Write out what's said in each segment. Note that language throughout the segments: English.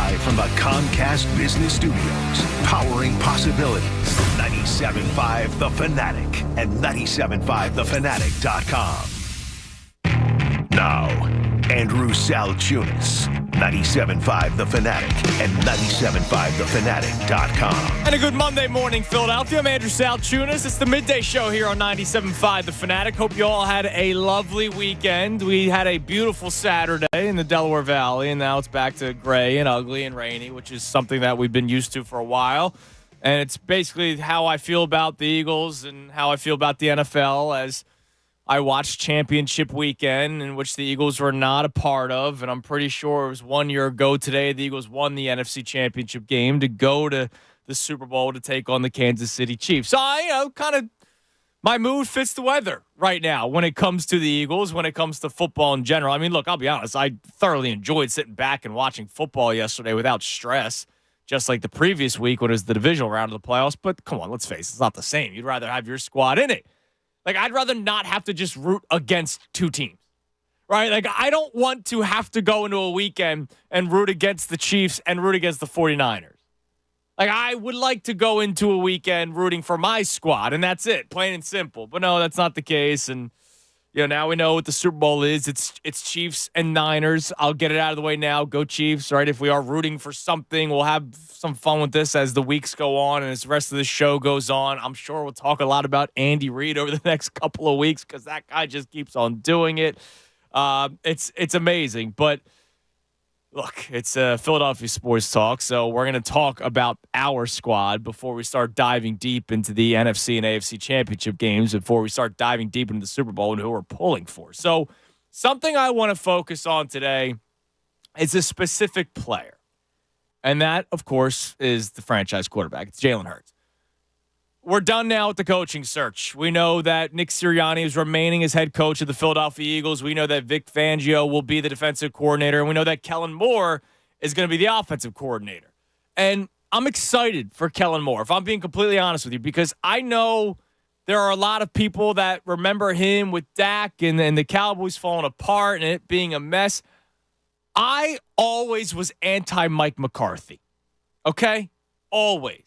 Live from the Comcast Business Studios, powering possibilities. 97.5 The Fanatic and 97.5thefanatic.com. Now, Andrew Salchunas, 97.5 The Fanatic and 97.5thefanatic.com. And a good Monday morning, Philadelphia. I'm Andrew Salchunas. It's the Midday Show here on 97.5 The Fanatic. Hope you all had a lovely weekend. We had a beautiful Saturday in the Delaware Valley, and now it's back to gray and ugly and rainy, which is something that we've been used to for a while. And it's basically how I feel about the Eagles and how I feel about the NFL as I watched championship weekend, in which the Eagles were not a part of, and I'm pretty sure it was 1 year ago today the Eagles won the NFC Championship game to go to the Super Bowl to take on the Kansas City Chiefs. So, my mood fits the weather right now when it comes to the Eagles, when it comes to football in general. I mean, look, I'll be honest, I thoroughly enjoyed sitting back and watching football yesterday without stress, just like the previous week when it was the divisional round of the playoffs. But come on, let's face it, it's not the same. You'd rather have your squad in it. Like, I'd rather not have to just root against two teams, right? Like, I don't want to have to go into a weekend and root against the Chiefs and root against the 49ers. Like, I would like to go into a weekend rooting for my squad, and that's it, plain and simple. But no, that's not the case, and now we know what the Super Bowl is. It's Chiefs and Niners. I'll get it out of the way now. Go Chiefs, right? If we are rooting for something, we'll have some fun with this as the weeks go on and as the rest of the show goes on. I'm sure we'll talk a lot about Andy Reid over the next couple of weeks because that guy just keeps on doing it. It's amazing. But look, it's Philadelphia Sports Talk, so we're going to talk about our squad before we start diving deep into the NFC and AFC championship games, before we start diving deep into the Super Bowl and who we're pulling for. So something I want to focus on today is a specific player, and that, of course, is the franchise quarterback. It's Jalen Hurts. We're done now with the coaching search. We know that Nick Sirianni is remaining as head coach of the Philadelphia Eagles. We know that Vic Fangio will be the defensive coordinator. And we know that Kellen Moore is going to be the offensive coordinator. And I'm excited for Kellen Moore, if I'm being completely honest with you, because I know there are a lot of people that remember him with Dak and the Cowboys falling apart and it being a mess. I always was anti-Mike McCarthy. Okay? Always.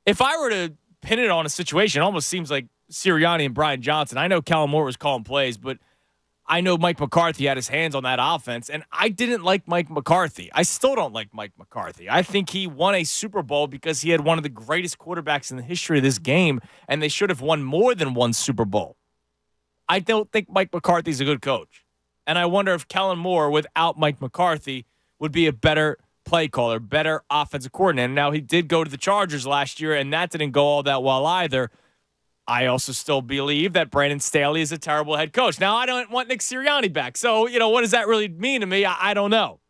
If I were to pin it on a situation, it almost seems like Sirianni and Brian Johnson. I know Kellen Moore was calling plays, but I know Mike McCarthy had his hands on that offense, and I didn't like Mike McCarthy. I still don't like Mike McCarthy. I think he won a Super Bowl because he had one of the greatest quarterbacks in the history of this game, and they should have won more than one Super Bowl. I don't think Mike McCarthy's a good coach, and I wonder if Kellen Moore, without Mike McCarthy, would be a better play caller, better offensive coordinator. Now, he did go to the Chargers last year, and that didn't go all that well either. I also still believe that Brandon Staley is a terrible head coach. Now, I don't want Nick Sirianni back. So, what does that really mean to me? I don't know.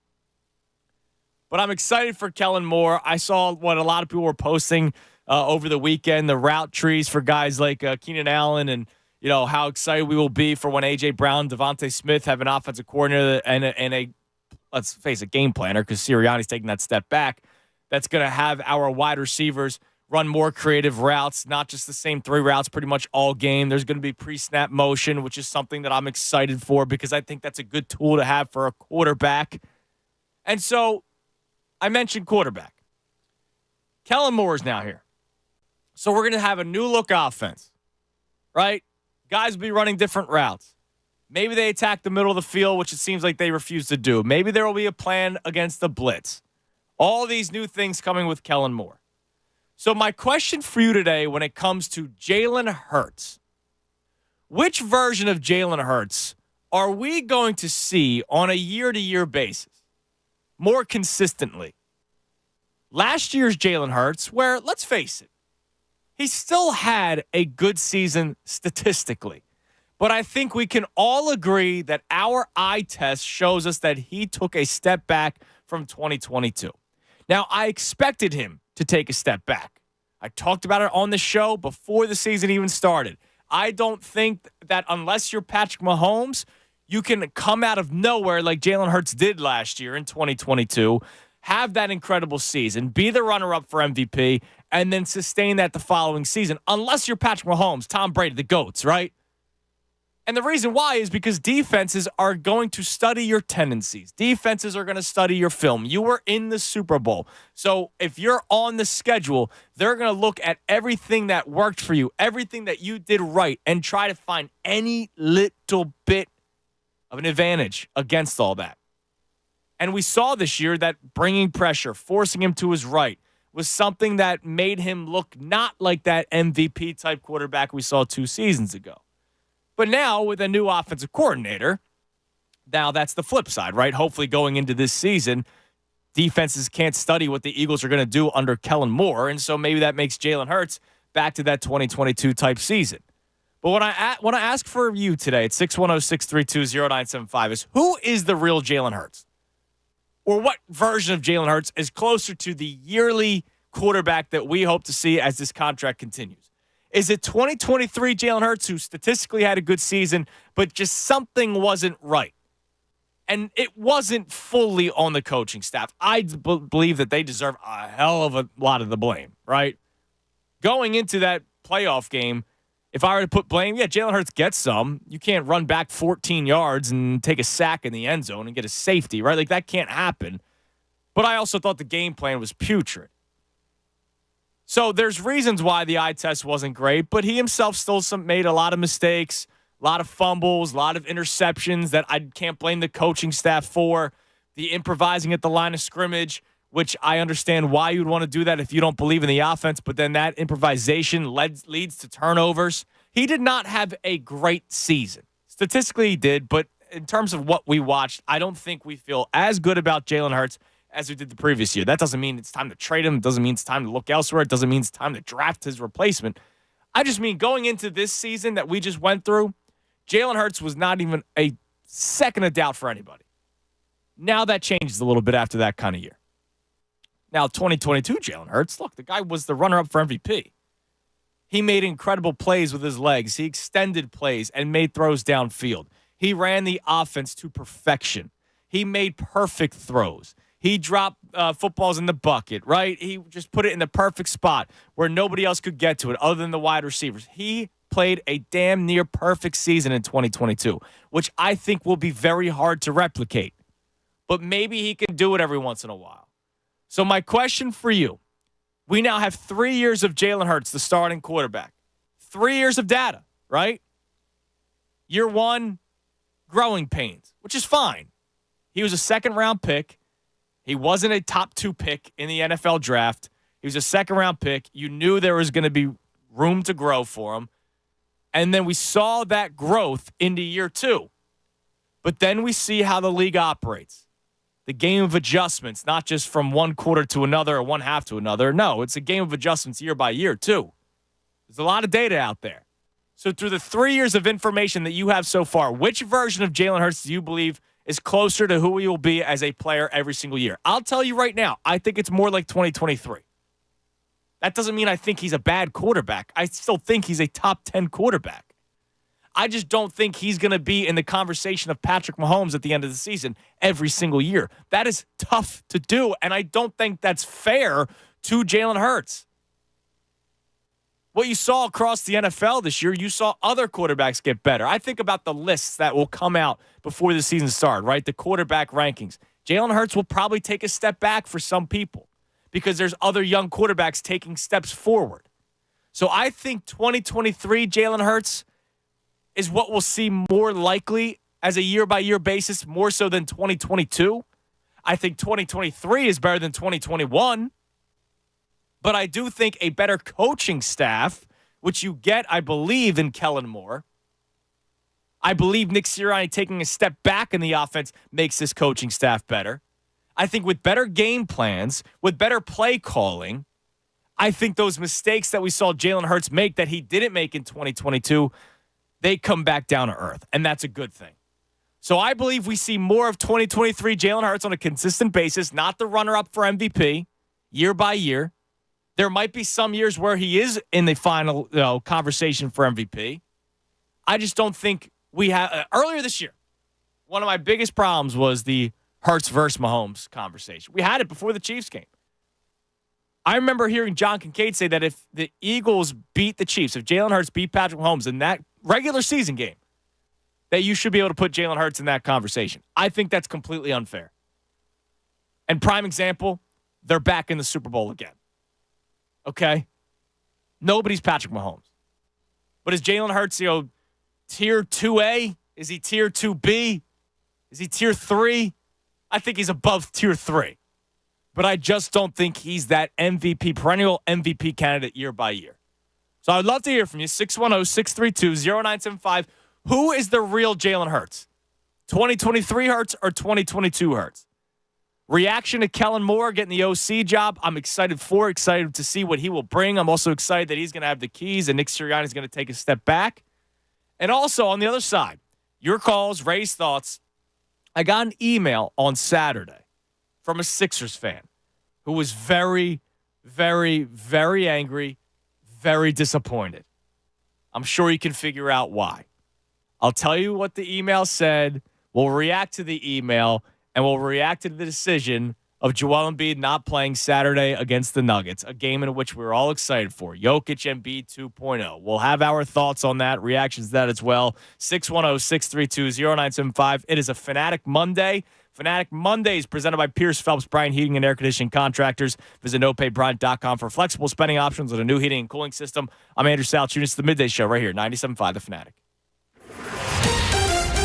But I'm excited for Kellen Moore. I saw what a lot of people were posting over the weekend, the route trees for guys like Keenan Allen, and, how excited we will be for when A.J. Brown, Devontae Smith have an offensive coordinator and a let's face it, game planner, because Sirianni's taking that step back. That's going to have our wide receivers run more creative routes, not just the same three routes pretty much all game. There's going to be pre-snap motion, which is something that I'm excited for because I think that's a good tool to have for a quarterback. And so I mentioned quarterback. Kellen Moore is now here. So we're going to have a new look offense, right? Guys will be running different routes. Maybe they attack the middle of the field, which it seems like they refuse to do. Maybe there will be a plan against the blitz. All these new things coming with Kellen Moore. So my question for you today when it comes to Jalen Hurts, which version of Jalen Hurts are we going to see on a year-to-year basis more consistently? Last year's Jalen Hurts, where, let's face it, he still had a good season statistically. But I think we can all agree that our eye test shows us that he took a step back from 2022. Now, I expected him to take a step back. I talked about it on the show before the season even started. I don't think that unless you're Patrick Mahomes, you can come out of nowhere like Jalen Hurts did last year in 2022, have that incredible season, be the runner-up for MVP, and then sustain that the following season. Unless you're Patrick Mahomes, Tom Brady, the GOATs, right? And the reason why is because defenses are going to study your tendencies. Defenses are going to study your film. You were in the Super Bowl. So if you're on the schedule, they're going to look at everything that worked for you, everything that you did right, and try to find any little bit of an advantage against all that. And we saw this year that bringing pressure, forcing him to his right, was something that made him look not like that MVP-type quarterback we saw 2 seasons ago. But now, with a new offensive coordinator, now that's the flip side, right? Hopefully going into this season, defenses can't study what the Eagles are going to do under Kellen Moore, and so maybe that makes Jalen Hurts back to that 2022-type season. But what I want to ask for you today at 610-632-0975 is, who is the real Jalen Hurts? Or what version of Jalen Hurts is closer to the yearly quarterback that we hope to see as this contract continues? Is it 2023 Jalen Hurts, who statistically had a good season, but just something wasn't right? And it wasn't fully on the coaching staff. I believe that they deserve a hell of a lot of the blame, right? Going into that playoff game, if I were to put blame, Jalen Hurts gets some. You can't run back 14 yards and take a sack in the end zone and get a safety, right? Like, that can't happen. But I also thought the game plan was putrid. So there's reasons why the eye test wasn't great, but he himself still made a lot of mistakes, a lot of fumbles, a lot of interceptions that I can't blame the coaching staff for. The improvising at the line of scrimmage, which I understand why you'd want to do that if you don't believe in the offense, but then that improvisation leads to turnovers. He did not have a great season. Statistically, he did, but in terms of what we watched, I don't think we feel as good about Jalen Hurts as we did the previous year. That doesn't mean it's time to trade him. It doesn't mean it's time to look elsewhere. It doesn't mean it's time to draft his replacement. I just mean going into this season that we just went through, Jalen Hurts was not even a second of doubt for anybody. Now that changes a little bit after that kind of year. Now, 2022 Jalen Hurts, look, the guy was the runner-up for MVP. He made incredible plays with his legs. He extended plays and made throws downfield. He ran the offense to perfection. He made perfect throws. He dropped footballs in the bucket, right? He just put it in the perfect spot where nobody else could get to it other than the wide receivers. He played a damn near perfect season in 2022, which I think will be very hard to replicate. But maybe he can do it every once in a while. So my question for you, we now have 3 years of Jalen Hurts, the starting quarterback. 3 years of data, right? Year 1, growing pains, which is fine. He was a second-round pick. He wasn't a top 2 pick in the NFL draft. He was a second-round pick. You knew there was going to be room to grow for him. And then we saw that growth into year 2. But then we see how the league operates. The game of adjustments, not just from one quarter to another or one half to another. No, it's a game of adjustments year by year, too. There's a lot of data out there. So through the 3 years of information that you have so far, which version of Jalen Hurts do you believe is closer to who he will be as a player every single year? I'll tell you right now, I think it's more like 2023. That doesn't mean I think he's a bad quarterback. I still think he's a top 10 quarterback. I just don't think he's going to be in the conversation of Patrick Mahomes at the end of the season every single year. That is tough to do, and I don't think that's fair to Jalen Hurts. What you saw across the NFL this year, you saw other quarterbacks get better. I think about the lists that will come out before the season starts, right? The quarterback rankings. Jalen Hurts will probably take a step back for some people because there's other young quarterbacks taking steps forward. So I think 2023 Jalen Hurts is what we'll see more likely as a year-by-year basis, more so than 2022. I think 2023 is better than 2021. But I do think a better coaching staff, which you get, I believe, in Kellen Moore. I believe Nick Sirianni taking a step back in the offense makes this coaching staff better. I think with better game plans, with better play calling, I think those mistakes that we saw Jalen Hurts make that he didn't make in 2022, they come back down to earth, and that's a good thing. So I believe we see more of 2023 Jalen Hurts on a consistent basis, not the runner-up for MVP, year by year. There might be some years where he is in the final conversation for MVP. I just don't think we have earlier this year, one of my biggest problems was the Hurts versus Mahomes conversation. We had it before the Chiefs game. I remember hearing John Kincaid say that if the Eagles beat the Chiefs, if Jalen Hurts beat Patrick Mahomes in that regular season game, that you should be able to put Jalen Hurts in that conversation. I think that's completely unfair. And prime example, they're back in the Super Bowl again. Okay? Nobody's Patrick Mahomes. But is Jalen Hurts, tier 2A? Is he tier 2B? Is he tier 3? I think he's above tier 3. But I just don't think he's that MVP, perennial MVP candidate year by year. So I would love to hear from you. 610-632-0975. Who is the real Jalen Hurts? 2023 Hurts or 2022 Hurts? Reaction to Kellen Moore getting the OC job. I'm excited to see what he will bring. I'm also excited that he's going to have the keys and Nick Sirianni is going to take a step back. And also on the other side, your calls, Ray's thoughts. I got an email on Saturday from a Sixers fan who was very, very, very angry, very disappointed. I'm sure you can figure out why. I'll tell you what the email said. We'll react to the email, and we'll react to the decision of Joel Embiid not playing Saturday against the Nuggets, a game in which we were all excited for. Jokic Embiid 2.0. We'll have our thoughts on that, reactions to that as well. 610-632-0975. It is a Fanatic Monday. Fanatic Mondays presented by Pierce Phelps Bryant Heating and Air Conditioning Contractors. Visit nopaybryant.com for flexible spending options with a new heating and cooling system. I'm Andrew Salchunas. It's the Midday Show right here, 97.5 The Fanatic.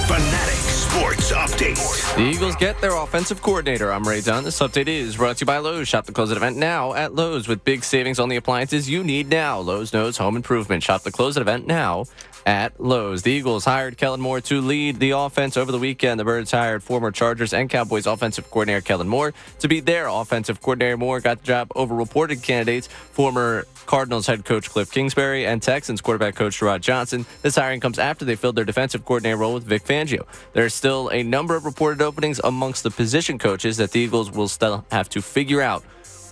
Fanatic Sports Update. The Eagles get their offensive coordinator. I'm Ray Dunn. This update is brought to you by Lowe's. Shop the closeout event now at Lowe's with big savings on the appliances you need now. Lowe's knows home improvement. Shop the closeout event now at Lowe's. The Eagles hired Kellen Moore to lead the offense over the weekend. The Birds hired former Chargers and Cowboys offensive coordinator Kellen Moore to be their offensive coordinator. Moore got the job over reported candidates, former Cardinals head coach Cliff Kingsbury and Texans quarterback coach Rod Johnson. This hiring comes after they filled their defensive coordinator role with Vic Fangio. There are still a number of reported openings amongst the position coaches that the Eagles will still have to figure out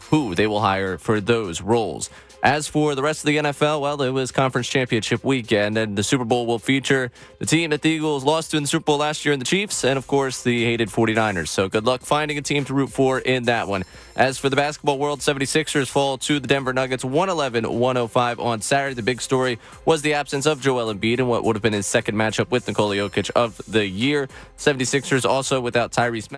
who they will hire for those roles. As for the rest of the NFL, well, it was conference championship weekend, and the Super Bowl will feature the team that the Eagles lost to in the Super Bowl last year in the Chiefs, and, of course, the hated 49ers. So good luck finding a team to root for in that one. As for the basketball world, 76ers fall to the Denver Nuggets 111-105 on Saturday. The big story was the absence of Joel Embiid in what would have been his second matchup with Nikola Jokic of the year. 76ers also without Tyrese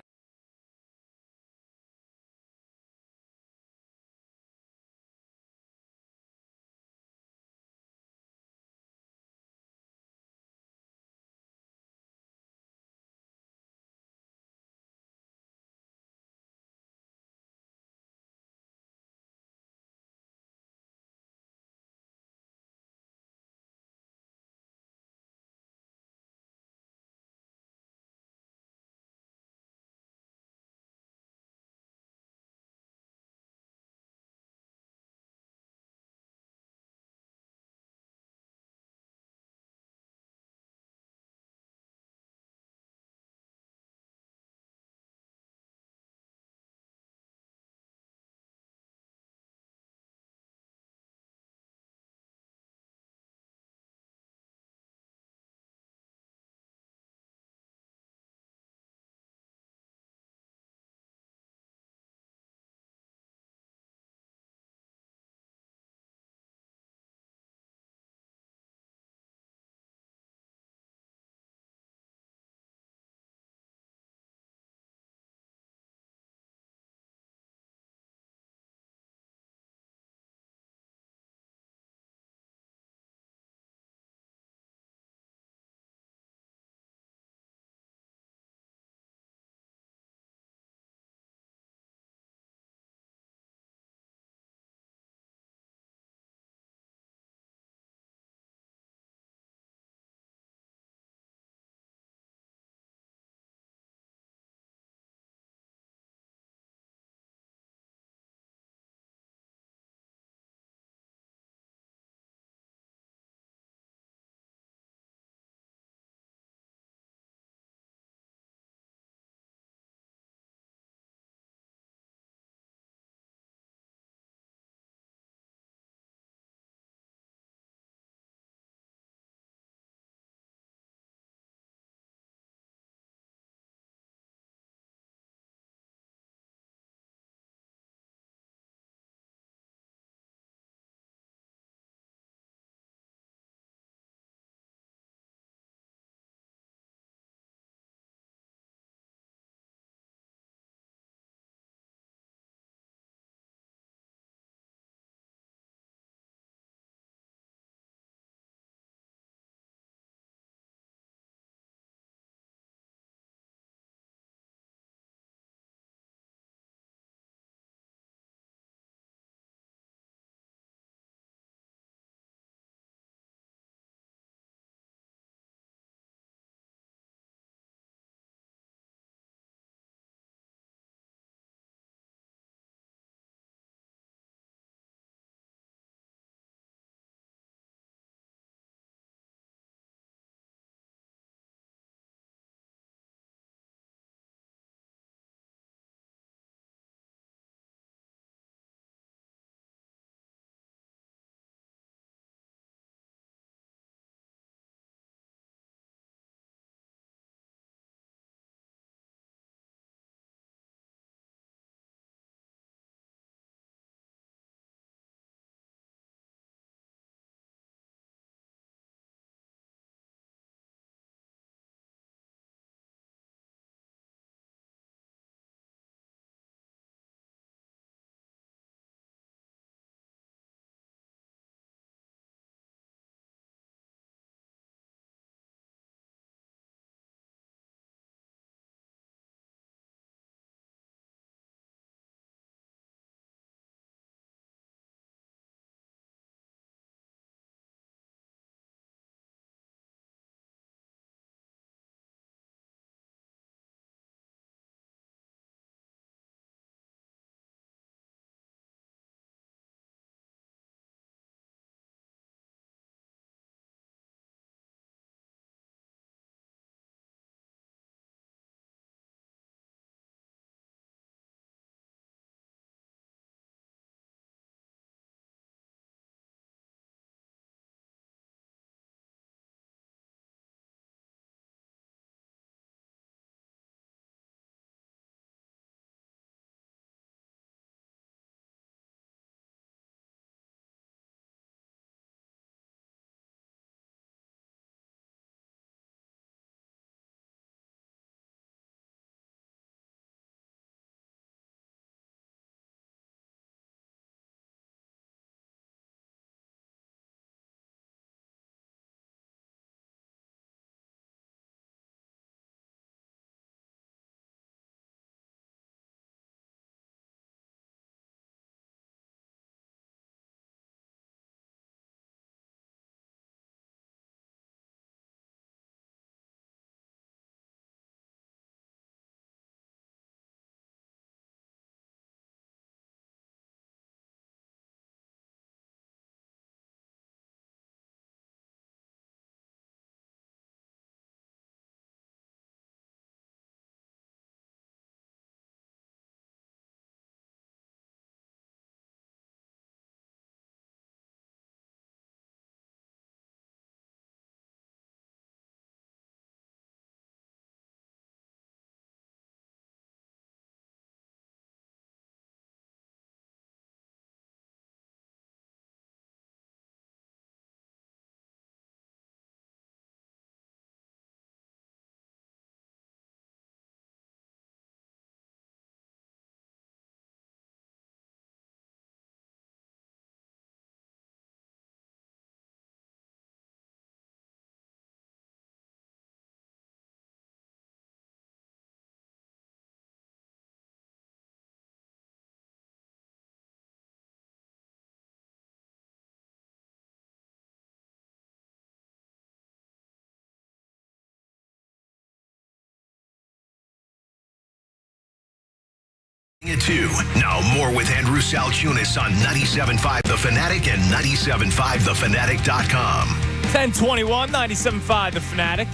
to 2. Now more with Andrew Salchunas on 97.5 The Fanatic and 97.5thefanatic.com. 10:21, 97.5 The Fanatic.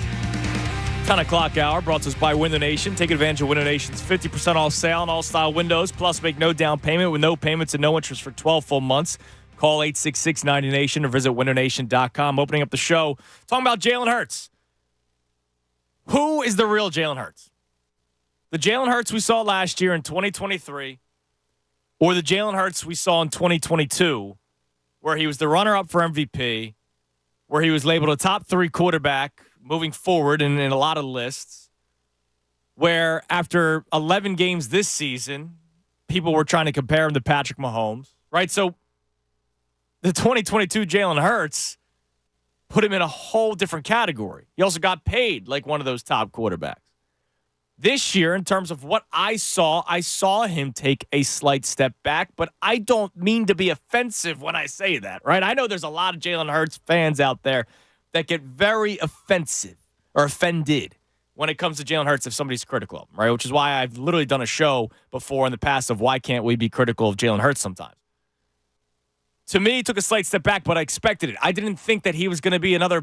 10 o'clock hour brought to us by Window Nation. Take advantage of Window Nation's 50% off sale on all style windows. Plus, make no down payment with no payments and no interest for 12 full months. Call 866-90Nation or visit windownation.com. Opening up the show, talking about Jalen Hurts. Who is the real Jalen Hurts? The Jalen Hurts we saw last year in 2023 or the Jalen Hurts we saw in 2022 where he was the runner-up for MVP, where he was labeled a top 3 quarterback moving forward in a lot of lists, where after 11 games this season, people were trying to compare him to Patrick Mahomes, right? So the 2022 Jalen Hurts put him in a whole different category. He also got paid like one of those top quarterbacks. This year, in terms of what I saw him take a slight step back, but I don't mean to be offensive when I say that, right? I know there's a lot of Jalen Hurts fans out there that get very offensive or offended when it comes to Jalen Hurts if somebody's critical of him, right? Which is why I've literally done a show before in the past of why can't we be critical of Jalen Hurts sometimes. To me, he took a slight step back, but I expected it. I didn't think that he was going to be another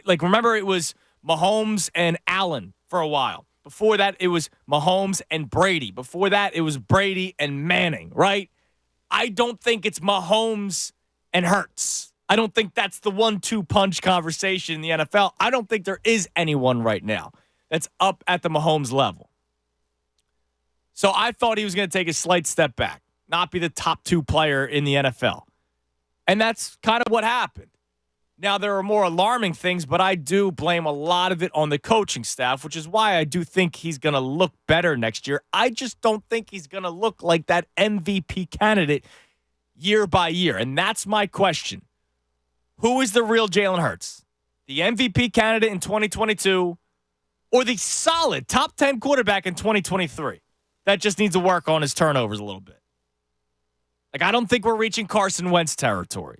remember it was Mahomes and Allen for a while. Before that, it was Mahomes and Brady. Before that, it was Brady and Manning, right? I don't think it's Mahomes and Hurts. I don't think that's the 1-2 punch conversation in the NFL. I don't think there is anyone right now that's up at the Mahomes level. So I thought he was going to take a slight step back, not be the top 2 player in the NFL. And that's kind of what happened. Now, there are more alarming things, but I do blame a lot of it on the coaching staff, which is why I do think he's going to look better next year. I just don't think he's going to look like that MVP candidate year by year. And that's my question. Who is the real Jalen Hurts? The MVP candidate in 2022 or the solid top 10 quarterback in 2023 that just needs to work on his turnovers a little bit? Like, I don't think we're reaching Carson Wentz territory.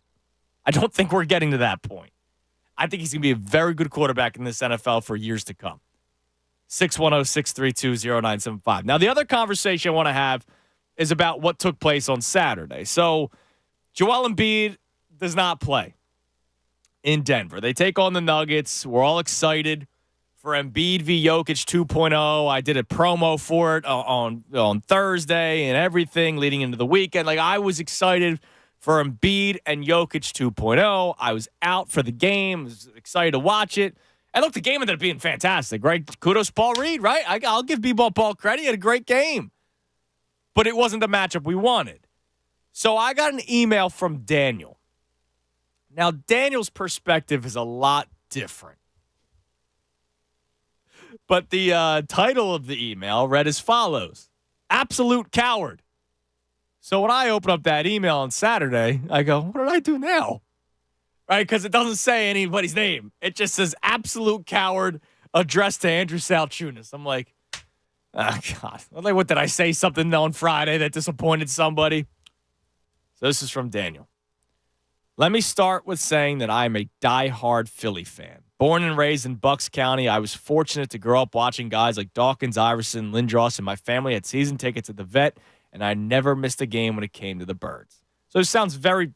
I don't think we're getting to that point. I think he's going to be a very good quarterback in this NFL for years to come. 610-632-0975. Now, the other conversation I want to have is about what took place on Saturday. So, Joel Embiid does not play in Denver. They take on the Nuggets. We're all excited for Embiid v. Jokic 2.0. I did a promo for it on Thursday and everything leading into the weekend. Like, I was excited for Embiid and Jokic 2.0. I was out for the game. I was excited to watch it. And look, the game ended up being fantastic, right? Kudos to Paul Reed, right? I'll give B-Ball Paul credit. He had a great game. But it wasn't the matchup we wanted. So I got an email from Daniel. Now, Daniel's perspective is a lot different. But the title of the email read as follows: Absolute Coward. So when I open up that email on Saturday, I go, what did I do now? Right? Because it doesn't say anybody's name. It just says Absolute Coward addressed to Andrew Salchunas. I'm like, oh, God. I'm like, what did I say? Something on Friday that disappointed somebody? So this is from Daniel. Let me start with saying that I'm a diehard Philly fan. Born and raised in Bucks County, I was fortunate to grow up watching guys like Dawkins, Iverson, Lindros, and my family had season tickets at the Vet, and I never missed a game when it came to the Birds. So it sounds very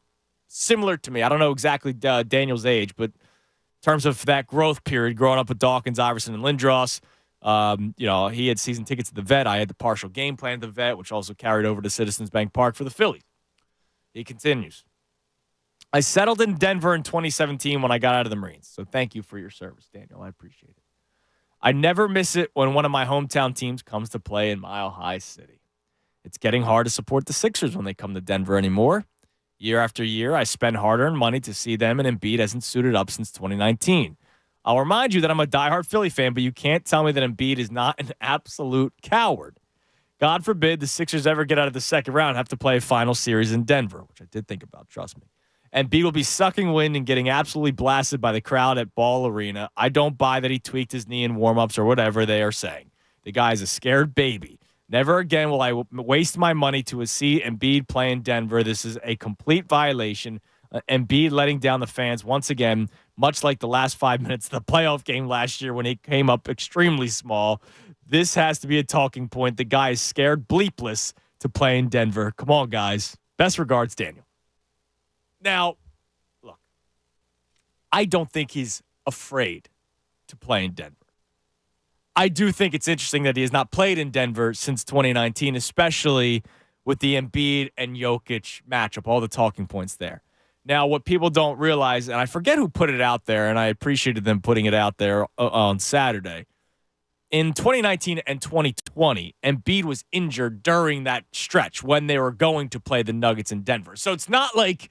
similar to me. I don't know exactly Daniel's age, but in terms of that growth period, growing up with Dawkins, Iverson, and Lindros, he had season tickets at the Vet. I had the partial game plan at the Vet, which also carried over to Citizens Bank Park for the Phillies. He continues. I settled in Denver in 2017 when I got out of the Marines. So thank you for your service, Daniel. I appreciate it. I never miss it when one of my hometown teams comes to play in Mile High City. It's getting hard to support the Sixers when they come to Denver anymore. Year after year, I spend hard-earned money to see them, and Embiid hasn't suited up since 2019. I'll remind you that I'm a diehard Philly fan, but you can't tell me that Embiid is not an absolute coward. God forbid the Sixers ever get out of the second round and have to play a final series in Denver, which I did think about, trust me. Embiid will be sucking wind and getting absolutely blasted by the crowd at Ball Arena. I don't buy that he tweaked his knee in warm-ups or whatever they are saying. The guy is a scared baby. Never again will I waste my money to see Embiid play in Denver. This is a complete violation. Embiid letting down the fans once again, much like the last 5 minutes of the playoff game last year when he came up extremely small. This has to be a talking point. The guy is scared bleepless to play in Denver. Come on, guys. Best regards, Daniel. Now, look, I don't think he's afraid to play in Denver. I do think it's interesting that he has not played in Denver since 2019, especially with the Embiid and Jokic matchup, all the talking points there. Now, what people don't realize, and I forget who put it out there, and I appreciated them putting it out there on Saturday. In 2019 and 2020, Embiid was injured during that stretch when they were going to play the Nuggets in Denver. So it's not like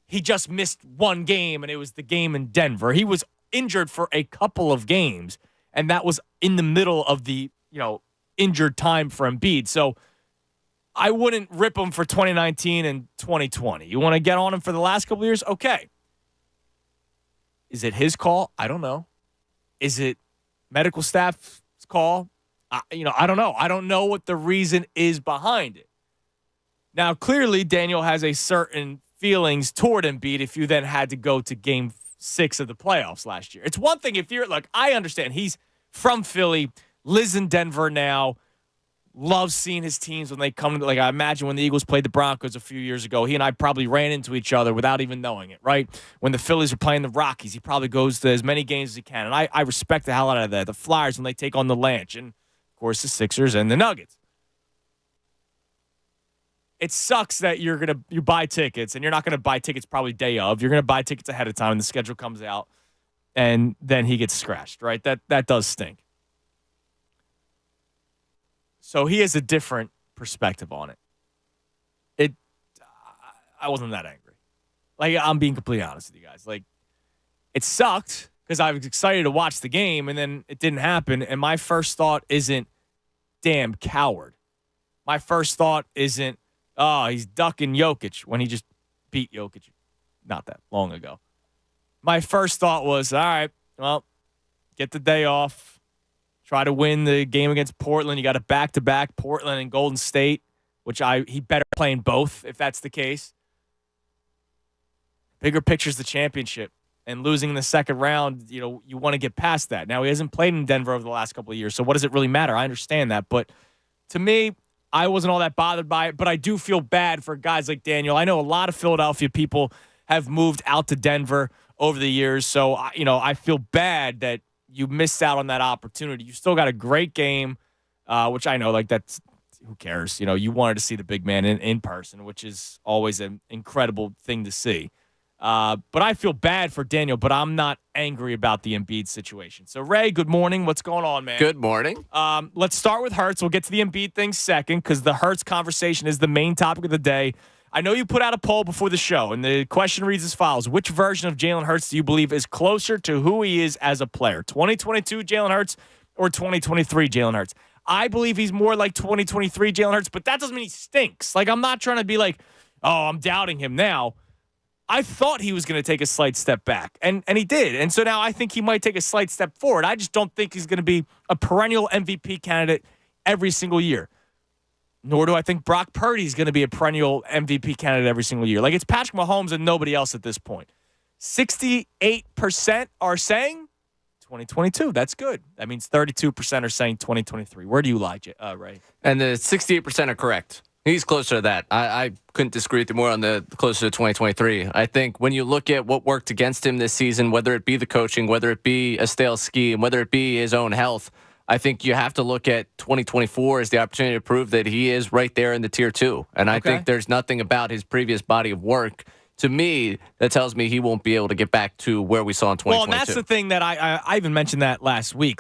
he just missed one game and it was the game in Denver. He was injured for a couple of games, and that was in the middle of the, injured time for Embiid. So I wouldn't rip him for 2019 and 2020. You want to get on him for the last couple of years? Okay. Is it his call? I don't know. Is it medical staff's call? I don't know. I don't know what the reason is behind it. Now, clearly, Daniel has a certain feelings toward Embiid if you then had to go to game 6 of the playoffs last year. It's one thing if you're, I understand. He's from Philly, lives in Denver now, loves seeing his teams when they come. I imagine when the Eagles played the Broncos a few years ago, he and I probably ran into each other without even knowing it, right? When the Phillies are playing the Rockies, he probably goes to as many games as he can. And I respect the hell out of that. The Flyers when they take on the Lanch, and, of course, the Sixers and the Nuggets. It sucks that you buy tickets, and you're not going to buy tickets probably day of. You're going to buy tickets ahead of time, and the schedule comes out, and then he gets scratched, right? That does stink. So he has a different perspective on it. I wasn't that angry. I'm being completely honest with you guys. It sucked because I was excited to watch the game, and then it didn't happen. And my first thought isn't, damn coward. My first thought isn't, oh, he's ducking Jokic when he just beat Jokic not that long ago. My first thought was, all right, well, get the day off. Try to win the game against Portland. You got a back-to-back, Portland and Golden State, which he better play in both if that's the case. Bigger picture's the championship. And losing in the second round, you want to get past that. Now, he hasn't played in Denver over the last couple of years, so what does it really matter? I understand that. But to me, I wasn't all that bothered by it, but I do feel bad for guys like Daniel. I know a lot of Philadelphia people have moved out to Denver over the years, so I feel bad that you missed out on that opportunity. You still got a great game, which I know, that's who cares? You wanted to see the big man in person, which is always an incredible thing to see. But I feel bad for Daniel, but I'm not angry about the Embiid situation. So, Ray, good morning. What's going on, man? Good morning. Let's start with Hurts. We'll get to the Embiid thing second because the Hurts conversation is the main topic of the day. I know you put out a poll before the show, and the question reads as follows. Which version of Jalen Hurts do you believe is closer to who he is as a player? 2022 Jalen Hurts or 2023 Jalen Hurts? I believe he's more like 2023 Jalen Hurts, but that doesn't mean he stinks. I'm not trying to be I'm doubting him now. I thought he was going to take a slight step back, and he did. And so now I think he might take a slight step forward. I just don't think he's going to be a perennial MVP candidate every single year. Nor do I think Brock Purdy is going to be a perennial MVP candidate every single year. It's Patrick Mahomes and nobody else at this point. 68% are saying 2022. That's good. That means 32% are saying 2023. Where do you lie, Ray? And the 68% are correct. He's closer to that. I couldn't disagree with you more on the closer to 2023. I think when you look at what worked against him this season, whether it be the coaching, whether it be a stale scheme, whether it be his own health, I think you have to look at 2024 as the opportunity to prove that he is right there in the tier 2. And I think there's nothing about his previous body of work, to me, that tells me he won't be able to get back to where we saw in 2022. Well, and that's the thing that I even mentioned that last week.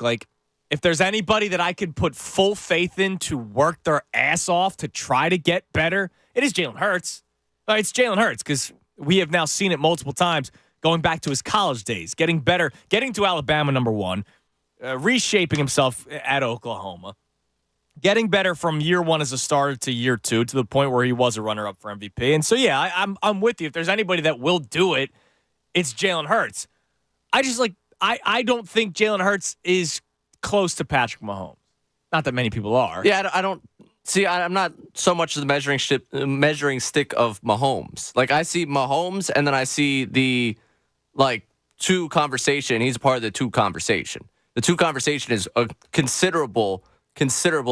If there's anybody that I could put full faith in to work their ass off to try to get better, it is Jalen Hurts. It's Jalen Hurts because we have now seen it multiple times going back to his college days, getting better, getting to Alabama, number one, reshaping himself at Oklahoma, getting better from year one as a starter to year 2 to the point where he was a runner-up for MVP. And so, yeah, I'm with you. If there's anybody that will do it, it's Jalen Hurts. I don't think Jalen Hurts is close to Patrick Mahomes. Not that many people are. Yeah, I don't see. I'm not so much the measuring stick of Mahomes. I see Mahomes, and then I see the two conversation. He's a part of the two conversation. The two conversation is a considerable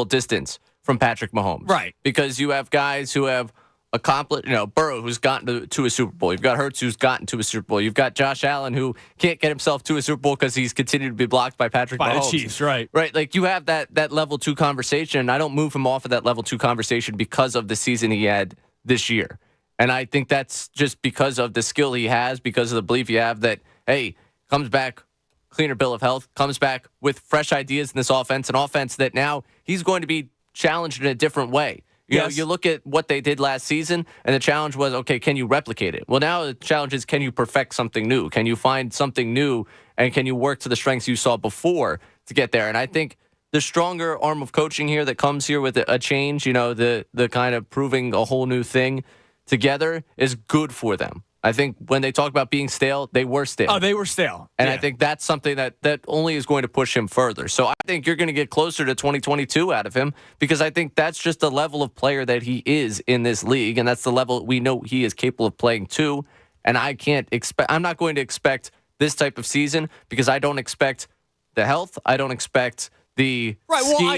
distance from Patrick Mahomes. Right. Because you have guys who have accomplished, Burrow, who's gotten to a Super Bowl. You've got Hurts, who's gotten to a Super Bowl. You've got Josh Allen, who can't get himself to a Super Bowl because he's continued to be blocked by Patrick Mahomes. By the Chiefs, right. Right. Like, you have that level 2 conversation. I don't move him off of that level 2 conversation because of the season he had this year. And I think that's just because of the skill he has, because of the belief you have that, hey, comes back, cleaner bill of health, comes back with fresh ideas in this offense, an offense that now he's going to be challenged in a different way. You know, you look at what they did last season, and the challenge was, okay, can you replicate it? Well, now the challenge is, can you perfect something new? Can you find something new, and can you work to the strengths you saw before to get there? And I think the stronger arm of coaching here that comes here with a change, the kind of proving a whole new thing together is good for them. I think when they talk about being stale, they were stale. Oh, they were stale. And I think that's something that only is going to push him further. So I think you're going to get closer to 2022 out of him, because I think that's just the level of player that he is in this league, and that's the level we know he is capable of playing to. And I'm not going to expect this type of season, because I don't expect the health. I don't expect the scheme,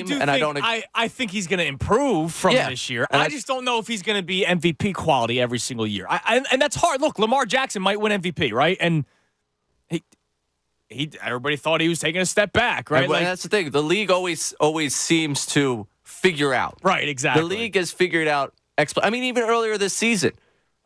I think he's going to improve from this year. And I just don't know if he's going to be MVP quality every single year. And that's hard. Look, Lamar Jackson might win MVP, right? And everybody thought he was taking a step back, right? And that's the thing. The league always seems to figure out. Right, exactly. The league has figured out. Even earlier this season.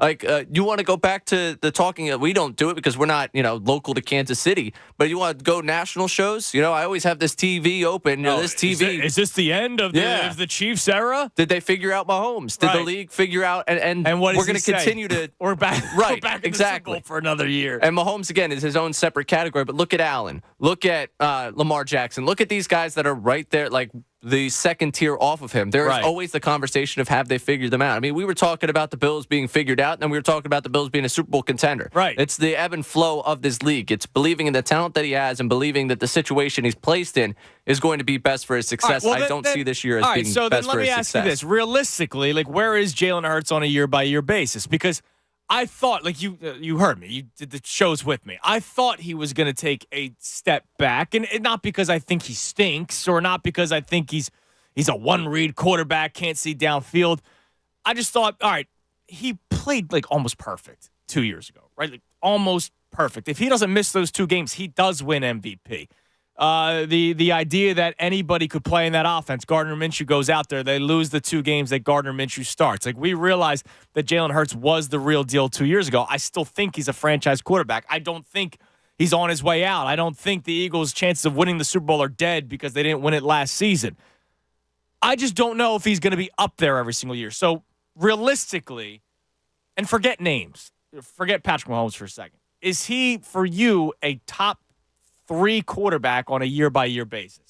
Like, you want to go back to the talking, we don't do it because we're not, local to Kansas City, but you want to go national shows? I always have this TV open. This TV. Is this the end of the Chiefs era? Did they figure out Mahomes? Did the league figure out? And what we're going to continue to. We're back, right, we're back in exactly. the Super Bowl for another year. And Mahomes, again, is his own separate category, but look at Allen. Look at Lamar Jackson. Look at these guys that are right there, like the second tier off of him. There is always the conversation of, have they figured them out? I mean, we were talking about the Bills being figured out, and then we were talking about the Bills being a Super Bowl contender. Right. It's the ebb and flow of this league. It's believing in the talent that he has and believing that the situation he's placed in is going to be best for his success. I don't see this year as being best for his success. So then let me ask you this. Realistically, where is Jalen Hurts on a year-by-year basis? Because I thought, you heard me. You did the shows with me. I thought he was going to take a step back, and not because I think he stinks, or not because I think he's a one-read quarterback, can't see downfield. I just thought, all right, he played almost perfect 2 years ago, right? Almost perfect. If he doesn't miss those 2 games, he does win MVP. The idea that anybody could play in that offense, Gardner Minshew goes out there, they lose the 2 games that Gardner Minshew starts. We realized that Jalen Hurts was the real deal 2 years ago. I still think he's a franchise quarterback. I don't think he's on his way out. I don't think the Eagles' chances of winning the Super Bowl are dead because they didn't win it last season. I just don't know if he's going to be up there every single year. So realistically, and forget names, forget Patrick Mahomes for a second, is he, for you, a top 3 quarterback on a year-by-year basis?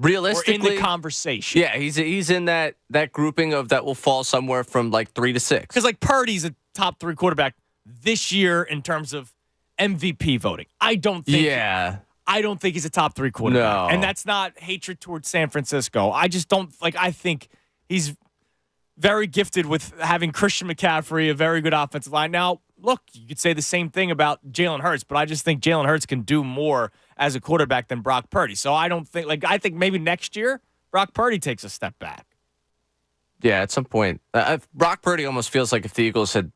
Realistically, or in the conversation. Yeah, he's in that grouping of that will fall somewhere from 3 to 6. Because Purdy's a top 3 quarterback this year in terms of MVP voting. I don't think he's a top 3 quarterback. No. And that's not hatred towards San Francisco. I just don't I think he's very gifted with having Christian McCaffrey, a very good offensive line. Now, look, you could say the same thing about Jalen Hurts, but I just think Jalen Hurts can do more as a quarterback than Brock Purdy. So I don't think I think maybe next year Brock Purdy takes a step back. Yeah, at some point. Brock Purdy almost feels like if the Eagles had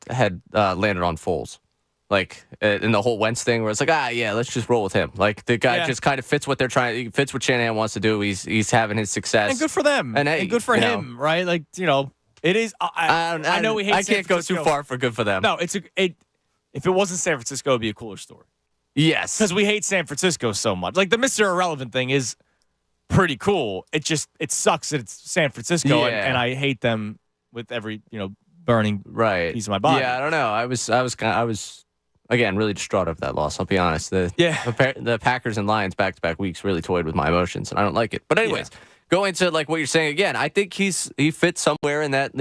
landed on Foles. In the whole Wentz thing where it's let's just roll with him. The guy just kind of fits what they're trying. He fits what Shanahan wants to do. He's having his success. And good for them. And good for him, right? It is. I know we hate. I San can't Francisco. go too far for good for them. No, if it wasn't San Francisco, it'd be a cooler story. Yes, because we hate San Francisco so much. The Mr. Irrelevant thing is pretty cool. It sucks that it's San Francisco, and I hate them with every burning piece of my body. Yeah, I don't know. I was again really distraught over that loss. I'll be honest. The Packers and Lions back-to-back weeks really toyed with my emotions, and I don't like it. But anyways. Yeah. Going to what you're saying again, I think he fits somewhere in that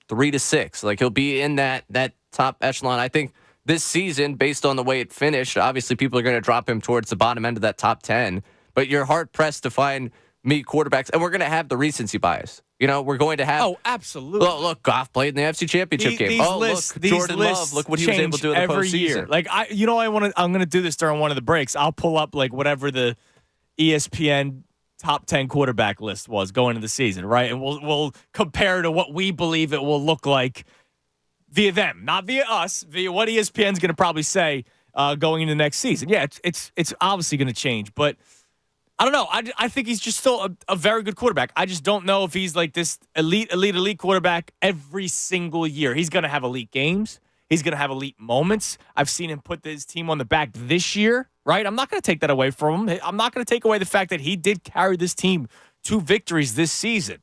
3 to 6. He'll be in that top echelon. I think this season, based on the way it finished, obviously people are going to drop him towards the bottom end of that top 10. But you're hard pressed to find quarterbacks, and we're going to have the recency biace. We're going to have. Oh, absolutely. Look, Goff played in the NFC Championship game. Look, Jordan Love. Look what he was able to do in the postseason. Year. I'm going to do this during one of the breaks. I'll pull up whatever the ESPN top 10 quarterback list was going into the season, right? And we'll compare to what we believe it will look like via them, not via us, via what ESPN's going to probably say going into next season. Yeah, it's obviously going to change, but I don't know. I think he's just still a very good quarterback. I just don't know if he's like this elite quarterback every single year. He's going to have elite games. He's going to have elite moments. I've seen him put his team on the back this year, right? I'm not going to take that away from him. I'm not going to take away the fact that he did carry this team to victories this season.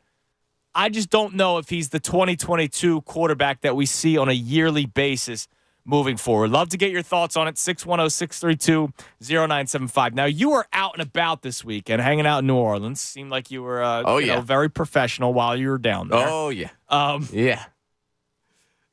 I just don't know if he's the 2022 quarterback that we see on a yearly basis moving forward. Love to get your thoughts on it. 610-632-0975. Now, you were out and about this weekend, hanging out in New Orleans. Seemed like you were very professional while you were down there. Oh, yeah. Yeah.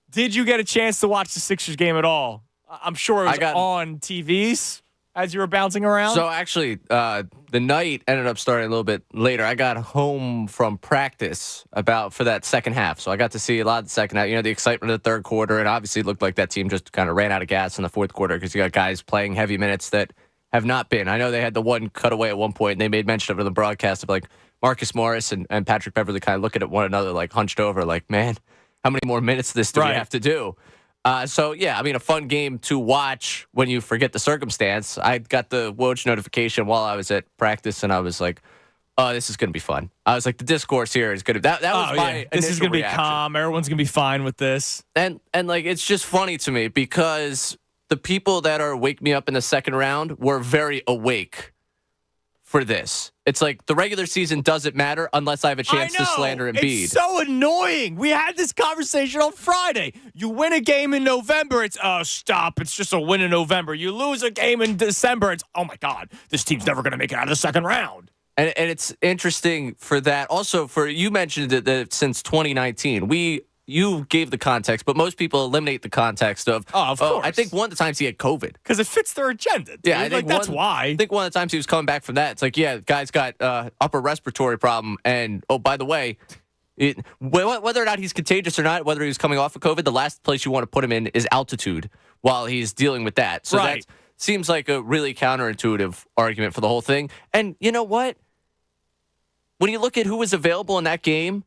Did you get a chance to watch the Sixers game at all? I'm sure it was on TVs as you were bouncing around. So actually, the night ended up starting a little bit later. I got home from practice for that second half. So I got to see a lot of the second half, the excitement of the third quarter. And obviously it looked like that team just kind of ran out of gas in the fourth quarter because you got guys playing heavy minutes that have not been. I know they had the one cutaway at one point, and they made mention of it in the broadcast of like Marcus Morris and Patrick Beverley kind of looking at one another like hunched over like, man, how many more minutes of this do we have to do? A fun game to watch when you forget the circumstance. I got the Woj notification while I was at practice, and I was like, oh, this is going to be fun. I was like, the discourse here is going to That was my initial This is going to be reaction. calm. Everyone's going to be fine with this. And like, it's just funny to me because the people that are wake me up in the second round were very awake for this. It's like the regular season doesn't matter unless I have a chance to slander Embiid. It's so annoying. We had this conversation on Friday. You win a game in November, it's, oh, stop. It's just a win in November. You lose a game in December, it's, oh, my God, this team's never going to make it out of the second round. And it's interesting for that. Also, you mentioned that since 2019, you gave the context, but most people eliminate the context of course. I think one of the times he had COVID. Because it fits their agenda. Dude. Yeah, I think that's why. I think one of the times he was coming back from that, it's like, yeah, guy's got upper respiratory problem. And, oh, by the way, whether or not he's contagious or not, whether he's coming off of COVID, the last place you want to put him in is altitude while he's dealing with that. So that seems like a really counterintuitive argument for the whole thing. And you know what? When you look at who was available in that game,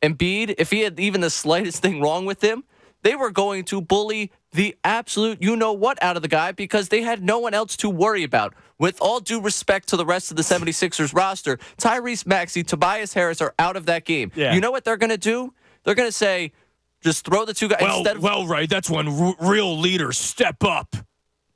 Embiid, if he had even the slightest thing wrong with him, they were going to bully the absolute you-know-what out of the guy because they had no one else to worry about. With all due respect to the rest of the 76ers roster, Tyrese Maxey, Tobias Harris are out of that game. Yeah. You know what they're going to do? They're going to say, just throw the two guys. Right. That's when real leaders step up.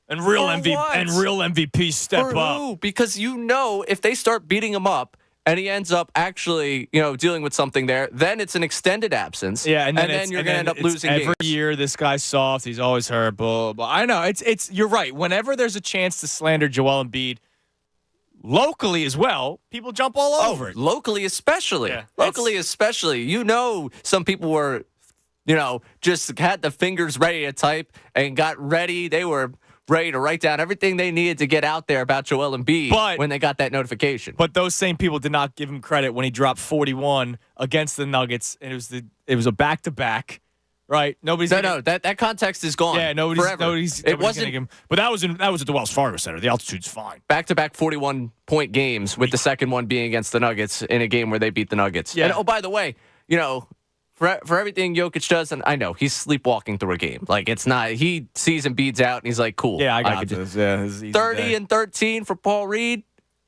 And real MVPs step up. Who? Because if they start beating him up, and he ends up actually, dealing with something there, then it's an extended absence. Yeah, and then you're going to end up losing every games. year, this guy's soft. He's always hurt. Blah, blah. I know. You're right. Whenever there's a chance to slander Joel Embiid, locally as well, people jump all over it. Locally especially. Yeah, locally especially. Some people were, just had the fingers ready to type and got ready. They were ready to write down everything they needed to get out there about Joel Embiid when they got that notification. But those same people did not give him credit when he dropped 41 against the Nuggets, and it was a back-to-back, right? That context is gone. Yeah, nobody's getting him. But that was at the Wells Fargo Center. The altitude's fine. Back-to-back 41-point games, with the second one being against the Nuggets in a game where they beat the Nuggets. Yeah. And by the way, for everything Jokic does, and I know he's sleepwalking through a game. Like, it's not, he sees Embiid's out and he's like, cool. Yeah, I got this. Yeah, 30 and 13 for Paul Reed.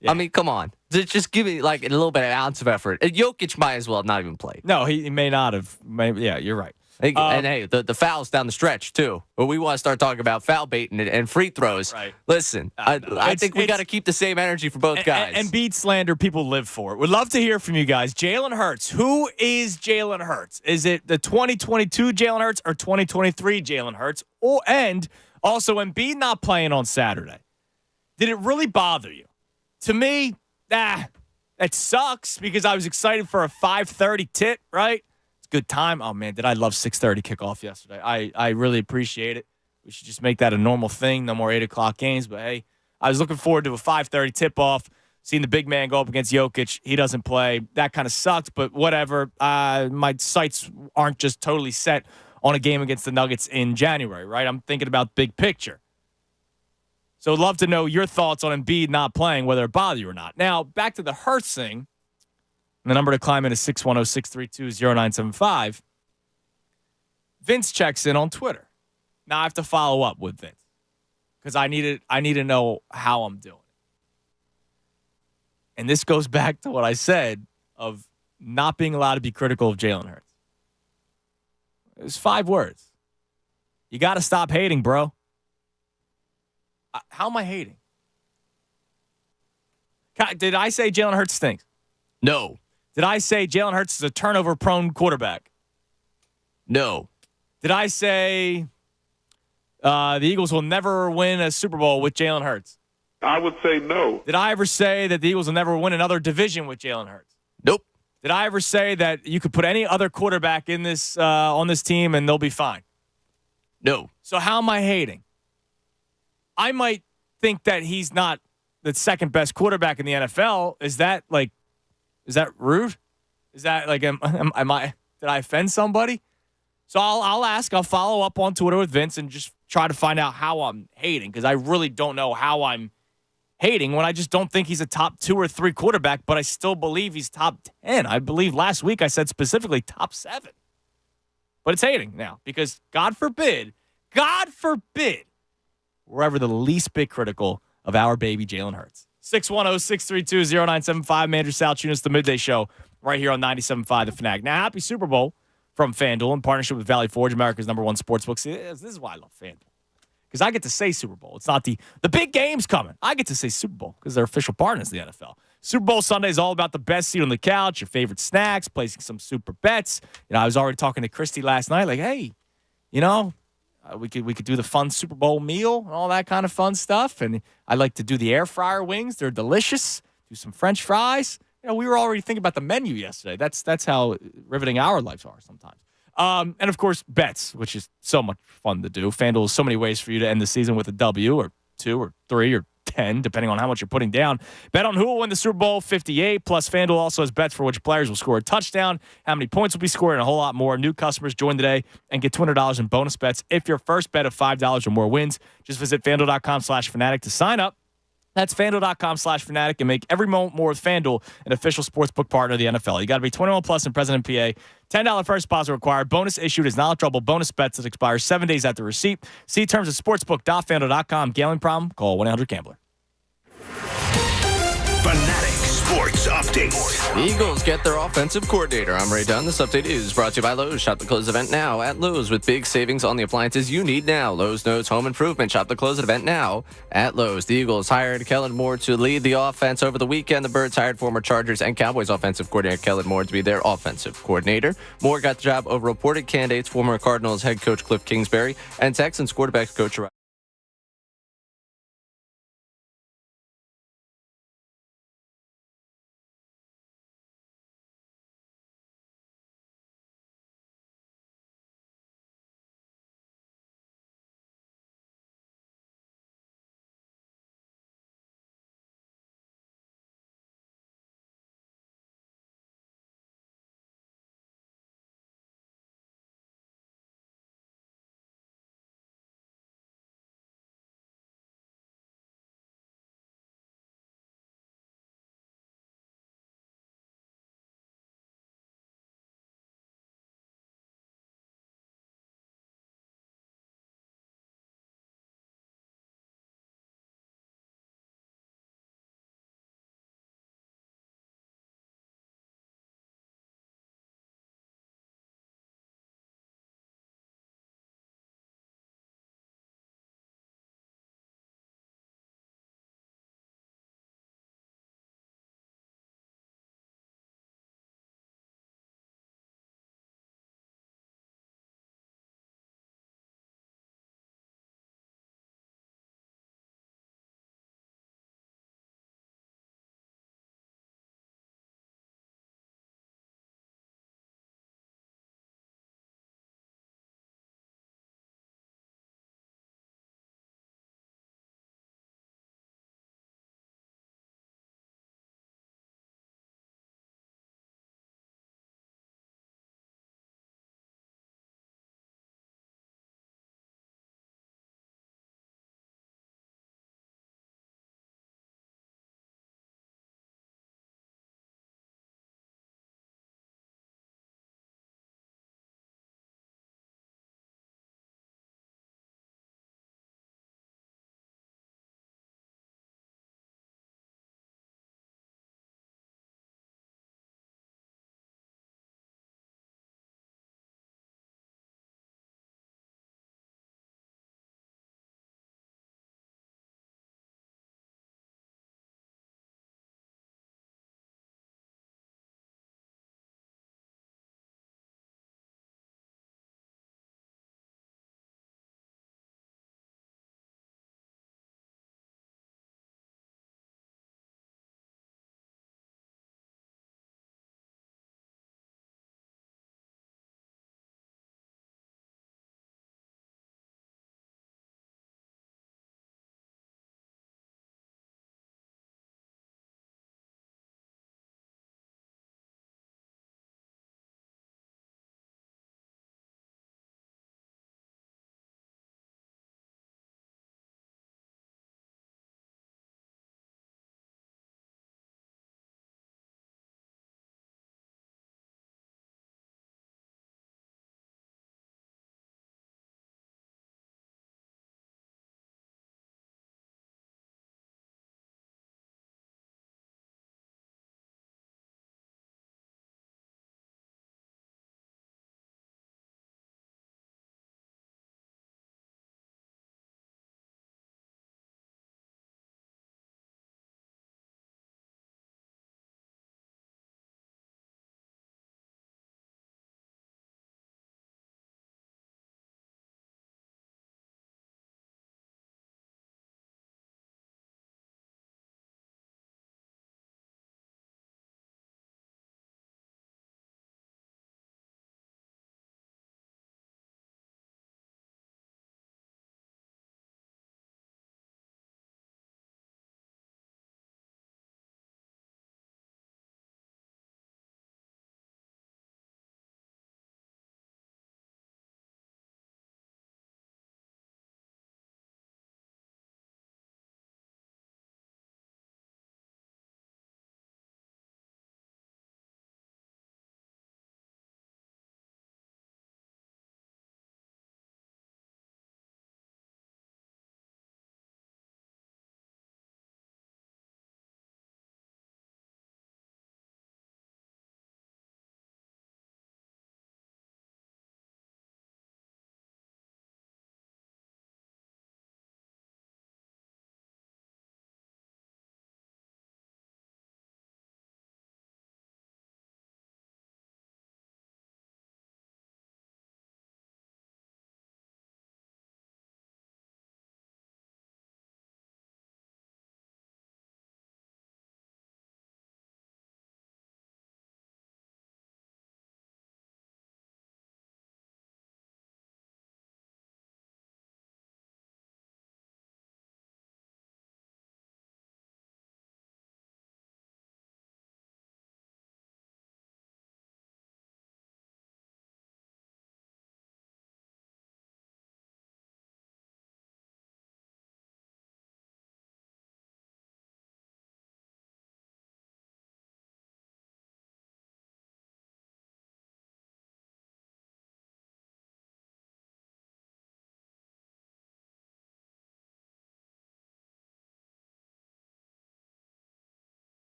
Yeah. I mean, come on. Just give me like a little bit of ounce of effort. And Jokic might as well have not even played. No, he may not have. Yeah, you're right. And hey, the fouls down the stretch, too. Well, we want to start talking about foul baiting and free throws. Right. Listen, I think we got to keep the same energy for both guys. And beat slander, people live for it. We'd love to hear from you guys. Jalen Hurts. Who is Jalen Hurts? Is it the 2022 Jalen Hurts or 2023 Jalen Hurts? And also, Embiid not playing on Saturday. Did it really bother you? To me, it sucks because I was excited for a 5:30 tip, right? Good time. Oh, man, did I love 6:30 kickoff yesterday. I really appreciate it. We should just make that a normal thing. No more 8 o'clock games. But, hey, I was looking forward to a 5:30 tip-off, seeing the big man go up against Jokic. He doesn't play. That kind of sucked, but whatever. My sights aren't just totally set on a game against the Nuggets in January, right? I'm thinking about big picture. So I'd love to know your thoughts on Embiid not playing, whether it bothers you or not. Now, back to the Hurts thing. The number to climb in is 610-632-0975. Vince checks in on Twitter. Now I have to follow up with Vince because I need to know how I'm doing. And this goes back to what I said of not being allowed to be critical of Jalen Hurts. It's 5 words. You got to stop hating, bro. How am I hating? Did I say Jalen Hurts stinks? No. Did I say Jalen Hurts is a turnover-prone quarterback? No. Did I say the Eagles will never win a Super Bowl with Jalen Hurts? I would say no. Did I ever say that the Eagles will never win another division with Jalen Hurts? Nope. Did I ever say that you could put any other quarterback in this on this team and they'll be fine? No. So how am I hating? I might think that he's not the second best quarterback in the NFL. Is that rude? Is that like am I did I offend somebody? So I'll ask. I'll follow up on Twitter with Vince and just try to find out how I'm hating because I really don't know how I'm hating when I just don't think he's a top 2 or 3 quarterback, but I still believe he's top 10. I believe last week I said specifically top 7. But it's hating now because God forbid, we're ever the least bit critical of our baby Jalen Hurts. 610-632-0975, Andrew Sal Tunis, the Midday Show, right here on 97.5 The Fanatic. Now, happy Super Bowl from FanDuel in partnership with Valley Forge, America's #1 sportsbook. See, this is why I love FanDuel. Because I get to say Super Bowl. It's not the big game's coming. I get to say Super Bowl because they're official partners of the NFL. Super Bowl Sunday is all about the best seat on the couch, your favorite snacks, placing some super bets. I was already talking to Christy last night, like, hey, we could do the fun Super Bowl meal and all that kind of fun stuff. And I like to do the air fryer wings. They're delicious. Do some French fries. We were already thinking about the menu yesterday. That's how riveting our lives are sometimes. And, of course, bets, which is so much fun to do. FanDuel has so many ways for you to end the season with a W or 2 or 3 or 10, depending on how much you're putting down. Bet on who will win the Super Bowl 58. Plus, FanDuel also has bets for which players will score a touchdown, how many points will be scored, and a whole lot more. New customers join today and get $200 in bonus bets if your first bet of $5 or more wins. Just visit FanDuel.com/Fanatic to sign up. That's FanDuel.com/Fanatic and make every moment more with FanDuel, an official sportsbook partner of the NFL. You got to be 21 plus and present in PA. $10 first deposit required. Bonus issued is not trouble. Bonus bets that expire 7 days after receipt. See terms at sportsbook.fanduel.com. Gambling problem? Call 1-800-GAMBLER. Fanatic Sports Update. The Eagles get their offensive coordinator. I'm Ray Dunn. This update is brought to you by Lowe's. Shop the close event now at Lowe's with big savings on the appliances you need now. Lowe's knows home improvement. Shop the close event now at Lowe's. The Eagles hired Kellen Moore to lead the offense over the weekend. The Birds hired former Chargers and Cowboys offensive coordinator Kellen Moore to be their offensive coordinator. Moore got the job over reported candidates, former Cardinals head coach Cliff Kingsbury and Texans quarterbacks coach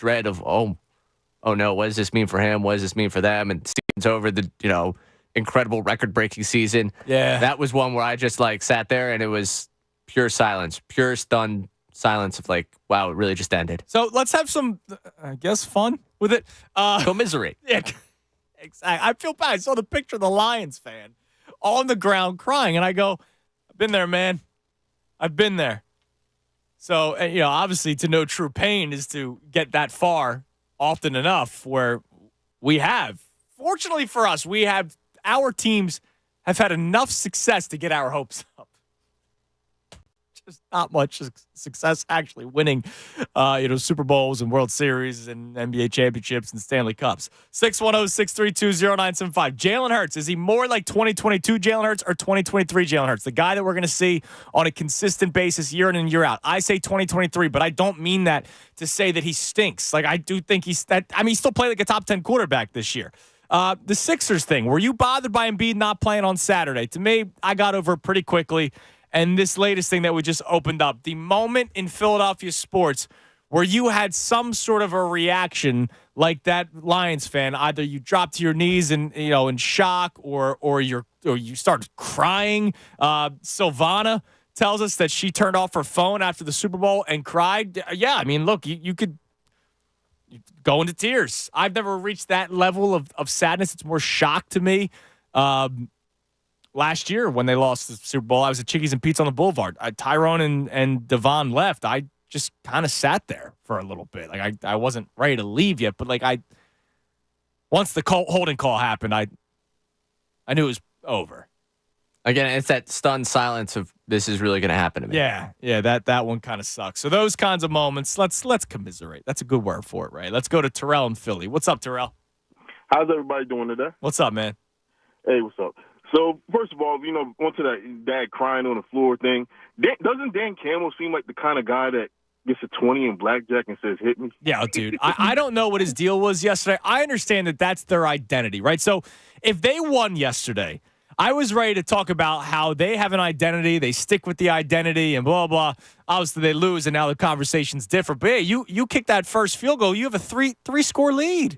dread of, oh no, what does this mean for him? What does this mean for them? And season's over, the incredible record-breaking season. Yeah. That was one where I just sat there and it was pure silence, pure stunned silence of wow, it really just ended. So let's have some, I guess, fun with it. Commiserate. Yeah, exactly. I feel bad. I saw the picture of the Lions fan on the ground crying, and I go, I've been there, man. I've been there. So, obviously to know true pain is to get that far often enough where we have. Fortunately for us, our teams have had enough success to get our hopes up. Just not much success actually winning, Super Bowls and World Series and NBA championships and Stanley Cups. 610-632-0975. Jalen Hurts, is he more like 2022 Jalen Hurts or 2023 Jalen Hurts? The guy that we're going to see on a consistent basis year in and year out. I say 2023, but I don't mean that to say that he stinks. I do think he still played like a top 10 quarterback this year. The Sixers thing, were you bothered by Embiid not playing on Saturday? To me, I got over it pretty quickly. And this latest thing that we just opened up, the moment in Philadelphia sports where you had some sort of a reaction like that Lions fan, either you dropped to your knees in shock or you started crying. Silvana tells us that she turned off her phone after the Super Bowl and cried. Yeah, I mean, look, you could go into tears. I've never reached that level of sadness. It's more shock to me. Last year when they lost the Super Bowl, I was at Chickies and Pete's on the Boulevard. Tyrone and Devon left. I just kind of sat there for a little bit. I wasn't ready to leave yet, but once the holding call happened, I knew it was over. Again, it's that stunned silence of this is really going to happen to me. Yeah, that one kind of sucks. So those kinds of moments, let's commiserate. That's a good word for it, right? Let's go to Terrell in Philly. What's up, Terrell? How's everybody doing today? What's up, man? Hey, what's up? So, first of all, onto that dad crying on the floor thing, doesn't Dan Campbell seem like the kind of guy that gets a 20 in blackjack and says, hit me? Yeah, dude. I don't know what his deal was yesterday. I understand that that's their identity, right? So if they won yesterday, I was ready to talk about how they have an identity, they stick with the identity and blah, blah. Obviously, they lose, and now the conversation's different. But, hey, you kick that first field goal, you have a three-score lead.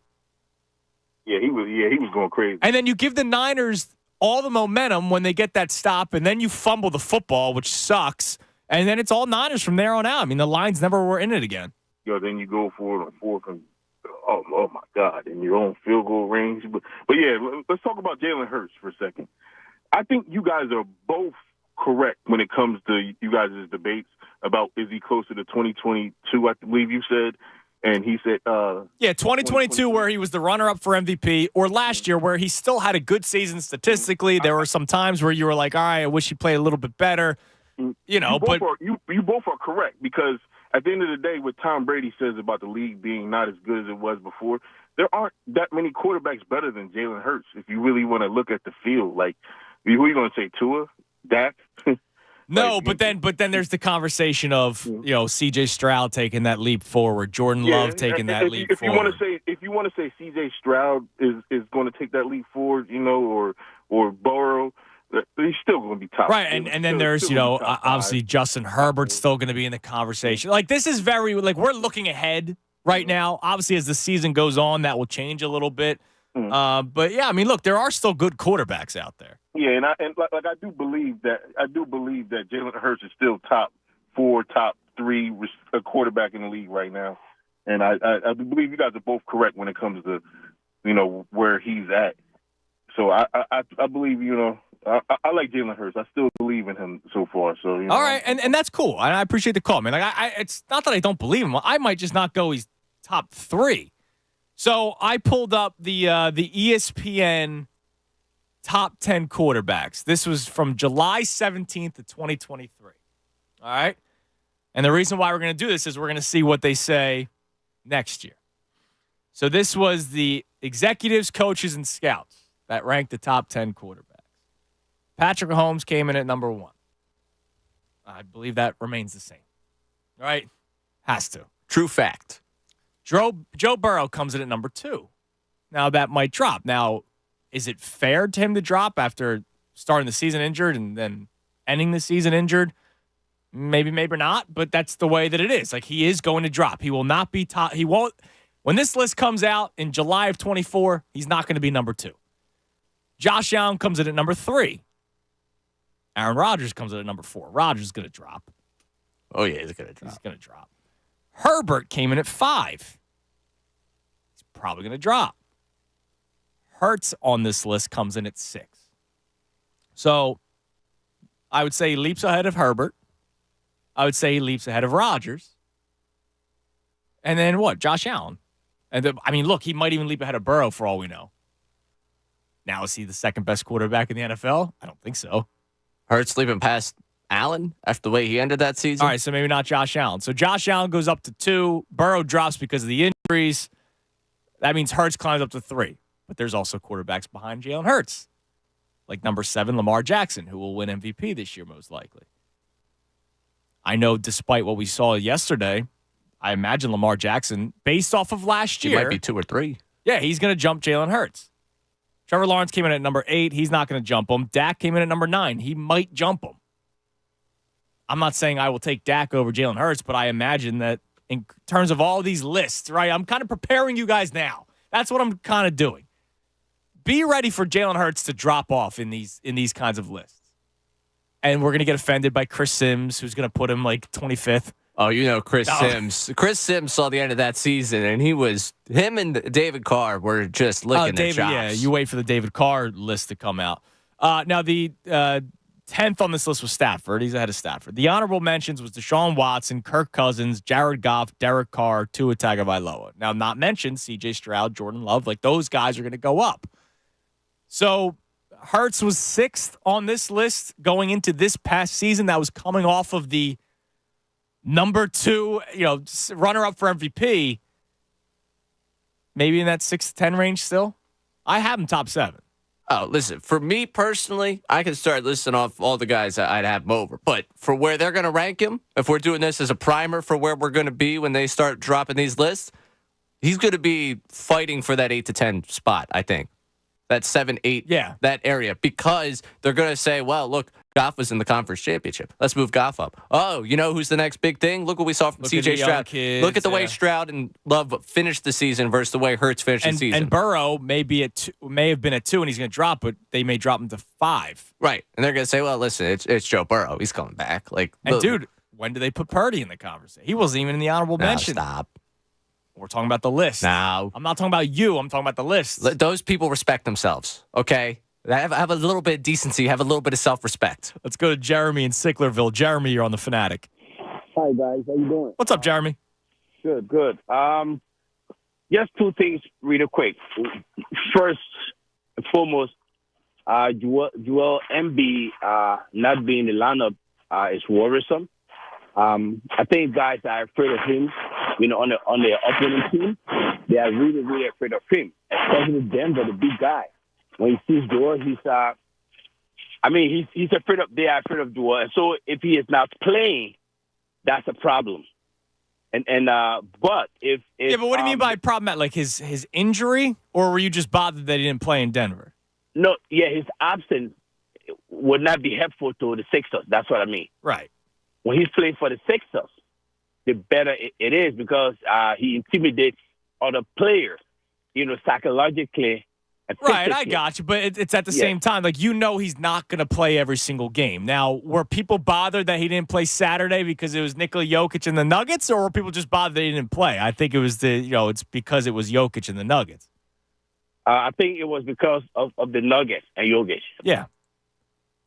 Yeah, he was going crazy. And then you give the Niners all the momentum when they get that stop, and then you fumble the football, which sucks, and then it's all Niners from there on out. I mean, the Lions never were in it again. Then you go for it on fourth, and oh my God, in your own field goal range. But yeah, let's talk about Jalen Hurts for a second. I think you guys are both correct when it comes to you guys' debates about is he closer to 2022, I believe you said. And he said 2022 where he was the runner-up for MVP, or last year where he still had a good season statistically. There were some times where you were like, all right, I wish he played a little bit better. You both are correct, because at the end of the day, what Tom Brady says about the league being not as good as it was before, there aren't that many quarterbacks better than Jalen Hurts if you really want to look at the field. Who are you going to say, Tua? Dak? No, but then there's the conversation of C.J. Stroud taking that leap forward, Jordan Love taking that leap forward. If you want to say C.J. Stroud is going to take that leap forward, or Burrow, he's still going to be top. Right, and then there's obviously Justin Herbert's still going to be in the conversation. This is very we're looking ahead right now. Obviously, as the season goes on, that will change a little bit. But yeah, I mean, look, there are still good quarterbacks out there. Yeah, and I do believe that Jalen Hurts is still top 4, top 3 quarterback in the league right now, and I believe you guys are both correct when it comes to where he's at. So I believe I like Jalen Hurts. I still believe in him so far. So all right, and that's cool. I appreciate the call, man. It's not that I don't believe him. I might just not go he's top 3. So I pulled up the ESPN top 10 quarterbacks. This was from July 17th of 2023. All right? And the reason why we're going to do this is we're going to see what they say next year. So this was the executives, coaches, and scouts that ranked the top 10 quarterbacks. Patrick Mahomes came in at number 1. I believe that remains the same. All right? Has to. True fact. Joe Burrow comes in at number 2. Now, that might drop. Now, is it fair to him to drop after starting the season injured and then ending the season injured? Maybe not, but that's the way that it is. Like, he is going to drop. He will not be top. He won't. When this list comes out in July of 24, he's not going to be number 2. Josh Allen comes in at number 3. Aaron Rodgers comes in at number 4. Rodgers is going to drop. Oh, yeah, he's going to drop. He's going to drop. Herbert came in at 5. He's probably going to drop. Hurts on this list comes in at 6. So I would say he leaps ahead of Herbert. I would say he leaps ahead of Rodgers. And then what? Josh Allen. And look, he might even leap ahead of Burrow for all we know. Now, is he the second best quarterback in the NFL? I don't think so. Hurts leaping past Allen after the way he ended that season? All right, so maybe not Josh Allen. So Josh Allen goes up to 2. Burrow drops because of the injuries. That means Hurts climbs up to 3. But there's also quarterbacks behind Jalen Hurts, like number 7, Lamar Jackson, who will win MVP this year most likely. I know despite what we saw yesterday, I imagine Lamar Jackson, based off of last year. He might be 2 or 3. Yeah, he's going to jump Jalen Hurts. Trevor Lawrence came in at number 8. He's not going to jump him. Dak came in at number 9. He might jump him. I'm not saying I will take Dak over Jalen Hurts, but I imagine that in terms of all these lists, right, I'm kind of preparing you guys now. That's what I'm kind of doing. Be ready for Jalen Hurts to drop off in these kinds of lists. And we're going to get offended by Chris Sims, who's going to put him like 25th. Oh, Chris Sims. Chris Sims saw the end of that season, and him and David Carr were just licking their chops. Yeah, you wait for the David Carr list to come out. Now, the 10th on this list was Stafford. He's ahead of Stafford. The honorable mentions was Deshaun Watson, Kirk Cousins, Jared Goff, Derek Carr, Tua Tagovailoa. Now, not mentioned, C.J. Stroud, Jordan Love. Like, those guys are going to go up. So Hurts was 6th on this list going into this past season. That was coming off of the number 2, runner-up for MVP. Maybe in that 6-10 range still. I have him top 7. Oh, listen, for me personally, I can start listing off all the guys that I'd have him over. But for where they're going to rank him, if we're doing this as a primer for where we're going to be when they start dropping these lists, he's going to be fighting for that 8 to 10 spot, I think. That 7, 8, that area. Because they're going to say, well, look, Goff was in the conference championship. Let's move Goff up. Oh, you know who's the next big thing? Look what we saw from C.J. Stroud. Kids, look at the way Stroud and Love finished the season versus the way Hurts finished the season. And Burrow may have been at 2 and he's going to drop, but they may drop him to 5. Right. And they're going to say, well, listen, it's Joe Burrow. He's coming back. Dude, when do they put Purdy in the conversation? He wasn't even in the honorable mention. Stop. We're talking about the list. No. I'm not talking about you. I'm talking about the list. Those people respect themselves, okay? Have a little bit of decency. Have a little bit of self-respect. Let's go to Jeremy in Sicklerville. Jeremy, you're on the Fanatic. Hi, guys. How you doing? What's up, Jeremy? Good. Just 2 things real quick. First and foremost, Joel Embiid not being in the lineup is worrisome. I think guys are afraid of him, on the opponent team. They are really, really afraid of him, especially Denver, the big guy. When he sees Joel, he's afraid of. They are afraid of Joel, and so if he is not playing, that's a problem. But what do you mean by problem? Like his injury, or were you just bothered that he didn't play in Denver? No, his absence would not be helpful to the Sixers. That's what I mean. Right. When he's playing for the Sixers, the better it is because he intimidates other players, psychologically. Right, I got you, but it's at the same time, he's not going to play every single game. Now, were people bothered that he didn't play Saturday because it was Nikola Jokic and the Nuggets, or were people just bothered that he didn't play? I think it was it's because it was Jokic and the Nuggets. I think it was because of the Nuggets and Jokic. Yeah.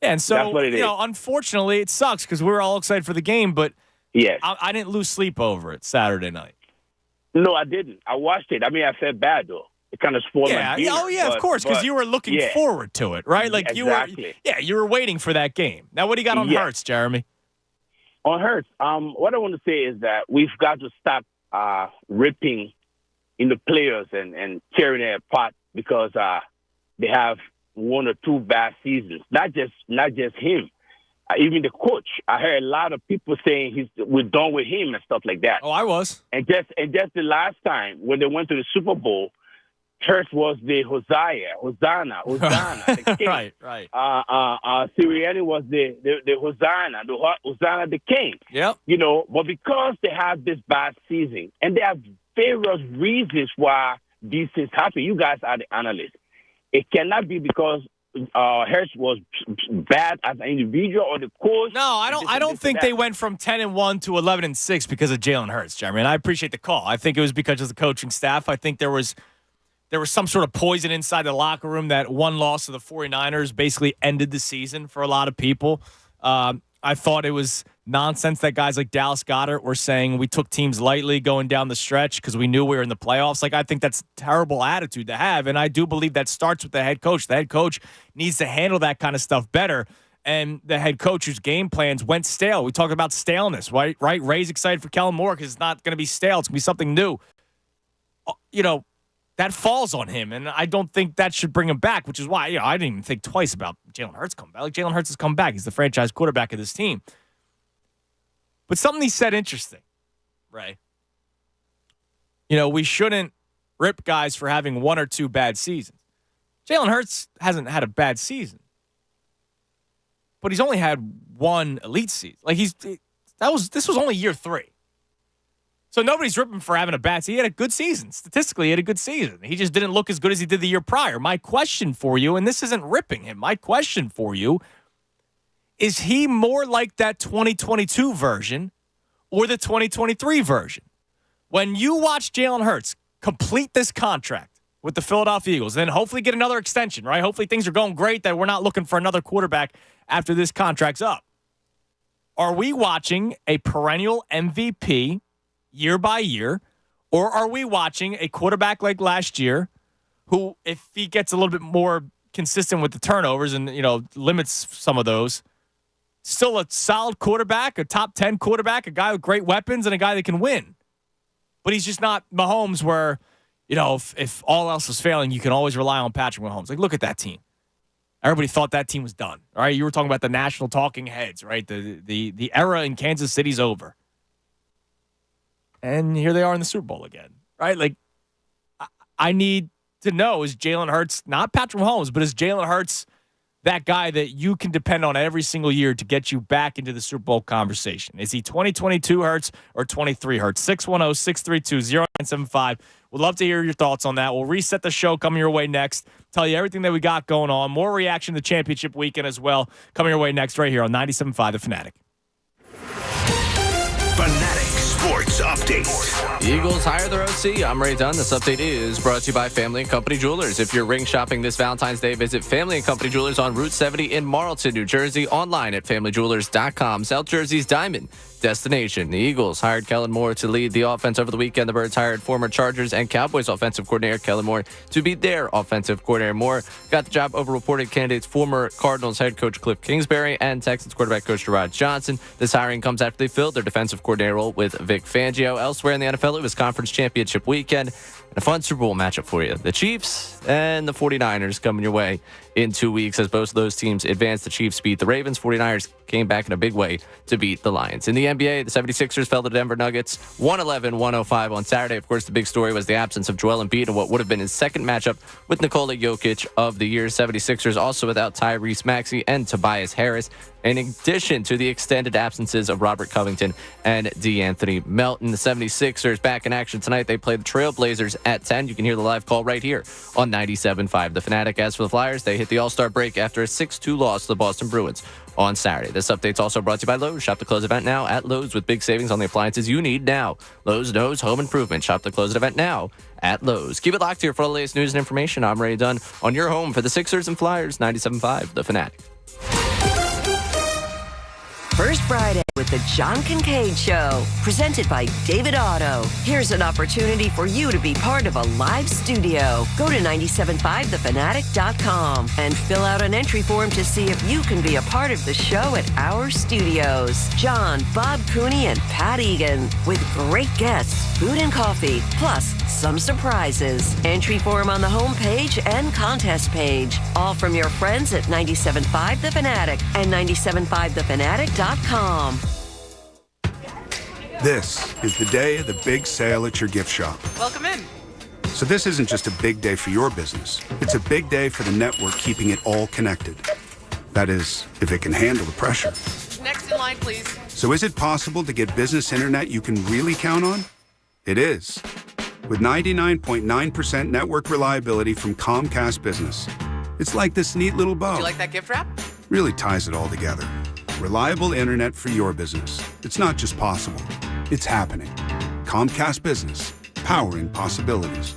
And so, that's what it is. Unfortunately, it sucks because we were all excited for the game, but I didn't lose sleep over it Saturday night. No, I didn't. I watched it. I felt bad, though. It kind of spoiled my dinner. Oh, yeah, of course, because you were looking forward to it, right? Exactly. You were waiting for that game. Now, what do you got on Hurts, Jeremy? On Hurts, what I want to say is that we've got to stop ripping in the players and tearing them apart because they have 1 or 2 bad seasons. Not just him. Even the coach. I heard a lot of people saying we're done with him and stuff like that. Oh, I was. And just the last time when they went to the Super Bowl, Hurts was the Hosanna, the king. Right. Sirianni was the Hosanna, the Hosanna, the king. Yep. But because they have this bad season, and there are various reasons why these things happen. You guys are the analysts. It cannot be because Hurts was bad as an individual or the coach. No, I don't think they went from 10-1 to 11-6 because of Jalen Hurts, Jeremy. And I appreciate the call. I think it was because of the coaching staff. I think there was some sort of poison inside the locker room that one loss to the 49ers basically ended the season for a lot of people. I thought it was nonsense that guys like Dallas Goedert were saying we took teams lightly going down the stretch because we knew we were in the playoffs. I think that's a terrible attitude to have, and I do believe that starts with the head coach. The head coach needs to handle that kind of stuff better, and the head coach whose game plans went stale. We talked about staleness, right? Ray's excited for Kellen Moore because it's not going to be stale. It's going to be something new. That falls on him, and I don't think that should bring him back, which is why I didn't even think twice about Jalen Hurts coming back. Jalen Hurts has come back. He's the franchise quarterback of this team. But something he said interesting, Ray. We shouldn't rip guys for having one or two bad seasons. Jalen Hurts hasn't had a bad season, but he's only had one elite season. This was only year 3. So nobody's ripping for having a bad season. He had a good season. Statistically, he had a good season. He just didn't look as good as he did the year prior. My question for you, and this isn't ripping him, my question for you, is he more like that 2022 version or the 2023 version? When you watch Jalen Hurts complete this contract with the Philadelphia Eagles, then hopefully get another extension, right? Hopefully things are going great, that we're not looking for another quarterback after this contract's up. Are we watching a perennial MVP year by year, or are we watching a quarterback like last year who, if he gets a little bit more consistent with the turnovers and, limits some of those, still a solid quarterback, a top 10 quarterback, a guy with great weapons and a guy that can win. But he's just not Mahomes where, if all else is failing, you can always rely on Patrick Mahomes. Look at that team. Everybody thought that team was done. All right, you were talking about the national talking heads, right? The era in Kansas City's over. And here they are in the Super Bowl again, right? I need to know, is Jalen Hurts, not Patrick Mahomes, but is Jalen Hurts that guy that you can depend on every single year to get you back into the Super Bowl conversation? Is he 2022 Hurts or 23 Hurts? 610-632-0975. We'd love to hear your thoughts on that. We'll reset the show coming your way next. Tell you everything that we got going on. More reaction to the championship weekend as well. Coming your way next right here on 97.5 The Fanatic. Fanatic Sports Update. Eagles hire their OC. I'm Ray Dunn. This update is brought to you by Family and Company Jewelers. If you're ring shopping this Valentine's Day, visit Family and Company Jewelers on Route 70 in Marlton, New Jersey. Online at familyjewelers.com. South Jersey's Diamond destination. The Eagles hired Kellen Moore to lead the offense over the weekend. The Birds hired former Chargers and Cowboys offensive coordinator Kellen Moore to be their offensive coordinator. Moore got the job over reported candidates former Cardinals head coach Cliff Kingsbury and Texans quarterback coach Gerard Johnson. This hiring comes after they filled their defensive coordinator role with Vic Fangio. Elsewhere in the NFL, it was conference championship weekend. And a fun Super Bowl matchup for you. The Chiefs and the 49ers coming your way in 2 weeks as both of those teams advanced. The Chiefs beat the Ravens. 49ers came back in a big way to beat the Lions. In the NBA, the 76ers fell to the Denver Nuggets 111-105 on Saturday. Of course, the big story was the absence of Joel Embiid and what would have been his second matchup with Nikola Jokic of the year. 76ers also without Tyrese Maxey and Tobias Harris, in addition to the extended absences of Robert Covington and DeAnthony Melton. The 76ers back in action tonight. They play the Trailblazers at 10. You can hear the live call right here on 97.5 The Fanatic. As for the Flyers, they hit the All-Star break after a 6-2 loss to the Boston Bruins on Saturday. This update's also brought to you by Lowe's. Shop the Close event now at Lowe's with big savings on the appliances you need now. Lowe's knows home improvement. Shop the Close event now at Lowe's. Keep it locked here for all the latest news and information. I'm Ray Dunn on your home for the Sixers and Flyers, 97.5 The Fanatic. First Friday with the John Kincaid Show, presented by David Auto. Here's an opportunity for you to be part of a live studio. Go to 975thefanatic.com and fill out an entry form to see if you can be a part of the show at our studios. John, Bob Cooney, and Pat Egan, with great guests, food and coffee, plus some surprises. Entry form on the homepage and contest page. All from your friends at 975 The Fanatic and 975thefanatic.com. This is the day of the big sale at your gift shop. Welcome in. So this isn't just a big day for your business. It's a big day for the network keeping it all connected. That is, if it can handle the pressure. Next in line, please. So is it possible to get business internet you can really count on? It is. With 99.9% network reliability from Comcast Business. It's like this neat little bow. Do you like that gift wrap? Really ties it all together. Reliable internet for your business. It's not just possible, it's happening. Comcast Business, powering possibilities.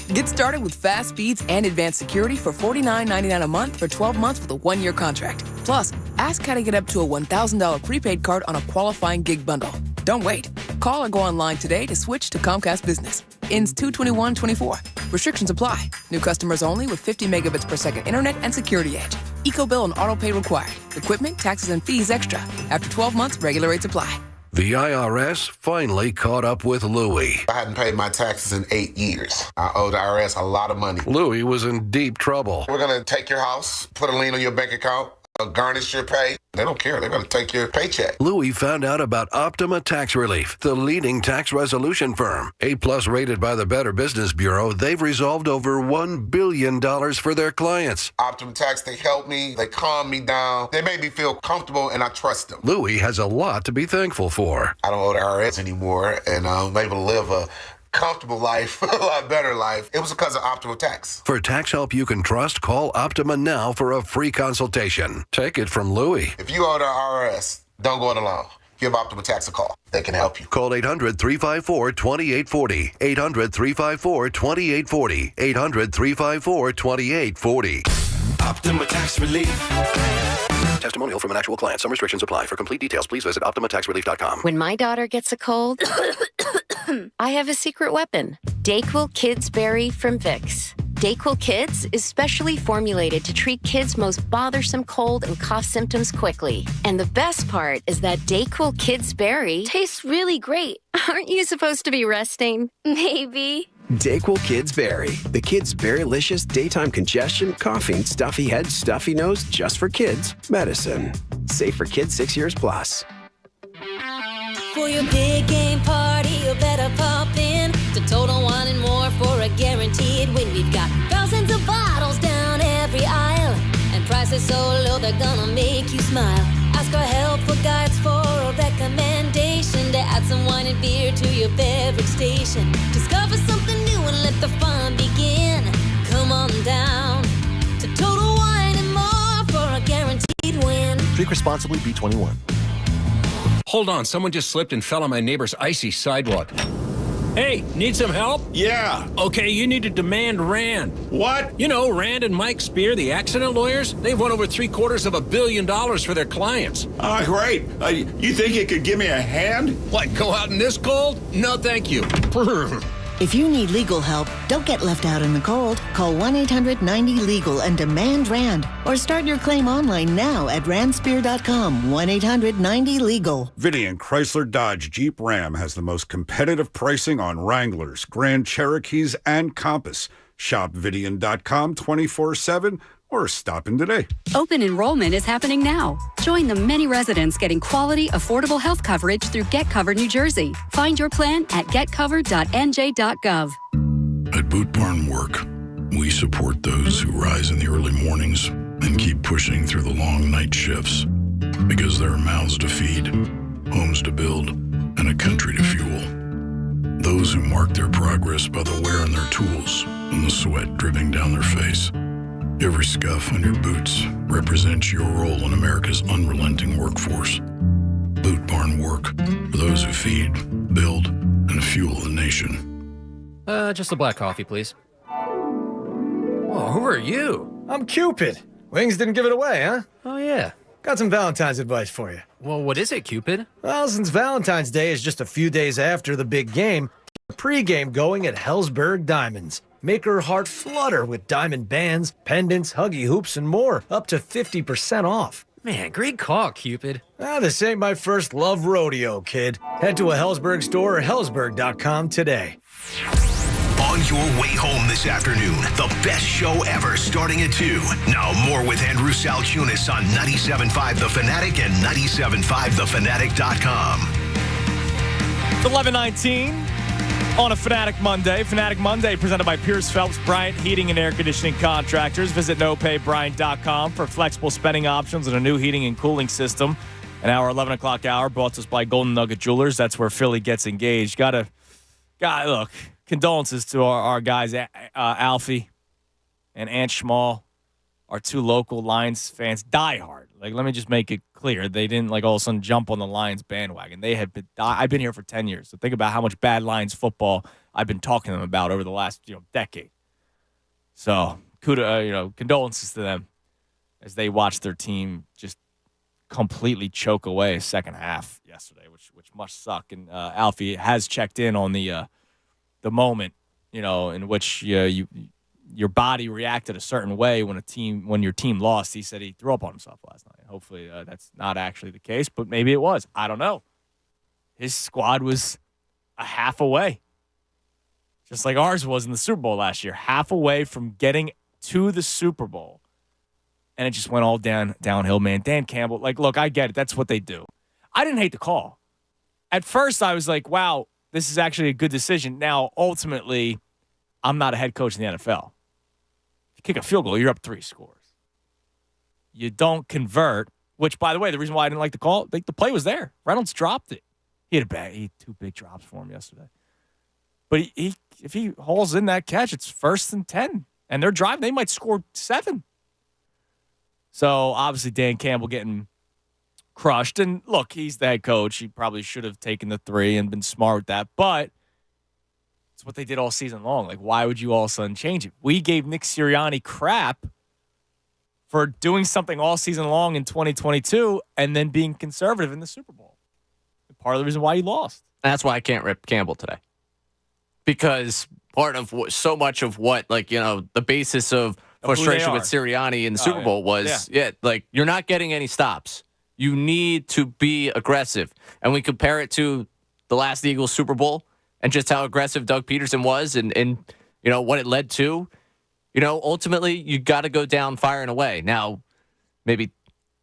Get started with fast speeds and advanced security for $49.99 a month for 12 months with a 1-year contract. Plus, ask how to get up to a $1,000 prepaid card on a qualifying gig bundle. Don't wait. Call or go online today to switch to Comcast Business. Ends 2/21/24. Restrictions apply. New customers only with 50 megabits per second internet and security edge. EcoBill and autopay required. Equipment, taxes, and fees extra. After 12 months, regular rates apply. The IRS finally caught up with Louie. I hadn't paid my taxes in 8 years. I owe the IRS a lot of money. Louie was in deep trouble. We're going to take your house, put a lien on your bank account, garnish your pay. They don't care. They're going to take your paycheck. Louie found out about Optima Tax Relief, the leading tax resolution firm. A-plus rated by the Better Business Bureau, they've resolved over $1 billion for their clients. Optima Tax, they help me. They calm me down. They make me feel comfortable, and I trust them. Louie has a lot to be thankful for. I don't owe the IRS anymore, and I'm able to live a comfortable life, a lot better life. It was because of Optima Tax. For tax help you can trust, call Optima now for a free consultation. Take it from Louie. If you owe the IRS, don't go it alone. Give Optima Tax a call. They can help you. Call 800-354-2840. 800-354-2840. 800-354-2840. Optima Tax Relief. Testimonial from an actual client. Some restrictions apply. For complete details, please visit OptimaTaxRelief.com. When my daughter gets a cold, I have a secret weapon. DayQuil Kids Berry from Vicks. DayQuil Kids is specially formulated to treat kids' most bothersome cold and cough symptoms quickly. And the best part is that DayQuil Kids Berry tastes really great. Aren't you supposed to be resting? Maybe. DayQuil Kids Berry. The kids' berrylicious daytime congestion, coughing, stuffy head, stuffy nose, just for kids medicine. Safe for kids 6 years plus. For your big game party, you better pop in to Total Wine and More for a guaranteed win. We've got thousands of bottles down every aisle, and prices so low they're gonna make you smile. Ask our helpful guides for a recommendation to add some wine and beer to your beverage station. Discover something new and let the fun begin. Come on down to Total Wine and More for a guaranteed win. Drink responsibly, B21. Hold on, someone just slipped and fell on my neighbor's icy sidewalk. Hey, need some help? Yeah. Okay, you need to demand Rand. What? You know, Rand and Mike Spear, the accident lawyers, they've won over $750 million for their clients. Ah, great. You think you could give me a hand? What, go out in this cold? No, thank you. If you need legal help, don't get left out in the cold. Call 1-800-90-LEGAL and demand Rand. Or start your claim online now at randspear.com. 1-800-90-LEGAL. Vidian Chrysler Dodge Jeep Ram has the most competitive pricing on Wranglers, Grand Cherokees, and Compass. Shop Vidian.com 24/7 or stop in today. Open enrollment is happening now. Join the many residents getting quality, affordable health coverage through Get Covered New Jersey. Find your plan at getcovered.nj.gov. At Boot Barn Work, we support those who rise in the early mornings and keep pushing through the long night shifts because there are mouths to feed, homes to build, and a country to fuel. Those who mark their progress by the wear on their tools and the sweat dripping down their face. Every scuff on your boots represents your role in America's unrelenting workforce. Boot Barn Work, for those who feed, build, and fuel the nation. Just a black coffee, please. Whoa, who are you? I'm Cupid. Wings didn't give it away, huh? Oh, yeah. Got some Valentine's advice for you. Well, what is it, Cupid? Well, since Valentine's Day is just a few days after the big game, a pregame going at Hellsberg Diamonds. Make her heart flutter with diamond bands, pendants, huggy hoops, and more. Up to 50% off. Man, great call, Cupid. This ain't my first love rodeo, kid. Head to a Hellsberg store or hellsberg.com today. On your way home this afternoon, the best show ever starting at 2. Now more with Andrew Salchunas on 97.5 The Fanatic and 97.5thefanatic.com. It's 11:19. On a Fanatic Monday presented by Pierce Phelps Bryant Heating and Air Conditioning Contractors. Visit nopaybryant.com for flexible spending options and a new heating and cooling system. An hour, 11 o'clock hour, brought to us by Golden Nugget Jewelers. That's where Philly gets engaged. Look, condolences to our guys, Alfie and Ant Schmall, our two local Lions fans, diehard. Like, let me just make it clear. They didn't, all of a sudden jump on the Lions bandwagon. They have been. I've been here for 10 years. So think about how much bad Lions football I've been talking to them about over the last, decade. So, condolences to them as they watched their team just completely choke away a second half yesterday, which must suck. And Alfie has checked in on the moment, in which your body reacted a certain way when your team lost. He said he threw up on himself last night. Hopefully that's not actually the case, but maybe it was. I don't know. His squad was a half away, just like ours was in the Super Bowl last year, half away from getting to the Super Bowl. And it just went all downhill, man. Dan Campbell, look, I get it. That's what they do. I didn't hate the call. At first, I was like, wow, this is actually a good decision. Now, ultimately, I'm not a head coach in the NFL. If you kick a field goal, you're up 3 scores. You don't convert, which, by the way, the reason why I didn't like the call, the play was there. Reynolds dropped it. He had 2 big drops for him yesterday. But if he hauls in that catch, it's 1st and 10. And they're driving. They might score 7. So, obviously, Dan Campbell getting crushed. And, look, he's the head coach. He probably should have taken the 3 and been smart with that. But it's what they did all season long. Why would you all of a sudden change it? We gave Nick Sirianni crap for doing something all season long in 2022 and then being conservative in the Super Bowl. Part of the reason why he lost. That's why I can't rip Campbell today. Because part of so much of what, the basis of frustration with Sirianni in the Super Bowl was, you're not getting any stops. You need to be aggressive. And we compare it to the last Eagles Super Bowl and just how aggressive Doug Peterson was and what it led to. Ultimately, you got to go down firing away. Now, maybe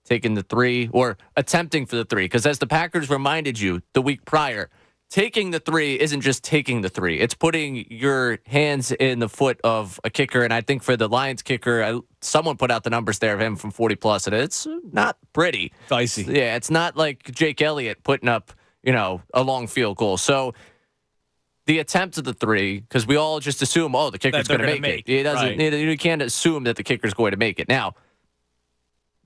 taking the 3 or attempting for the 3, because as the Packers reminded you the week prior, taking the 3 isn't just taking the 3. It's putting your hands in the foot of a kicker. And I think for the Lions kicker, someone put out the numbers there of him from 40+, and it's not pretty. Dicey. Yeah, it's not like Jake Elliott putting up, a long field goal. So the attempt of the 3, because we all just assume, the kicker's going to make it. It doesn't. Right. You can't assume that the kicker's going to make it. Now,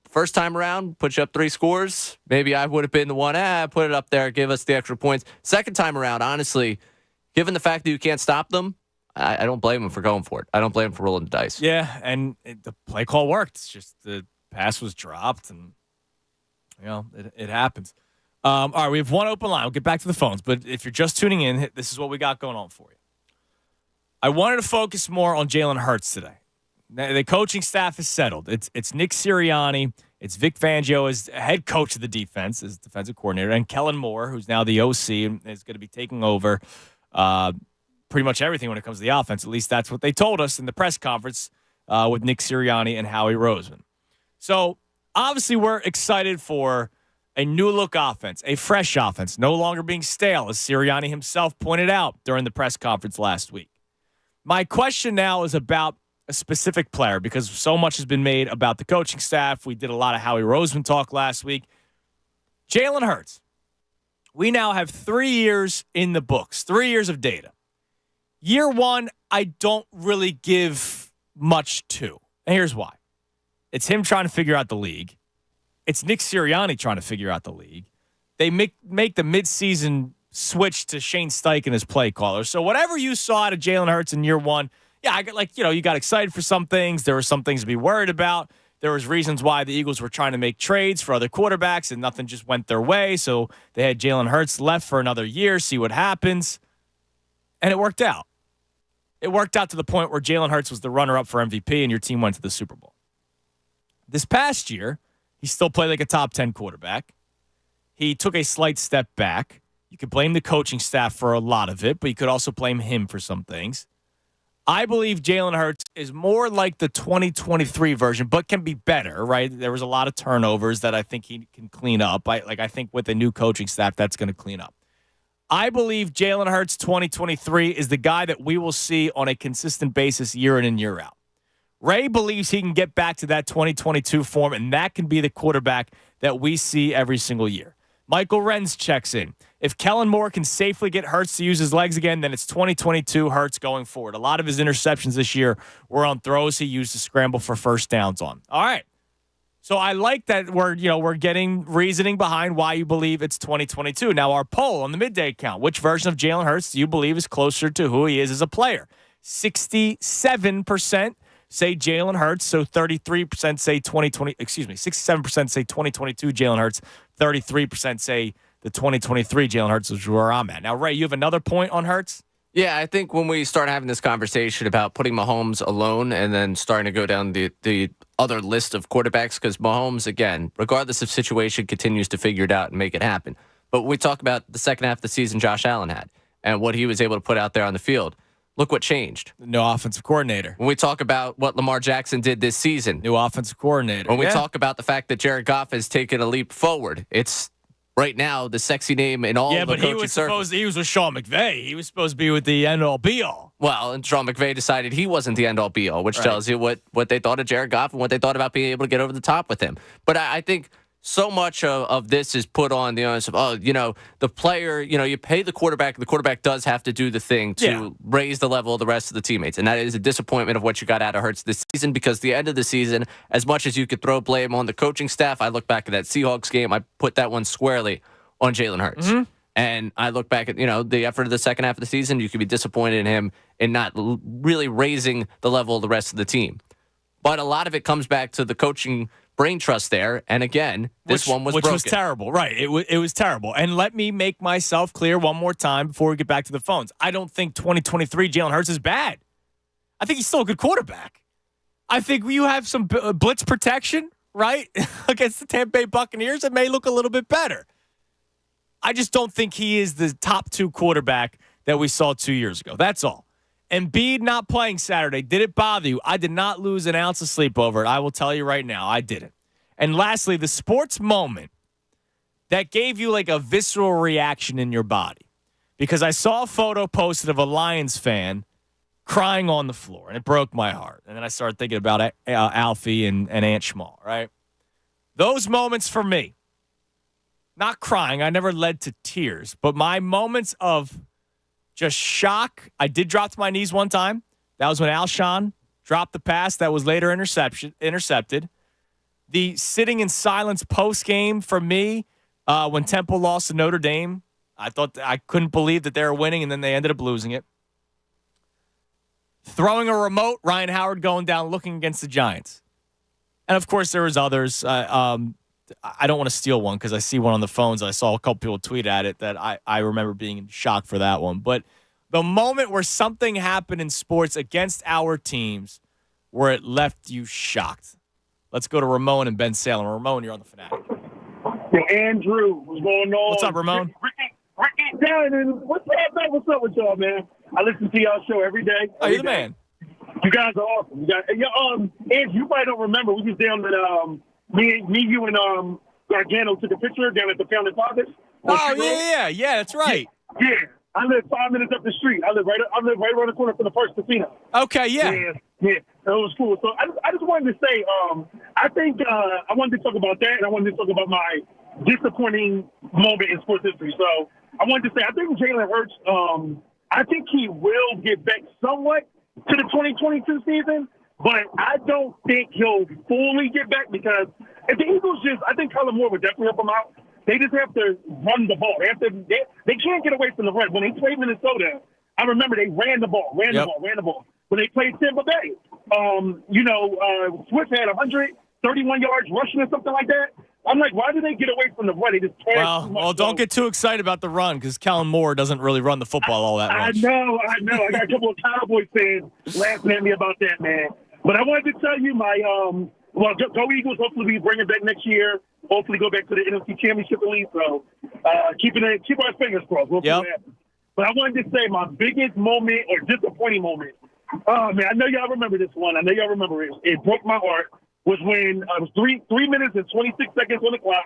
first time around, put you up 3 scores. Maybe I would have been the one, put it up there, give us the extra points. Second time around, honestly, given the fact that you can't stop them, I don't blame him for going for it. I don't blame him for rolling the dice. Yeah, and the play call worked. It's just the pass was dropped, and it happens. All right, we have one open line. We'll get back to the phones, but if you're just tuning in, this is what we got going on for you. I wanted to focus more on Jalen Hurts today. The coaching staff is settled. It's Nick Sirianni. It's Vic Fangio as head coach of the defense, as defensive coordinator, and Kellen Moore, who's now the OC and is going to be taking over pretty much everything when it comes to the offense. At least that's what they told us in the press conference with Nick Sirianni and Howie Roseman. So obviously we're excited for a new-look offense, a fresh offense, no longer being stale, as Sirianni himself pointed out during the press conference last week. My question now is about a specific player, because so much has been made about the coaching staff. We did a lot of Howie Roseman talk last week. Jalen Hurts. We now have 3 years in the books, 3 years of data. Year 1, I don't really give much to. And here's why. It's him trying to figure out the league. It's Nick Sirianni trying to figure out the league. They make the midseason switch to Shane Steichen as play caller. So whatever you saw out of Jalen Hurts in year 1, I got you got excited for some things. There were some things to be worried about. There was reasons why the Eagles were trying to make trades for other quarterbacks and nothing just went their way. So they had Jalen Hurts left for another year, see what happens. And it worked out. It worked out to the point where Jalen Hurts was the runner-up for MVP and your team went to the Super Bowl. This past year, he still played like a top 10 quarterback. He took a slight step back. You could blame the coaching staff for a lot of it, but you could also blame him for some things. I believe Jalen Hurts is more like the 2023 version, but can be better, right? There was a lot of turnovers that I think he can clean up. I think with a new coaching staff, that's going to clean up. I believe Jalen Hurts 2023 is the guy that we will see on a consistent basis year in and year out. Ray believes he can get back to that 2022 form, and that can be the quarterback that we see every single year. Michael Renz checks in. If Kellen Moore can safely get Hurts to use his legs again, then it's 2022 Hurts going forward. A lot of his interceptions this year were on throws he used to scramble for first downs on. All right. So I like that we're getting reasoning behind why you believe it's 2022. Now, our poll on the Midday account, which version of Jalen Hurts do you believe is closer to who he is as a player? 67% say Jalen Hurts, so 33% say 67% say 2022 Jalen Hurts, 33% say the 2023 Jalen Hurts, which is where I'm at. Now, Ray, you have another point on Hurts? Yeah, I think when we start having this conversation about putting Mahomes alone and then starting to go down the other list of quarterbacks, because Mahomes, again, regardless of situation, continues to figure it out and make it happen. But when we talk about the second half of the season Josh Allen had and what he was able to put out there on the field, look what changed. No offensive coordinator. When we talk about what Lamar Jackson did this season. New offensive coordinator. When we talk about the fact that Jared Goff has taken a leap forward, it's right now the sexy name in all yeah, of the but he was with Sean McVay. He was supposed to be with the end-all, be-all. Well, and Sean McVay decided he wasn't the end-all, be-all, which tells you what they thought of Jared Goff and what they thought about being able to get over the top with him. But I think so much of this is put on the onus of, the player, you pay the quarterback does have to do the thing to raise the level of the rest of the teammates. And that is a disappointment of what you got out of Hurts this season, because the end of the season, as much as you could throw blame on the coaching staff, I look back at that Seahawks game, I put that one squarely on Jalen Hurts. Mm-hmm. And I look back at, the effort of the second half of the season, you could be disappointed in him in not really raising the level of the rest of the team. But a lot of it comes back to the coaching brain trust there. And again, this one was broken. Which was terrible. Right. It was terrible. And let me make myself clear one more time before we get back to the phones. I don't think 2023 Jalen Hurts is bad. I think he's still a good quarterback. I think you have some blitz protection, right, against the Tampa Bay Buccaneers. It may look a little bit better. I just don't think he is the top 2 quarterback that we saw 2 years ago. That's all. Embiid not playing Saturday, did it bother you? I did not lose an ounce of sleep over it. I will tell you right now, I didn't. And lastly, the sports moment that gave you like a visceral reaction in your body. Because I saw a photo posted of a Lions fan crying on the floor, and it broke my heart. And then I started thinking about Alfie and Aunt Schmal, right? Those moments for me, not crying, I never led to tears, but my moments of just shock. I did drop to my knees one time. That was when Alshon dropped the pass that was later intercepted. The sitting in silence post game for me when Temple lost to Notre Dame. I couldn't believe that they were winning, and then they ended up losing it. Throwing a remote, Ryan Howard going down looking against the Giants. And, of course, there was others. I don't want to steal one because I see one on the phones. I saw a couple people tweet at it that I remember being in shock for that one. But the moment where something happened in sports against our teams where it left you shocked. Let's go to Ramon and Ben Salem. Ramon, you're on the Fanatic. Hey, Andrew, what's going on? What's up, Ramon? Ricky down, and what's up with y'all, man? I listen to y'all show every day. Oh, you're the man. You guys are awesome. Andrew, you probably don't remember. We was down at me, you, and Gargano took a picture down at the Founding Fathers. Oh, yeah, that's right. Yeah, I live 5 minutes up the street. I live right around the corner from the First Casino. Okay, yeah. Yeah, that was cool. So I just wanted to say, I think I wanted to talk about that, and I wanted to talk about my disappointing moment in sports history. So I wanted to say, I think Jalen Hurts, I think he will get back somewhat to the 2022 season, but I don't think he'll fully get back because if the Eagles I think Kellen Moore would definitely help them out. They just have to run the ball. They can't get away from the run. When they played Minnesota, I remember they ran the ball. When they played Tampa Bay, Swift had 131 yards rushing or something like that. I'm like, why do they get away from the run? They just can't. Well, don't get too excited about the run because Kellen Moore doesn't really run the football all that much. I know. I got a couple of Cowboys fans laughing at me about that, man. But I wanted to tell you go Eagles. Hopefully we bring it back next year. Hopefully go back to the NFC Championship at least. So keep our fingers crossed. We'll see what happens. But I wanted to say my biggest moment or disappointing moment. Oh, man, I know y'all remember this one. I know y'all remember it. It broke my heart. Was when it was 3 minutes and 26 seconds on the clock.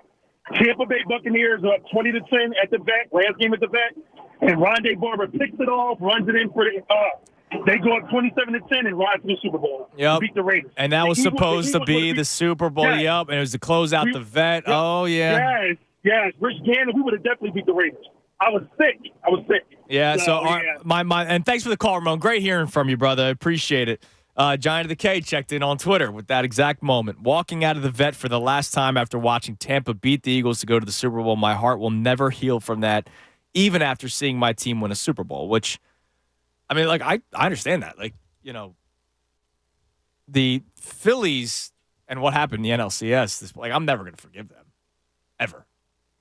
Tampa Bay Buccaneers up 20-10 at the vet. Last game at the vet. and Rondé Barber picks it off, runs it in for the. They go up 27-10 and ride to the Super Bowl. Yep. Beat the Raiders. And that was supposed to be the Super Bowl. Yes. Yep. And it was to close out the vet. Yep. Oh, yeah. Yes. Rich Gannon, we would have definitely beat the Raiders. I was sick. Yeah. And thanks for the call, Ramon. Great hearing from you, brother. I appreciate it. Giant of the K checked in on Twitter with that exact moment. Walking out of the vet for the last time after watching Tampa beat the Eagles to go to the Super Bowl. My heart will never heal from that, even after seeing my team win a Super Bowl, which, I mean, like, I understand that. Like, you know, the Phillies and what happened in the NLCS, I'm never going to forgive them, ever,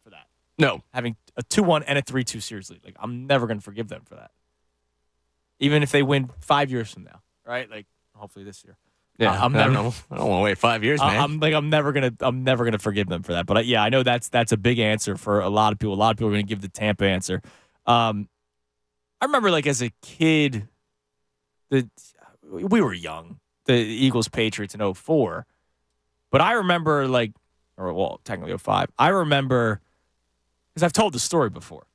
for that. No. Having a 2-1 and a 3-2 series lead. Like, I'm never going to forgive them for that. Even if they win 5 years from now, right? Like, hopefully this year. Yeah, I don't want to wait 5 years, man. I'm never gonna forgive them for that. But I know that's a big answer for a lot of people. A lot of people are gonna give the Tampa answer. I remember, like, as a kid, we were young, the Eagles Patriots in 2004. But I remember, technically 2005. I remember, because I've told the story before.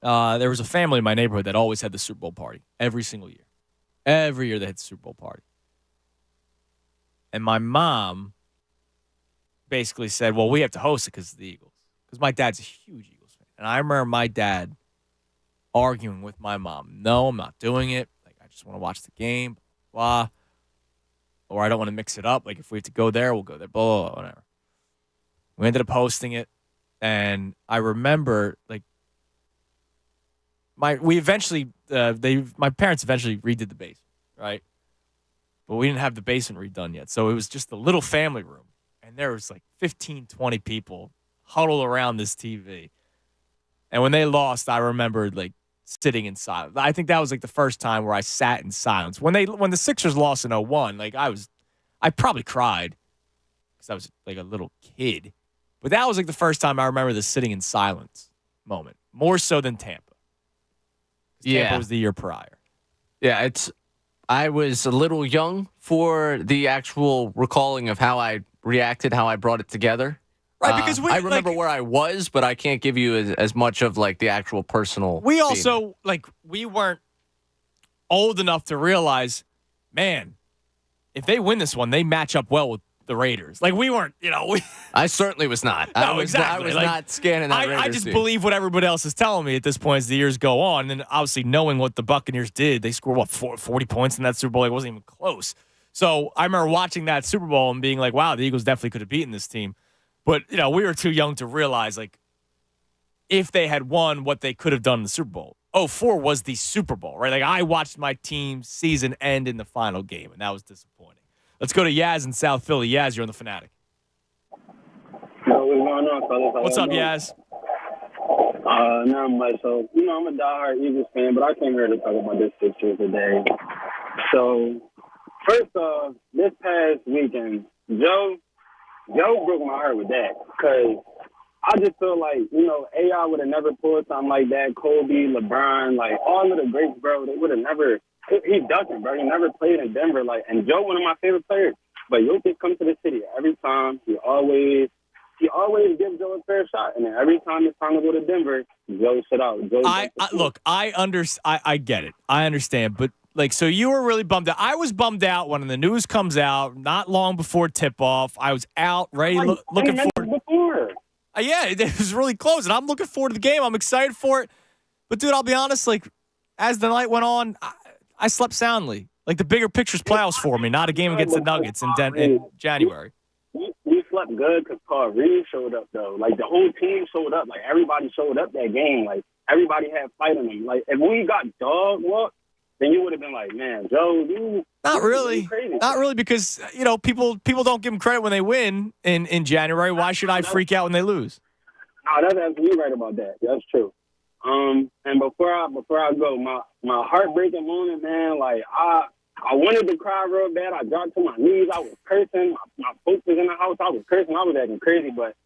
There was a family in my neighborhood that always had the Super Bowl party every single year. Every year they had the Super Bowl party. And my mom basically said, well, we have to host it because of the Eagles. Because my dad's a huge Eagles fan. And I remember my dad arguing with my mom. No, I'm not doing it. Like, I just want to watch the game, blah. Or I don't want to mix it up. Like, if we have to go there, we'll go there, blah, blah, blah, whatever. We ended up hosting it. And I remember, like, my parents eventually redid the basement, right? But we didn't have the basement redone yet. So it was just a little family room. And there was like 15, 20 people huddled around this TV. And when they lost, I remembered, like, sitting in silence. I think that was, like, the first time where I sat in silence. When the Sixers lost in 2001, like, I probably cried because I was, like, a little kid. But that was, like, the first time I remember the sitting in silence moment, more so than Tampa. Tampa was the year prior. Yeah, I was a little young for the actual recalling of how I reacted, how I brought it together. Right, because I remember where I was, but I can't give you as much of, like, the actual personal. We also, we weren't old enough to realize, man, if they win this one, they match up well with the Raiders. Like, we weren't, I certainly was not. Exactly. I was not scanning that Raiders I just team. believe what everybody else is telling me at this point as the years go on. And obviously knowing what the Buccaneers did, they scored, 40 points in that Super Bowl? It wasn't even close. So I remember watching that Super Bowl and being like, wow, the Eagles definitely could have beaten this team. But, we were too young to realize, like, if they had won, what they could have done in the Super Bowl. 2004 was the Super Bowl, right? Like, I watched my team's season end in the final game, and that was disappointing. Let's go to Yaz in South Philly. Yaz, you're on the Fanatic. What's going on, fellas? What's up, Yaz? Not much. So, I'm a diehard Eagles fan, but I came here to talk about this picture today. So, first off, this past weekend, Joe broke my heart with that because I just feel like, AI would have never pulled something like that. Kobe, LeBron, like, all of the greats, bro, they would have never – he doesn't, bro. He never played in Denver. Like, and Joe, one of my favorite players. But Jokic comes to the city every time. He always gives Joe a fair shot. And then every time it's time to go to Denver, Joe shut out. I get it. I understand. But, like, so you were really bummed out. I was bummed out when the news comes out, not long before tip-off. I was out, ready, looking forward. Yeah, it was really close, and I'm looking forward to the game. I'm excited for it. But, dude, I'll be honest, like, as the night went on, I slept soundly. Like, the bigger picture's playoffs for me, not a game against the Nuggets in January. We slept good because Paul Reed showed up, though. Like, the whole team showed up. Like, everybody showed up that game. Like, everybody had fight in them. Like, if we got dog walked, then you would have been like, man, Joe, you not really crazy. Not really, because people don't give them credit when they win in January. Why should I freak out when they lose? No, that's absolutely right about that. That's true. And before I go, my heartbreaking moment, man, like I wanted to cry real bad. I dropped to my knees. I was cursing. My folks was in the house. I was cursing. I was acting crazy. But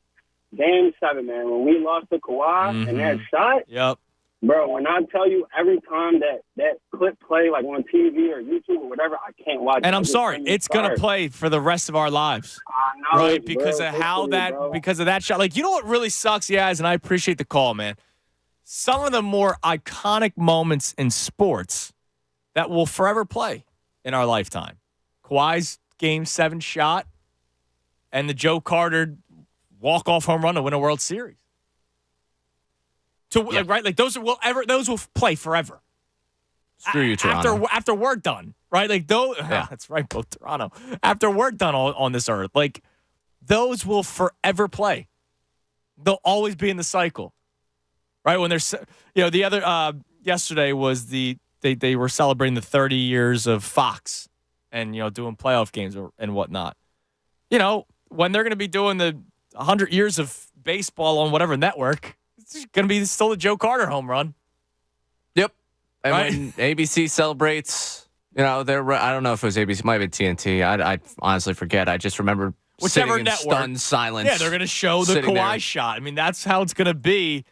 Game 7, man, when we lost to Kawhi and that shot, yep. Bro, when I tell you every time that clip play, like on TV or YouTube or whatever, I can't watch it. And I'm sorry, it's going to play for the rest of our lives. I know, right? Because of because of that shot. Like, you know what really sucks, Yaz, and I appreciate the call, man. some of the more iconic moments in sports that will forever play in our lifetime. Kawhi's Game 7 shot and the Joe Carter walk-off home run to win a World Series. Those will play forever. Screw you, Toronto. After we're done, right? That's right, both Toronto. After we're done on this earth, those will forever play. They'll always be in the cycle, right? When there's, the other yesterday was they were celebrating the 30 years of Fox, and doing playoff games and whatnot. When they're going to be doing the 100 years of baseball on whatever network, it's going to be still the Joe Carter home run. Yep. And right? when ABC celebrates, I don't know if it was ABC, it might have been TNT. I honestly forget. I just remember Whichever sitting in network. stunned silence. Yeah, they're going to show the Kawhi shot. I mean, that's how it's going to be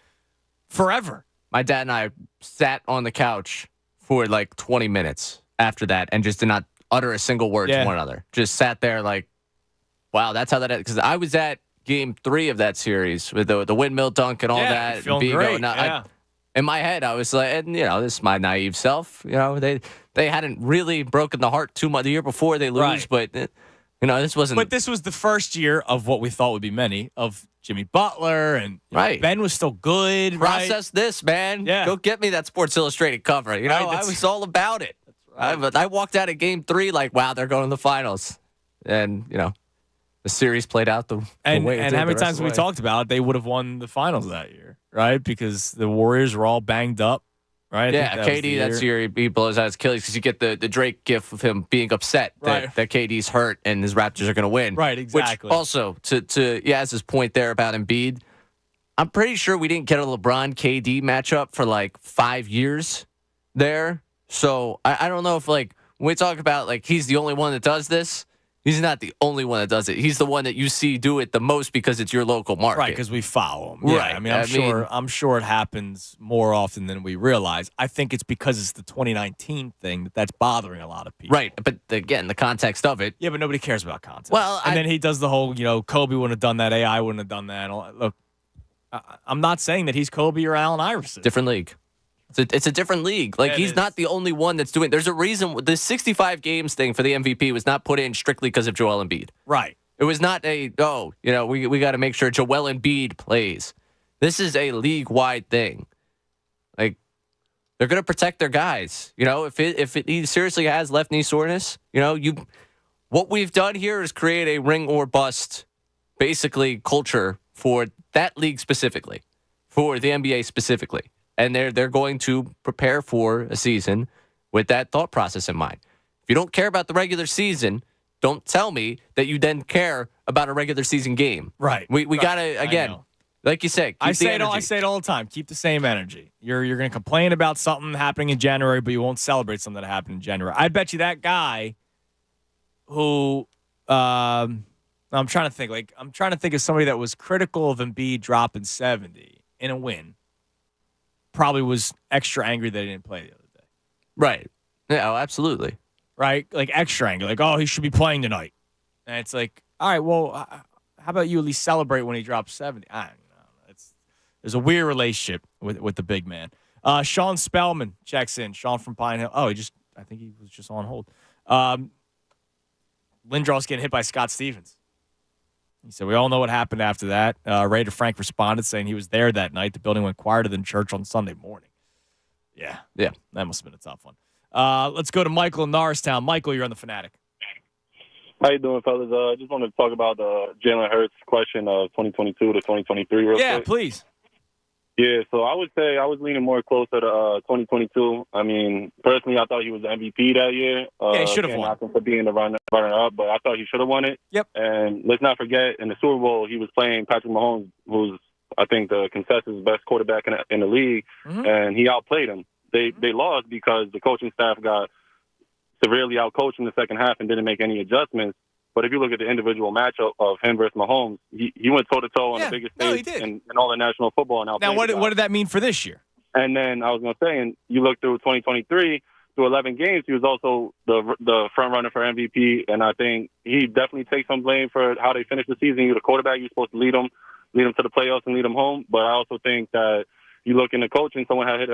forever. My dad and I sat on the couch for 20 minutes after that and just did not utter a single word to one another. Just sat there wow, that's how that is. Because I was at Game 3 of that series with the windmill dunk and all that. Feeling great. In my head, I was like, and this is my naive self. They hadn't really broken the heart too much the year before they lose, but this wasn't. But this was the first year of what we thought would be many of Jimmy Butler, and Ben was still good. Process this, man. Yeah. Go get me that Sports Illustrated cover. I was all about it. I walked out of Game 3 wow, they're going to the finals, and the series played out the way it did. And how many times have we talked about it? They would have won the finals that year, right? Because the Warriors were all banged up, right? Yeah, KD, that's year he blows out his Achilles because you get the Drake gif of him being upset that KD's hurt and his Raptors are going to win. Right, exactly. Which also, to Yaz's point there about Embiid, I'm pretty sure we didn't get a LeBron-KD matchup for 5 years there. So I don't know if when we talk about he's the only one that does this, he's not the only one that does it. He's the one that you see do it the most because it's your local market. Right, because we follow him. Yeah, right. I mean, I'm sure it happens more often than we realize. I think it's because it's the 2019 thing that's bothering a lot of people. Right, but again, the context of it. Yeah, but nobody cares about context. Well, and then he does the whole, Kobe wouldn't have done that, AI wouldn't have done that. Look, I'm not saying that he's Kobe or Allen Iverson. Different league. It's a different league. He's not the only one that's doing. There's a reason the 65 games thing for the MVP was not put in strictly because of Joel Embiid. Right. It was not we got to make sure Joel Embiid plays. This is a league-wide thing. They're going to protect their guys. If he seriously has left knee soreness, what we've done here is create a ring or bust, basically, culture for that league specifically, for the NBA specifically. And they're going to prepare for a season with that thought process in mind. If you don't care about the regular season, don't tell me that you then care about a regular season game. Right. We got to, again, like you said, I say it all the time. Keep the same energy. You're going to complain about something happening in January, but you won't celebrate something that happened in January. I bet you that guy who I'm trying to think. I'm trying to think of somebody that was critical of Embiid dropping 70 in a win. Probably was extra angry that he didn't play the other day. Right. Yeah, absolutely. Right? Extra angry. Oh, he should be playing tonight. And it's all right, well, how about you at least celebrate when he drops 70? I don't know. There's a weird relationship with the big man. Sean Spellman checks in. Sean from Pine Hill. Oh, I think he was just on hold. Lindros getting hit by Scott Stevens. He said, we all know what happened after that. Raider Frank responded saying he was there that night. The building went quieter than church on Sunday morning. Yeah. That must have been a tough one. Let's go to Michael in Norristown. Michael, you're on the Fanatic. How you doing, fellas? I just wanted to talk about the Jalen Hurts question of 2022 to 2023 real quick. Yeah, please. Yeah, so I would say I was leaning more closer to 2022. I mean, personally, I thought he was the MVP that year. He should have won. Not for being the runner-up, but I thought he should have won it. Yep. And let's not forget, in the Super Bowl, he was playing Patrick Mahomes, who's, I think, the consensus best quarterback in the league, and he outplayed him. They lost because the coaching staff got severely outcoached in the second half and didn't make any adjustments. But if you look at the individual matchup of him versus Mahomes, he went toe-to-toe on the biggest stage in all the national football. And now, what did that mean for this year? And then I was going to say, and you look through 2023, through 11 games, he was also the front runner for MVP. And I think he definitely takes some blame for how they finished the season. You're the quarterback. You're supposed to lead them to the playoffs and lead them home. But I also think that you look into coaching, someone had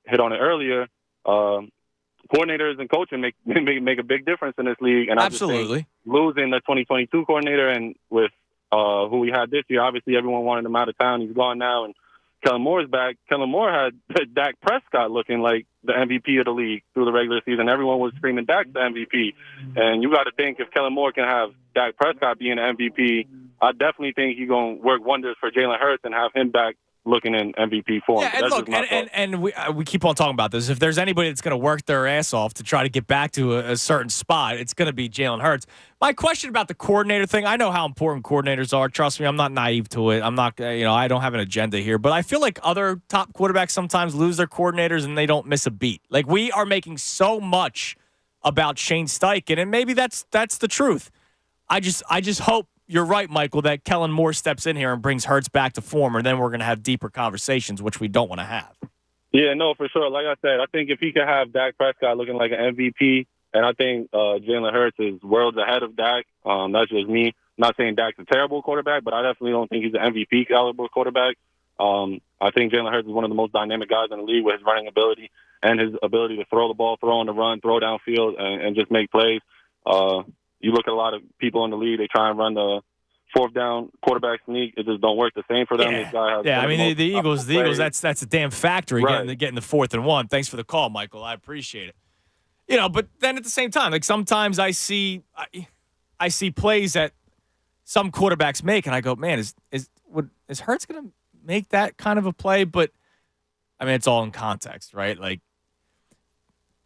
hit on it earlier. Coordinators and coaching make a big difference in this league. And I just think losing the 2022 coordinator and with who we had this year, obviously everyone wanted him out of town. He's gone now, and Kellen Moore's back. Kellen Moore had Dak Prescott looking like the MVP of the league through the regular season. Everyone was screaming Dak's the MVP. And you got to think if Kellen Moore can have Dak Prescott being the MVP, I definitely think he's going to work wonders for Jalen Hurts and have him back looking in MVP form. Yeah, and look, and we keep on talking about this. If there's anybody that's going to work their ass off to try to get back to a certain spot, it's going to be Jalen Hurts. My question about the coordinator thing, I know how important coordinators are. Trust me, I'm not naive to it. I'm not, I don't have an agenda here. But I feel like other top quarterbacks sometimes lose their coordinators and they don't miss a beat. Like, we are making so much about Shane Steichen, and maybe that's the truth. I just hope you're right, Michael, that Kellen Moore steps in here and brings Hurts back to form, or then we're going to have deeper conversations, which we don't want to have. Yeah, no, for sure. Like I said, I think if he could have Dak Prescott looking like an MVP, and I think Jalen Hurts is worlds ahead of Dak. That's just me. I'm not saying Dak's a terrible quarterback, but I definitely don't think he's an MVP caliber quarterback. I think Jalen Hurts is one of the most dynamic guys in the league with his running ability and his ability to throw the ball, throw on the run, throw downfield, and just make plays. You look at a lot of people in the league, they try and run the fourth down quarterback sneak. It just don't work the same for them. Yeah, this guy has I mean, the Eagles, that's a damn factory Right. getting the 4th and 1. Thanks for the call, Michael. I appreciate it. But then at the same time, like sometimes I see plays that some quarterbacks make, and I go, man, is Hurts going to make that kind of a play? But I mean, it's all in context, right? Like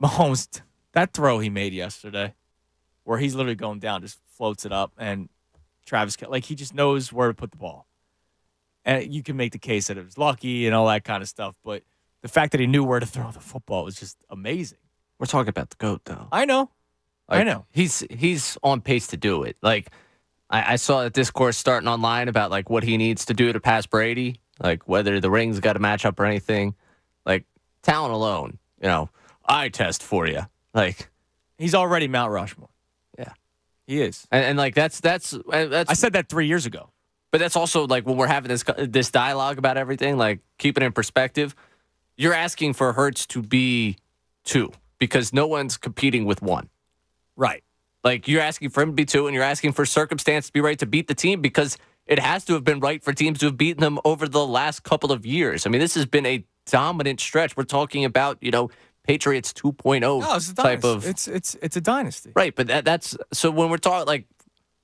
Mahomes, that throw he made yesterday, where he's literally going down, just floats it up, and Travis, like, he just knows where to put the ball. And you can make the case that it was lucky and all that kind of stuff, but the fact that he knew where to throw the football was just amazing. We're talking about the GOAT, though. I know. Like, I know. He's on pace to do it. Like, I saw a discourse starting online about, like, what he needs to do to pass Brady, like, whether the rings got to match up or anything. Like, talent alone, eye test for you. Like, he's already Mount Rushmore. Yeah. He is. And like, that's I said that 3 years ago. But that's also, like, when we're having this dialogue about everything, like, keep it in perspective, you're asking for Hurts to be 2 because no one's competing with 1. Right. Like, you're asking for him to be 2, and you're asking for circumstance to be right to beat the team because it has to have been right for teams to have beaten them over the last couple of years. I mean, this has been a dominant stretch. We're talking about, Patriots 2.0 type of. It's a dynasty. Right, but that's so when we're talking, like,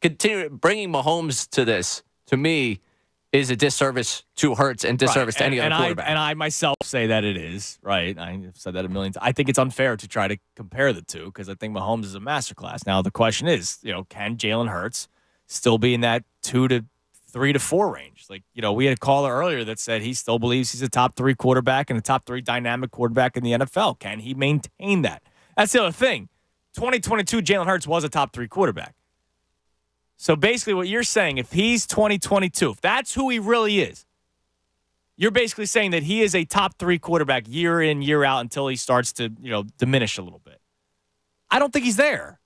continue bringing Mahomes to this, to me, is a disservice to Hurts and disservice to any other quarterback. I myself say that it is, right? I've said that a million times. I think it's unfair to try to compare the two because I think Mahomes is a masterclass. Now, the question is, can Jalen Hurts still be in that 2 to 3 to 4 range? Like, we had a caller earlier that said he still believes he's a top 3 quarterback and a top 3 dynamic quarterback in the NFL. Can he maintain that? That's the other thing. 2022, Jalen Hurts was a top 3 quarterback. So basically what you're saying, if he's 2022, if that's who he really is, you're basically saying that he is a top 3 quarterback year in, year out until he starts to, diminish a little bit. I don't think he's there.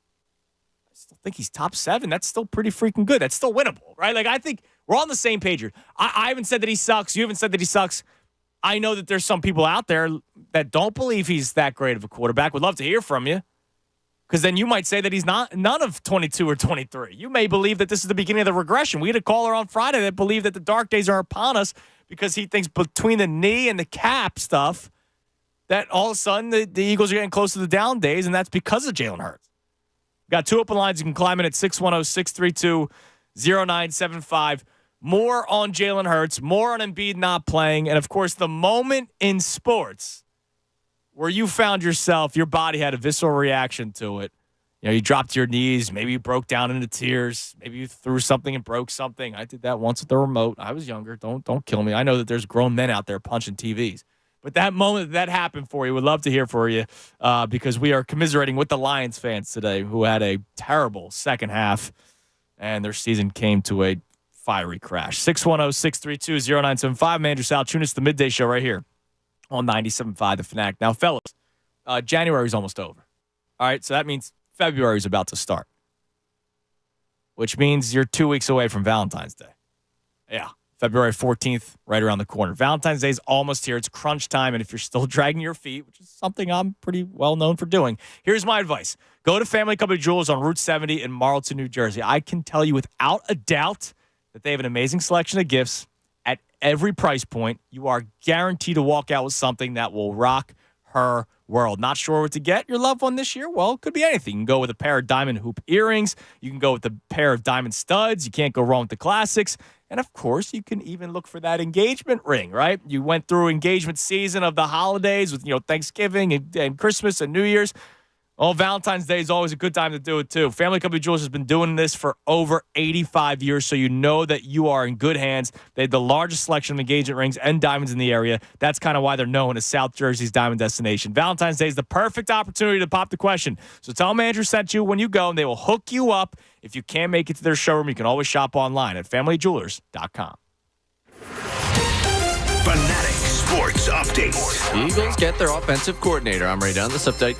I still think he's top 7. That's still pretty freaking good. That's still winnable, right? Like, I think we're on the same page here. I haven't said that he sucks. You haven't said that he sucks. I know that there's some people out there that don't believe he's that great of a quarterback. Would love to hear from you. Because then you might say that he's not none of 22 or 23. You may believe that this is the beginning of the regression. We had a caller on Friday that believed that the dark days are upon us because he thinks between the knee and the cap stuff that all of a sudden the Eagles are getting close to the down days, and that's because of Jalen Hurts. Got 2 open lines. You can climb in at 610-632-0975. More on Jalen Hurts, more on Embiid not playing, and, of course, the moment in sports where you found yourself, your body had a visceral reaction to it. You dropped to your knees. Maybe you broke down into tears. Maybe you threw something and broke something. I did that once with the remote. I was younger. Don't kill me. I know that there's grown men out there punching TVs. But that moment that happened for you, would love to hear for you because we are commiserating with the Lions fans today who had a terrible second half and their season came to a fiery crash. 610-632-0975. Andrew Salchunas, the Midday Show right here on 97.5 The Fanatic. Now, fellas, January's almost over. All right, so that means February's about to start, which means you're 2 weeks away from Valentine's Day. Yeah, February 14th, right around the corner. Valentine's Day is almost here. It's crunch time, and if you're still dragging your feet, which is something I'm pretty well known for doing, here's my advice. Go to Family Company Jewelers on Route 70 in Marlton, New Jersey. I can tell you without a doubt that they have an amazing selection of gifts at every price point. You are guaranteed to walk out with something that will rock her world. Not sure what to get your loved one this year? Well, it could be anything. You can go with a pair of diamond hoop earrings. You can go with a pair of diamond studs. You can't go wrong with the classics. And, of course, you can even look for that engagement ring, right? You went through engagement season of the holidays with, Thanksgiving and Christmas and New Year's. Oh, Valentine's Day is always a good time to do it, too. Family Company Jewelers has been doing this for over 85 years, so you know that you are in good hands. They have the largest selection of engagement rings and diamonds in the area. That's kind of why they're known as South Jersey's diamond destination. Valentine's Day is the perfect opportunity to pop the question. So tell them Andrew sent you when you go, and they will hook you up. If you can't make it to their showroom, you can always shop online at FamilyJewelers.com. Fanatic Sports Update. Eagles get their offensive coordinator. I'm Ray Dunn. This update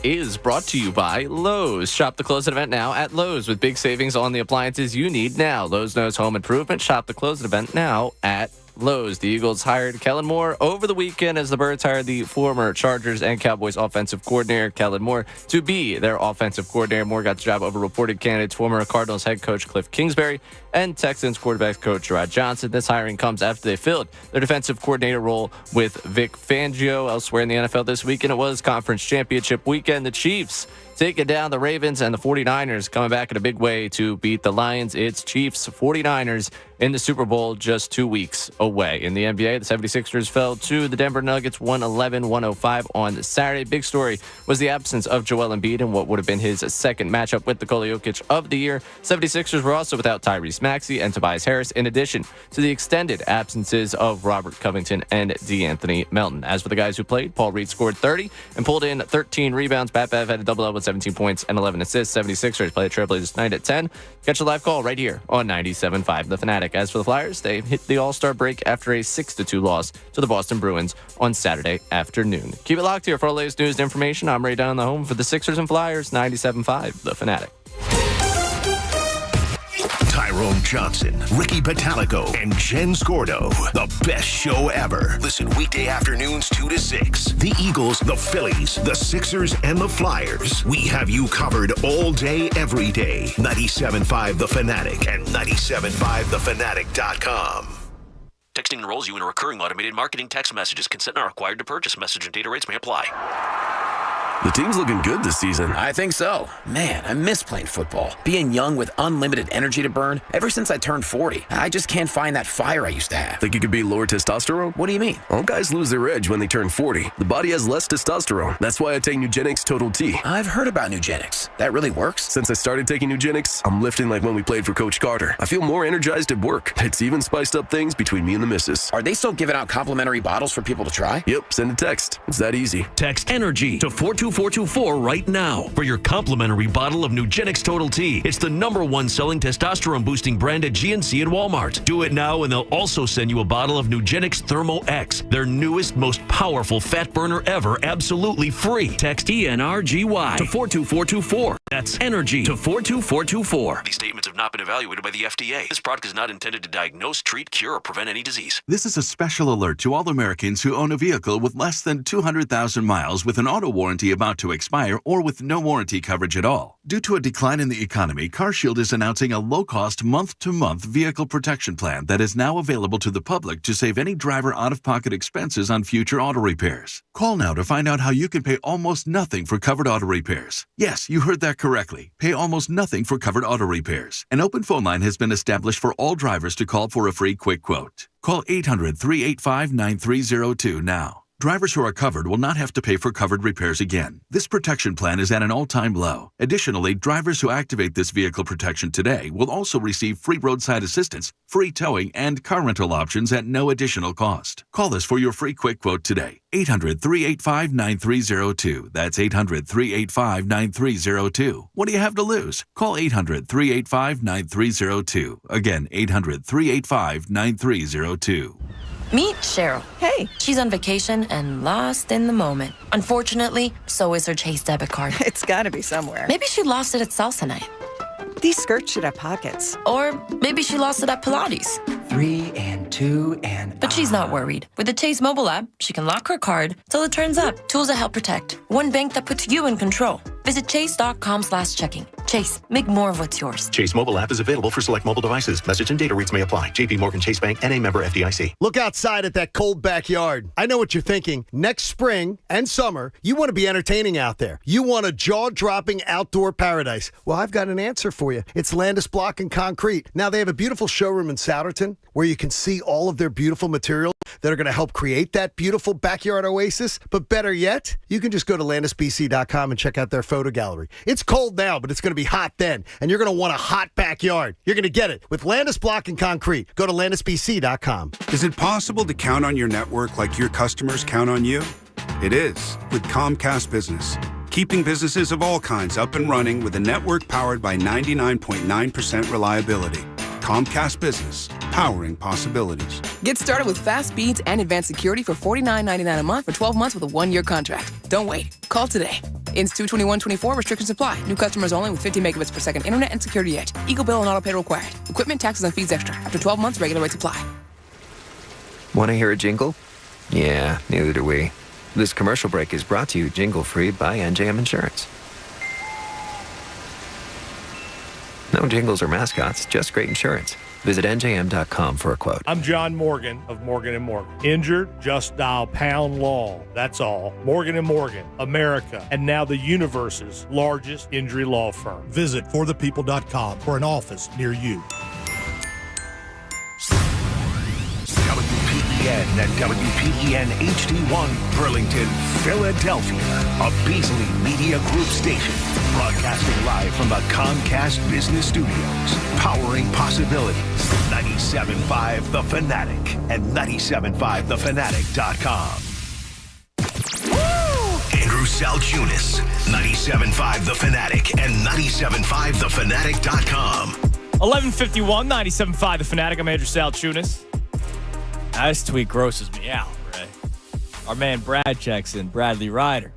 is brought to you by Lowe's. Shop the close-it event now at Lowe's with big savings on the appliances you need now. Lowe's knows home improvement. Shop the close-it event now at Lowe's. The Eagles hired Kellen Moore over the weekend as the Birds hired the former Chargers and Cowboys offensive coordinator, Kellen Moore, to be their offensive coordinator. Moore got the job over reported candidates, former Cardinals head coach Cliff Kingsbury and Texans quarterbacks coach Gerard Johnson. This hiring comes after they filled their defensive coordinator role with Vic Fangio. Elsewhere in the NFL this weekend, it was conference championship weekend. The Chiefs taking down the Ravens, and the 49ers coming back in a big way to beat the Lions. It's Chiefs 49ers in the Super Bowl just 2 weeks away. In the NBA, the 76ers fell to the Denver Nuggets 111-105 on Saturday. Big story was the absence of Joel Embiid in what would have been his second matchup with Nikola Jokic of the year. 76ers were also without Tyrese Maxey and Tobias Harris, in addition to the extended absences of Robert Covington and DeAnthony Melton. As for the guys who played, Paul Reed scored 30 and pulled in 13 rebounds. Pat Bev had a double-double with 17 points and 11 assists. 76ers play the Trailblazers tonight at 10. Catch a live call right here on 97.5 The Fanatic. As for the Flyers, they hit the All-Star break after a 6-2 loss to the Boston Bruins on Saturday afternoon. Keep it locked here for all the latest news and information. I'm Ray Dunn, the home for the Sixers and Flyers, 97.5 The Fanatic. Tyrone Johnson, Ricky Patalico, and Jen Scordo. The best show ever. Listen weekday afternoons 2 to 6. The Eagles, the Phillies, the Sixers, and the Flyers. We have you covered all day, every day. 97.5 The Fanatic and 97.5thefanatic.com. Texting enrolls you in a recurring automated marketing text messages. Consent not required to purchase. Message and data rates may apply. The team's looking good this season. I think so. Man, I miss playing football. Being young with unlimited energy to burn. Ever since I turned 40, I just can't find that fire I used to have. Think you could be lower testosterone? What do you mean? All guys lose their edge when they turn 40. The body has less testosterone. That's why I take Nugenix Total T. I've heard about Nugenix. That really works? Since I started taking Nugenix, I'm lifting like when we played for Coach Carter. I feel more energized at work. It's even spiced up things between me and the missus. Are they still giving out complimentary bottles for people to try? Yep, send a text. It's that easy. Text ENERGY to 42424 right now for your complimentary bottle of Nugenix Total T. It's the #1 selling testosterone boosting brand at GNC and Walmart. Do it now and they'll also send you a bottle of Nugenix Thermo X, their newest, most powerful fat burner ever, absolutely free. Text ENRGY to 42424. That's ENERGY to 42424. These statements have not been evaluated by the FDA. This product is not intended to diagnose, treat, cure, or prevent any disease. This is a special alert to all Americans who own a vehicle with less than 200,000 miles with an auto warranty about to expire or with no warranty coverage at all. Due to a decline in the economy, CarShield is announcing a low-cost month-to-month vehicle protection plan that is now available to the public to save any driver out-of-pocket expenses on future auto repairs. Call now to find out how you can pay almost nothing for covered auto repairs. Yes, you heard that correctly. Pay almost nothing for covered auto repairs. An open phone line has been established for all drivers to call for a free quick quote. Call 800-385-9302 now. Drivers who are covered will not have to pay for covered repairs again. This protection plan is at an all-time low. Additionally, drivers who activate this vehicle protection today will also receive free roadside assistance, free towing, and car rental options at no additional cost. Call us for your free quick quote today. 800-385-9302. That's 800-385-9302. What do you have to lose? Call 800-385-9302. Again, 800-385-9302. Meet Cheryl. Hey. She's on vacation and lost in the moment. Unfortunately, so is her Chase debit card. It's gotta be somewhere. Maybe she lost it at salsa night. These skirts should have pockets. Or maybe she lost it at Pilates. 3 and 2 and... But she's not worried. With the Chase mobile app, she can lock her card till it turns up. Tools that help protect. One bank that puts you in control. Visit chase.com/checking. Chase, make more of what's yours. Chase mobile app is available for select mobile devices. Message and data rates may apply. JP Morgan Chase Bank, N.A. member FDIC. Look outside at that cold backyard. I know what you're thinking. Next spring and summer, you want to be entertaining out there. You want a jaw-dropping outdoor paradise. Well, I've got an answer for you. It's Landis Block and Concrete. Now, they have a beautiful showroom in Souderton where you can see all of their beautiful materials that are going to help create that beautiful backyard oasis. But better yet, you can just go to landisbc.com and check out their photo gallery. It's cold now, but it's going to be hot then. And you're going to want a hot backyard. You're going to get it with Landis Block and Concrete. Go to landisbc.com. Is it possible to count on your network like your customers count on you? It is with Comcast Business. Keeping businesses of all kinds up and running with a network powered by 99.9% reliability. Comcast Business, powering possibilities. Get started with fast speeds and advanced security for $49.99 a month for 12 months with a 1-year contract. Don't wait. Call today. Ends 2/21/24. Restrictions apply. New customers only with 50 megabits per second internet and security edge. Eagle bill and auto pay required. Equipment, taxes, and fees extra. After 12 months, regular rates apply. Want to hear a jingle? Yeah, neither do we. This commercial break is brought to you jingle-free by NJM Insurance. No jingles or mascots, just great insurance. Visit njm.com for a quote. I'm John Morgan of Morgan & Morgan. Injured? Just dial pound law. That's all. Morgan & Morgan, America, and now the universe's largest injury law firm. Visit forthepeople.com for an office near you. WPEN and WPEN HD1 Burlington, Philadelphia, a Beasley Media Group station, broadcasting live from the Comcast Business Studios, powering possibilities. 97.5 The Fanatic and 97.5thefanatic.com. Andrew Salchunas, 97.5 The Fanatic and 97.5thefanatic.com. 11:51, 97.5 The Fanatic. I'm Andrew Salchunas. This tweet grosses me out, Ray. Our man Brad checks in, Bradley Ryder.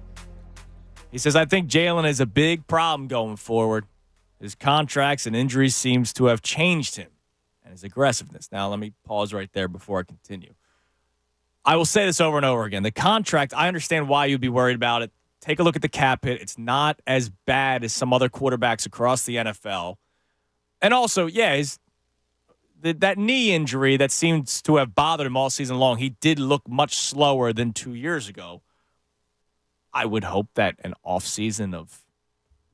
He says, I think Jalen is a big problem going forward. His contracts and injuries seems to have changed him and his aggressiveness. Now, let me pause right there before I continue. I will say this over and over again. The contract, I understand why you'd be worried about it. Take a look at the cap hit. It's not as bad as some other quarterbacks across the NFL. And also, yeah, that knee injury that seems to have bothered him all season long, he did look much slower than 2 years ago. I would hope that an offseason of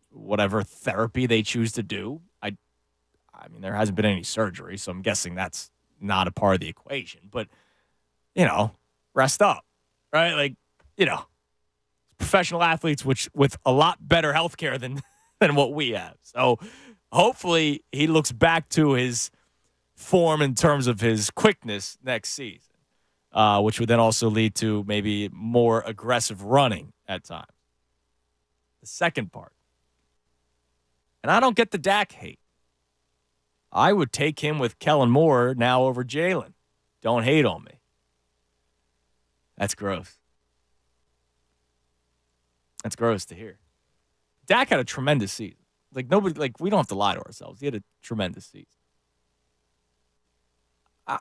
whatever therapy they choose to do, I mean, there hasn't been any surgery, so I'm guessing that's not a part of the equation. But, rest up, right? Like, professional athletes with a lot better health care than what we have. So hopefully he looks back to his form in terms of his quickness next season, which would then also lead to maybe more aggressive running at times. The second part, and I don't get the Dak hate. I would take him with Kellen Moore now over Jalen. Don't hate on me. That's gross. That's gross to hear. Dak had a tremendous season. We don't have to lie to ourselves. He had a tremendous season.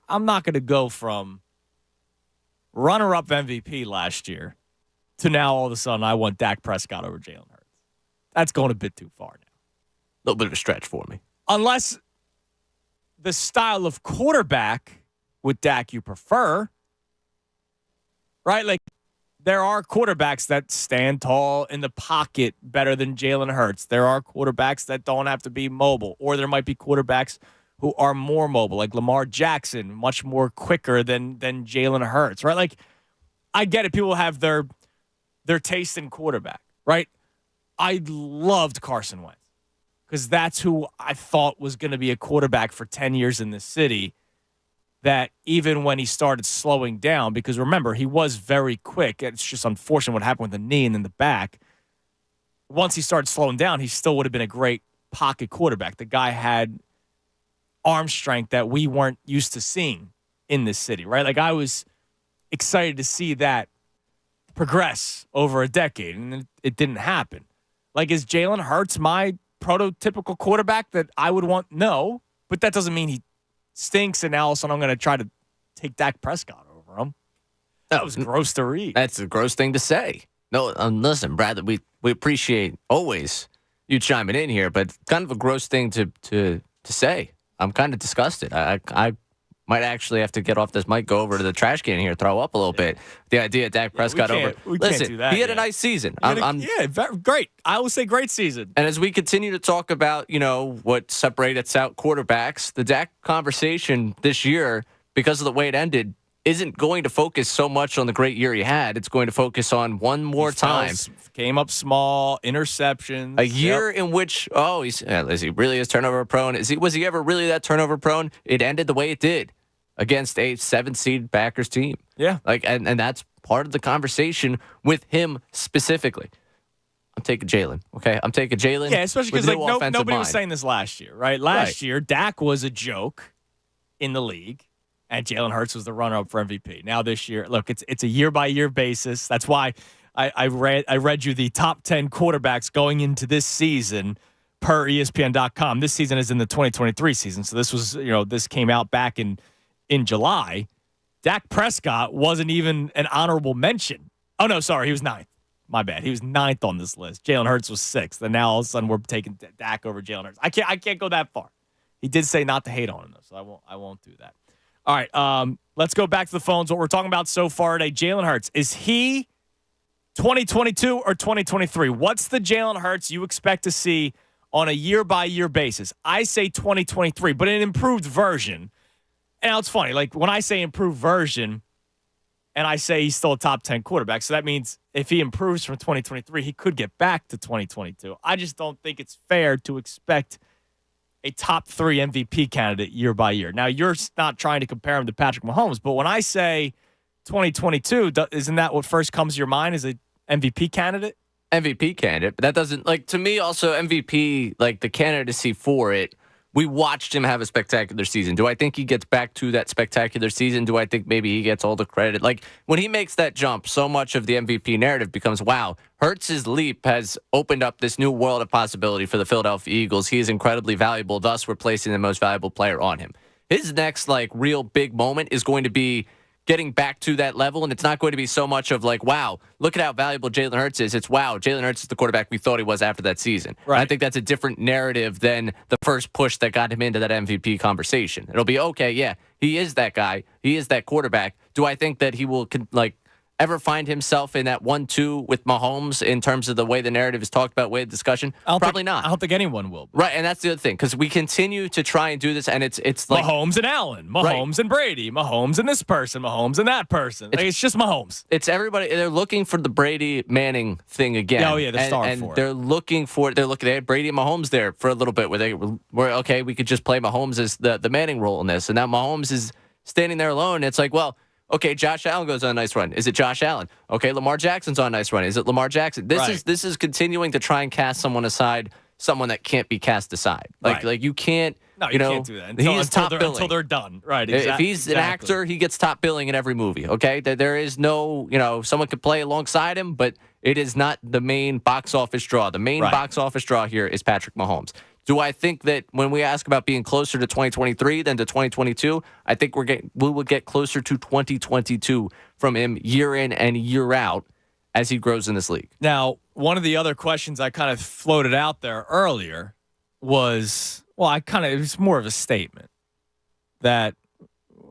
I'm not going to go from runner-up MVP last year to now all of a sudden I want Dak Prescott over Jalen Hurts. That's going a bit too far now. A little bit of a stretch for me. Unless the style of quarterback with Dak you prefer, right? Like, there are quarterbacks that stand tall in the pocket better than Jalen Hurts. There are quarterbacks that don't have to be mobile, or there might be quarterbacks who are more mobile, like Lamar Jackson, much more quicker than Jalen Hurts, right? Like, I get it. People have their taste in quarterback, right? I loved Carson Wentz because that's who I thought was going to be a quarterback for 10 years in this city, that even when he started slowing down, because remember, he was very quick. It's just unfortunate what happened with the knee and in the back. Once he started slowing down, he still would have been a great pocket quarterback. The guy had arm strength that we weren't used to seeing in this city, right? Like, I was excited to see that progress over a decade, and it didn't happen. Like, is Jalen Hurts my prototypical quarterback that I would want? No, but that doesn't mean he stinks, and now all of a sudden I'm going to try to take Dak Prescott over him. That was gross to read. That's a gross thing to say. No, listen, Brad, we appreciate always you chiming in here, but kind of a gross thing to say. I'm kind of disgusted. I might actually have to get off this mic, go over to the trash can here, throw up a little bit. The idea of Dak Prescott over. We Listen, can't do that he had a nice season. Great. I will say great season. And as we continue to talk about, what separates out quarterbacks, the Dak conversation this year, because of the way it ended, isn't going to focus so much on the great year he had. It's going to focus on one more time. Came up small, interceptions. A year in which, is he really is turnover prone? Was he ever really that turnover prone? It ended the way it did against a 7-seed Packers team. Yeah. And that's part of the conversation with him specifically. I'm taking Jalen. Okay, I'm taking Jalen. Yeah, especially because nobody was saying this last year, right? Last year, Dak was a joke in the league. And Jalen Hurts was the runner-up for MVP. Now this year, look, it's a year-by-year basis. That's why I read you the top 10 quarterbacks going into this season per ESPN.com. This season is in the 2023 season, so this was this came out back in July. Dak Prescott wasn't even an honorable mention. Oh no, sorry, he was 9th. My bad. He was 9th on this list. Jalen Hurts was 6th, and now all of a sudden we're taking Dak over Jalen Hurts. I can't go that far. He did say not to hate on him though, so I won't do that. All right, let's go back to the phones. What we're talking about so far today, Jalen Hurts. Is he 2022 or 2023? What's the Jalen Hurts you expect to see on a year-by-year basis? I say 2023, but an improved version. And now it's funny. Like, when I say improved version, and I say he's still a top 10 quarterback, so that means if he improves from 2023, he could get back to 2022. I just don't think it's fair to expect a top 3 MVP candidate year by year. Now, you're not trying to compare him to Patrick Mahomes, but when I say 2022, isn't that what first comes to your mind as an MVP candidate? MVP candidate, but that doesn't, to me also MVP, the candidacy for it, we watched him have a spectacular season. Do I think he gets back to that spectacular season? Do I think maybe he gets all the credit? When he makes that jump, so much of the MVP narrative becomes, wow, Hurts' leap has opened up this new world of possibility for the Philadelphia Eagles. He is incredibly valuable, thus we're placing the most valuable player on him. His next, real big moment is going to be getting back to that level, and it's not going to be so much of wow, look at how valuable Jalen Hurts is. It's wow, Jalen Hurts is the quarterback we thought he was after that season. Right. I think that's a different narrative than the first push that got him into that MVP conversation. It'll be, okay, yeah, he is that guy. He is that quarterback. Do I think that he will ever find himself in that 1-2 with Mahomes in terms of the way the narrative is talked about, way of discussion? Probably not. I don't think anyone will. Right, and that's the other thing, because we continue to try and do this, and it's Mahomes and Allen, Mahomes and Brady, Mahomes and this person, Mahomes and that person. It's just Mahomes. It's everybody. They're looking for the Brady Manning thing again. Oh yeah, they're starting for it. They're looking for it. They had Brady and Mahomes there for a little bit, where they were okay. We could just play Mahomes as the Manning role in this, and now Mahomes is standing there alone. It's okay, Josh Allen goes on a nice run. Is it Josh Allen? Okay, Lamar Jackson's on a nice run. Is it Lamar Jackson? This is continuing to try and cast someone aside, someone that can't be cast aside. You can't. No, you can't do that until they're done. Right. Exactly. If he's an actor, he gets top billing in every movie. Okay, there is no, someone could play alongside him, but it is not the main box office draw. The main box office draw here is Patrick Mahomes. Do I think that when we ask about being closer to 2023 than to 2022, I think we will get closer to 2022 from him year in and year out as he grows in this league. Now, one of the other questions I kind of floated out there earlier was, it was more of a statement that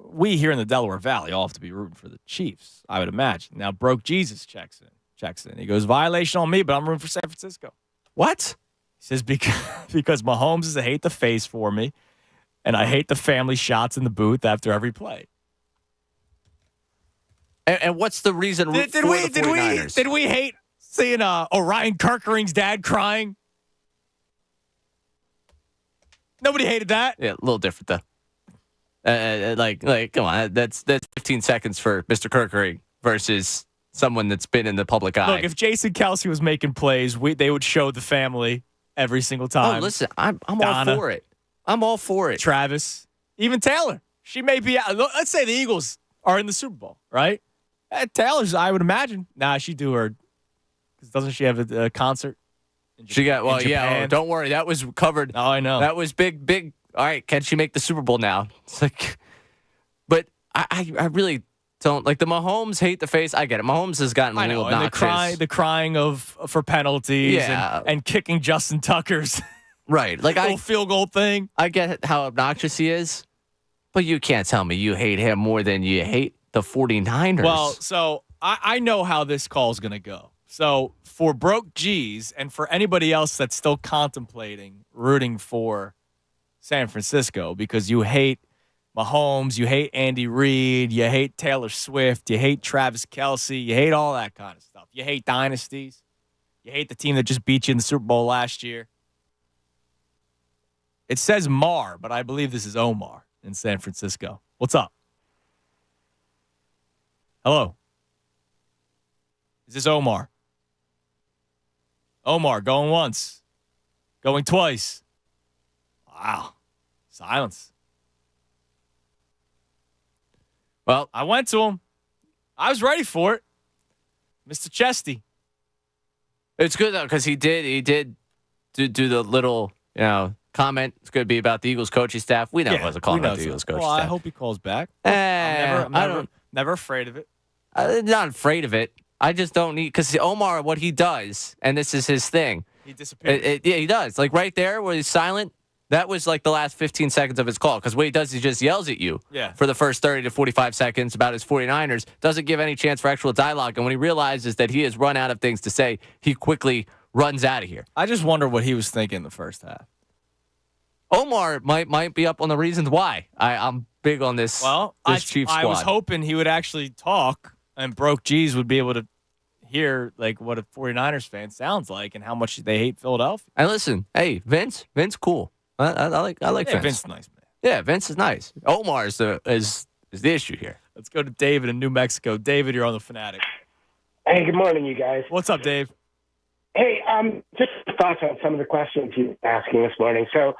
we here in the Delaware Valley all have to be rooting for the Chiefs, I would imagine. Now, Broke Jesus checks in. He goes, violation on me, but I'm rooting for San Francisco. What? He says, because Mahomes is a hate the face for me, and I hate the family shots in the booth after every play. And what's the reason for the 49ers? Did we hate seeing Orion Kirkering's dad crying? Nobody hated that. Yeah, a little different though. Come on, that's 15 seconds for Mr. Kirkering versus someone that's been in the public eye. Look, if Jason Kelsey was making plays, they would show the family every single time. Oh, listen, I'm all for it. I'm all for it. Travis, even Taylor. She may be out. Let's say the Eagles are in the Super Bowl, right? Taylor's, I would imagine. Nah, she do her. Doesn't she have a concert? She got, don't worry. That was covered. Oh, I know. That was big all right, can she make the Super Bowl now? It's like, but I really don't like the Mahomes hate the face. I get it. Mahomes has gotten a little obnoxious. And the crying for penalties and kicking Justin Tucker's right, like little field goal thing. I get how obnoxious he is, but you can't tell me you hate him more than you hate the 49ers. Well, so I know how this call is going to go. So for Broke G's and for anybody else that's still contemplating rooting for San Francisco because you hate Mahomes, you hate Andy Reid, you hate Taylor Swift, you hate Travis Kelsey, you hate all that kind of stuff. You hate dynasties. You hate the team that just beat you in the Super Bowl last year. It says Mar, but I believe this is Omar in San Francisco. What's up? Hello. Is this Omar? Omar, going once. Going twice. Wow. Silence. Well, I went to him. I was ready for it. Mr. Chesty. It's good, though, because he did do the little, comment. It's going to be about the Eagles coaching staff. We know it was a call about the Eagles coaching staff. I hope he calls back. I'm never afraid of it. I'm not afraid of it. I just don't need, because Omar, what he does, and this is his thing. He disappears. Yeah, he does. Like right there where he's silent, that was like the last 15 seconds of his call. Because what he does, he just yells at you for the first 30 to 45 seconds about his 49ers. Doesn't give any chance for actual dialogue. And when he realizes that he has run out of things to say, he quickly runs out of here. I just wonder what he was thinking the first half. Omar might be up on the reasons why. I'm big on this. Well, Chiefs squad. I was hoping he would actually talk and Broke G's would be able to hear like what a 49ers fan sounds like and how much they hate Philadelphia. And listen, hey, Vince cool. I like Vince. Vince is nice, man. Yeah, Vince is nice. Omar is the issue here. Let's go to David in New Mexico. David, you're on the Fanatic. Hey, good morning, you guys. What's up, Dave? Hey, just thoughts on some of the questions you're asking this morning. So,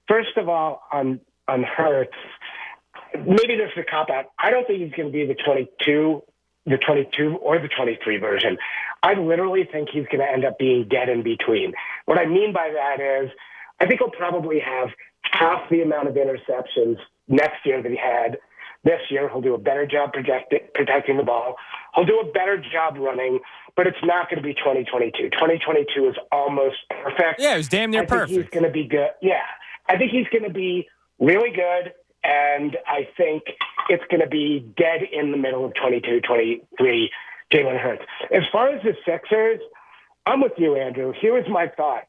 first of all, on Hurts, maybe this is a cop-out. I don't think he's going to be the 22 or the 23 version. I literally think he's going to end up being dead in between. What I mean by that is I think he'll probably have half the amount of interceptions next year that he had this year. He'll do a better job protecting the ball. He'll do a better job running, but it's not going to be 2022. 2022 is almost perfect. Yeah, it was damn near perfect. He's going to be good. Yeah, I think he's going to be really good. And I think it's going to be dead in the middle of 22, 23, Jalen Hurts. As far as the Sixers, I'm with you, Andrew. Here was my thought.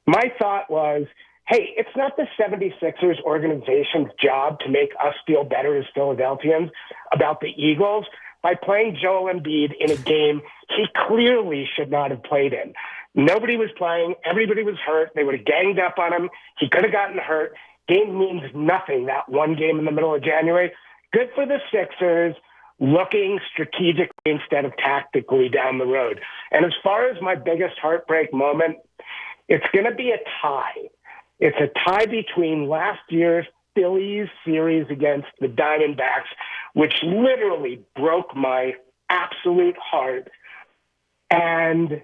My thought was, hey, it's not the 76ers organization's job to make us feel better as Philadelphians about the Eagles by playing Joel Embiid in a game he clearly should not have played in. Nobody was playing. Everybody was hurt. They would have ganged up on him. He could have gotten hurt. Game means nothing, that one game in the middle of January. Good for the Sixers looking strategically instead of tactically down the road. And as far as my biggest heartbreak moment, it's going to be a tie. It's a tie between last year's Phillies series against the Diamondbacks, which literally broke my absolute heart. And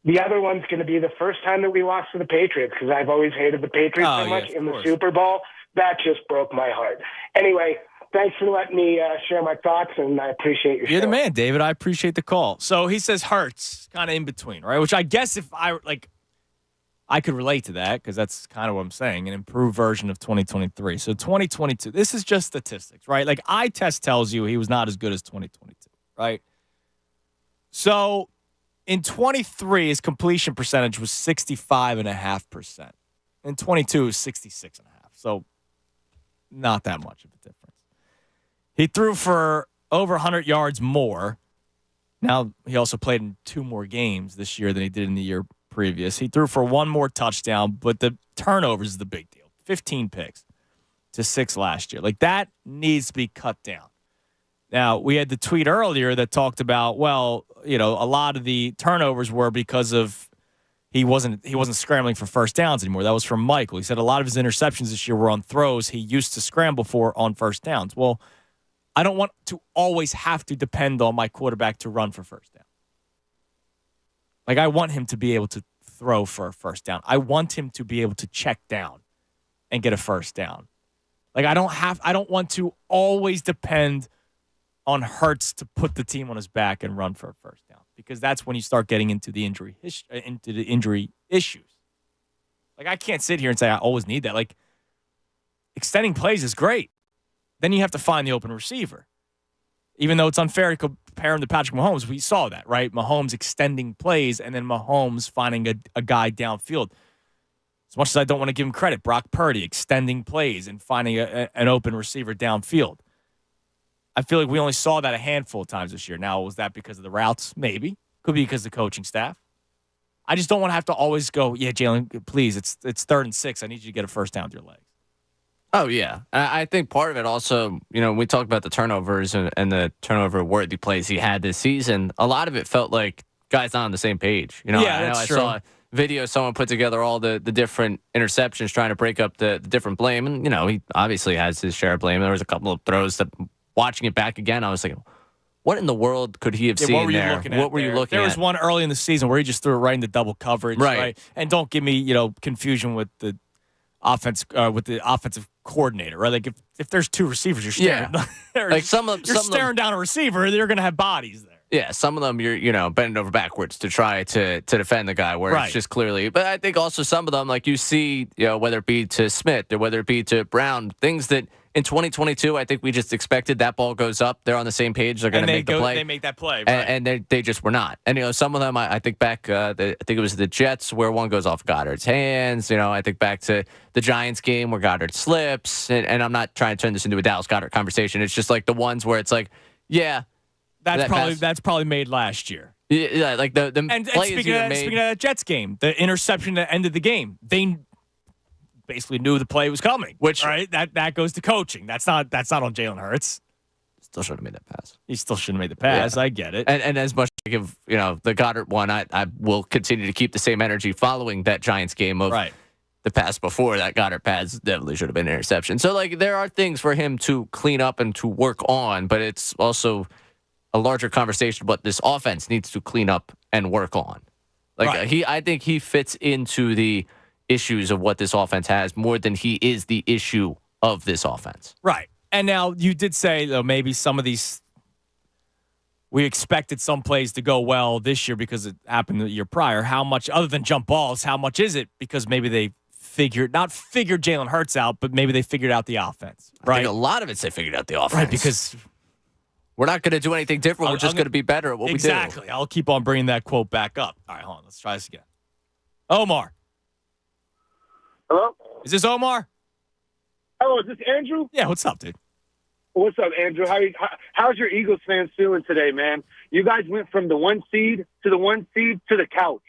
the other one's going to be the first time that we lost to the Patriots, because I've always hated the Patriots so much in the Super Bowl. That just broke my heart. Anyway, thanks for letting me share my thoughts, and I appreciate your show. You're the man, David. I appreciate the call. So he says Hurts, kind of in between, right? Which I guess if I could relate to that, because that's kind of what I'm saying, an improved version of 2023. So 2022, this is just statistics, right? Like eye test tells you he was not as good as 2022, right? So in 23, his completion percentage was 65.5%. In 22, it was 66.5%. So not that much of a difference. He threw for over 100 yards more. Now, he also played in 2 more games this year than he did in the year previous. He threw for 1 more touchdown, but the turnovers is the big deal. 15 picks to 6 last year. Like, that needs to be cut down. Now, we had the tweet earlier that talked about, well, a lot of the turnovers were because of he wasn't scrambling for first downs anymore. That was from Michael. He said a lot of his interceptions this year were on throws he used to scramble for on first downs. Well, I don't want to always have to depend on my quarterback to run for first down. Like, I want him to be able to throw for a first down. I want him to be able to check down and get a first down. Like, I don't want to always depend on Hurts to put the team on his back and run for a first down, because that's when you start getting into the injury issues. Like, I can't sit here and say I always need that. Like, extending plays is great. Then you have to find the open receiver. Even though it's unfair to compare him to Patrick Mahomes, we saw that, right? Mahomes extending plays and then Mahomes finding a guy downfield. As much as I don't want to give him credit, Brock Purdy extending plays and finding an open receiver downfield. I feel like we only saw that a handful of times this year. Now, was that because of the routes? Maybe. Could be because of the coaching staff. I just don't want to have to always go, yeah, Jalen, please, it's 3rd and 6. I need you to get a first down with your legs. Oh, yeah. I think part of it also, we talked about the turnovers and the turnover-worthy plays he had this season. A lot of it felt like guys not on the same page. That's true. I saw a video someone put together all the different interceptions trying to break up the different blame. And, he obviously has his share of blame. There was a couple of throws that, watching it back again, I was like, what in the world could he have seen what were there? You looking at what were you looking at? There at? was one early in the season where he just threw it right into double coverage. Right. And don't give me, confusion with the offensive coordinator, right? Like if there's two receivers, you're staring. Yeah. Like you're staring down a receiver, they're going to have bodies there. Yeah, some of them you're bending over backwards to try to defend the guy where it's just clearly. But I think also some of them, like you see, whether it be to Smith or whether it be to Brown, things that in 2022, I think we just expected that ball goes up. They're on the same page. They're going to make the play. They make that play, right. And they just were not. And some of them, I think back, I think it was the Jets where one goes off Goddard's hands. I think back to the Giants game where Goddard slips. And I'm not trying to turn this into a Dallas Goddard conversation. It's just like the ones where it's like, yeah. That's probably made last year. Yeah, like the and plays speaking of that Jets game, the interception that ended the game, they basically knew the play was coming. Which that goes to coaching. That's not on Jalen Hurts. Still should have made that pass. He still shouldn't have made the pass. Yeah. I get it. And as much as I give the Goddard one, I will continue to keep the same energy following that Giants game of the pass before that Goddard pass definitely should have been an interception. So like there are things for him to clean up and to work on, but it's also a larger conversation what this offense needs to clean up and work on. Like I think he fits into the issues of what this offense has more than he is the issue of this offense. Right. And now you did say though maybe some of these we expected some plays to go well this year because it happened the year prior. How much other than jump balls, how much is it because maybe they figured Jalen Hurts out, but maybe they figured out the offense. Right. I think a lot of it's they figured out the offense. Right, because we're not going to do anything different. We're just going to be better at what we do. Exactly. I'll keep on bringing that quote back up. All right, hold on. Let's try this again. Omar. Hello? Is this Omar? Oh, is this Andrew? Yeah, what's up, dude? What's up, Andrew? How's your Eagles fans feeling today, man? You guys went from the 1 seed to the couch.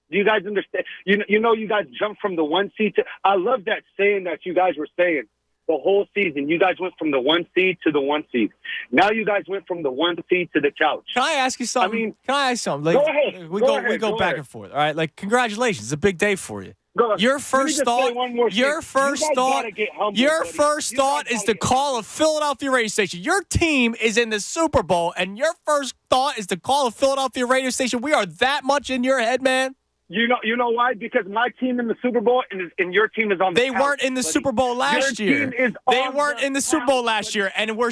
Do you guys understand? You guys jumped from the 1 seed to... I love that saying that you guys were saying. The whole season, you guys went from the 1 seed to the 1 seed. Now you guys went from the 1 seed to the couch. Can I ask you something? Like, go ahead. We go back and forth. All right, like congratulations, it's a big day for you. Your first thought is to call a Philadelphia radio station. Your team is in the Super Bowl, and your first thought is to call a Philadelphia radio station. We are that much in your head, man. You know why? Because my team in the Super Bowl and your team is on the couch. They weren't in the Super Bowl last year. They weren't in the Super Bowl last year, and we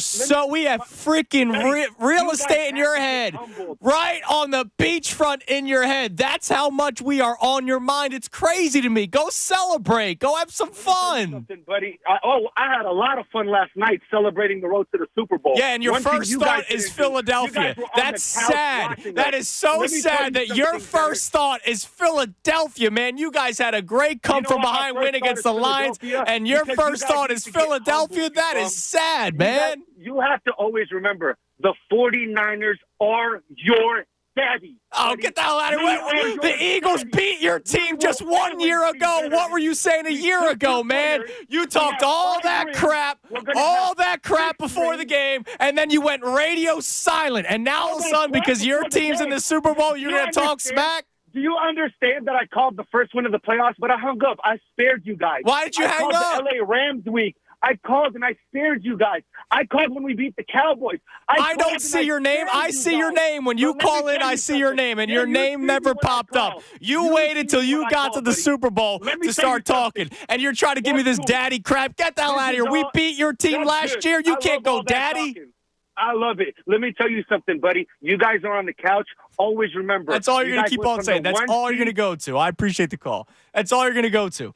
have freaking real estate in your head, right on the beachfront in your head. That's how much we are on your mind. It's crazy to me. Go celebrate. Go have some fun, buddy. I had a lot of fun last night celebrating the road to the Super Bowl. Yeah, and your first thought is Philadelphia. That's sad. That is so sad that your first thought is Philadelphia, man. You guys had a great come from behind win against the Lions, and your first thought is Philadelphia. That is sad, man. You have to always remember the 49ers are your daddy. Oh, get the hell out of here. The Eagles beat your team just 1 year ago. What were you saying a year ago, man? You talked all that crap before the game, and then you went radio silent. And now all of a sudden, because your team's in the Super Bowl, you're going to talk smack? Do you understand that I called the first win of the playoffs, but I hung up? I spared you guys. Why did you hang up? I called the LA Rams week. I called and I spared you guys. I called when we beat the Cowboys. I don't see your name. I see your name. When you call in, I see your name, and your name never popped up. You waited till you got to the Super Bowl to start talking, and you're trying to give me this daddy crap. Get the hell out of here. We beat your team last year. You can't go daddy. I love it. Let me tell you something, buddy. You guys are on the couch. Always remember. That's all you're going to keep on saying. That's all you're going to go to. I appreciate the call. That's all you're going to go to.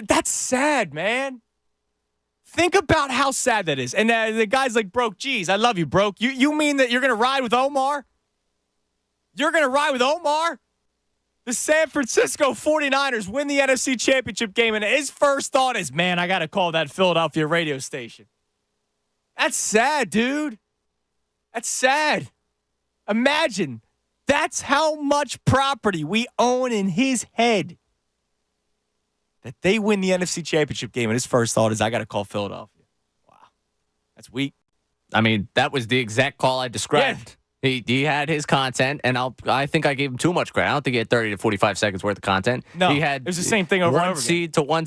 That's sad, man. Think about how sad that is. And the guy's like, Broke, geez, I love you, Broke. You mean that you're going to ride with Omar? You're going to ride with Omar? The San Francisco 49ers win the NFC Championship game, and his first thought is, man, I got to call that Philadelphia radio station. That's sad, dude. That's sad. Imagine. That's how much property we own in his head. That they win the NFC Championship game, and his first thought is, I got to call Philadelphia. Wow. That's weak. I mean, that was the exact call I described. Yeah. He had his content, and I think I gave him too much credit. I don't think he had 30 to 45 seconds worth of content. No, he had it was the same thing over and over one seed to one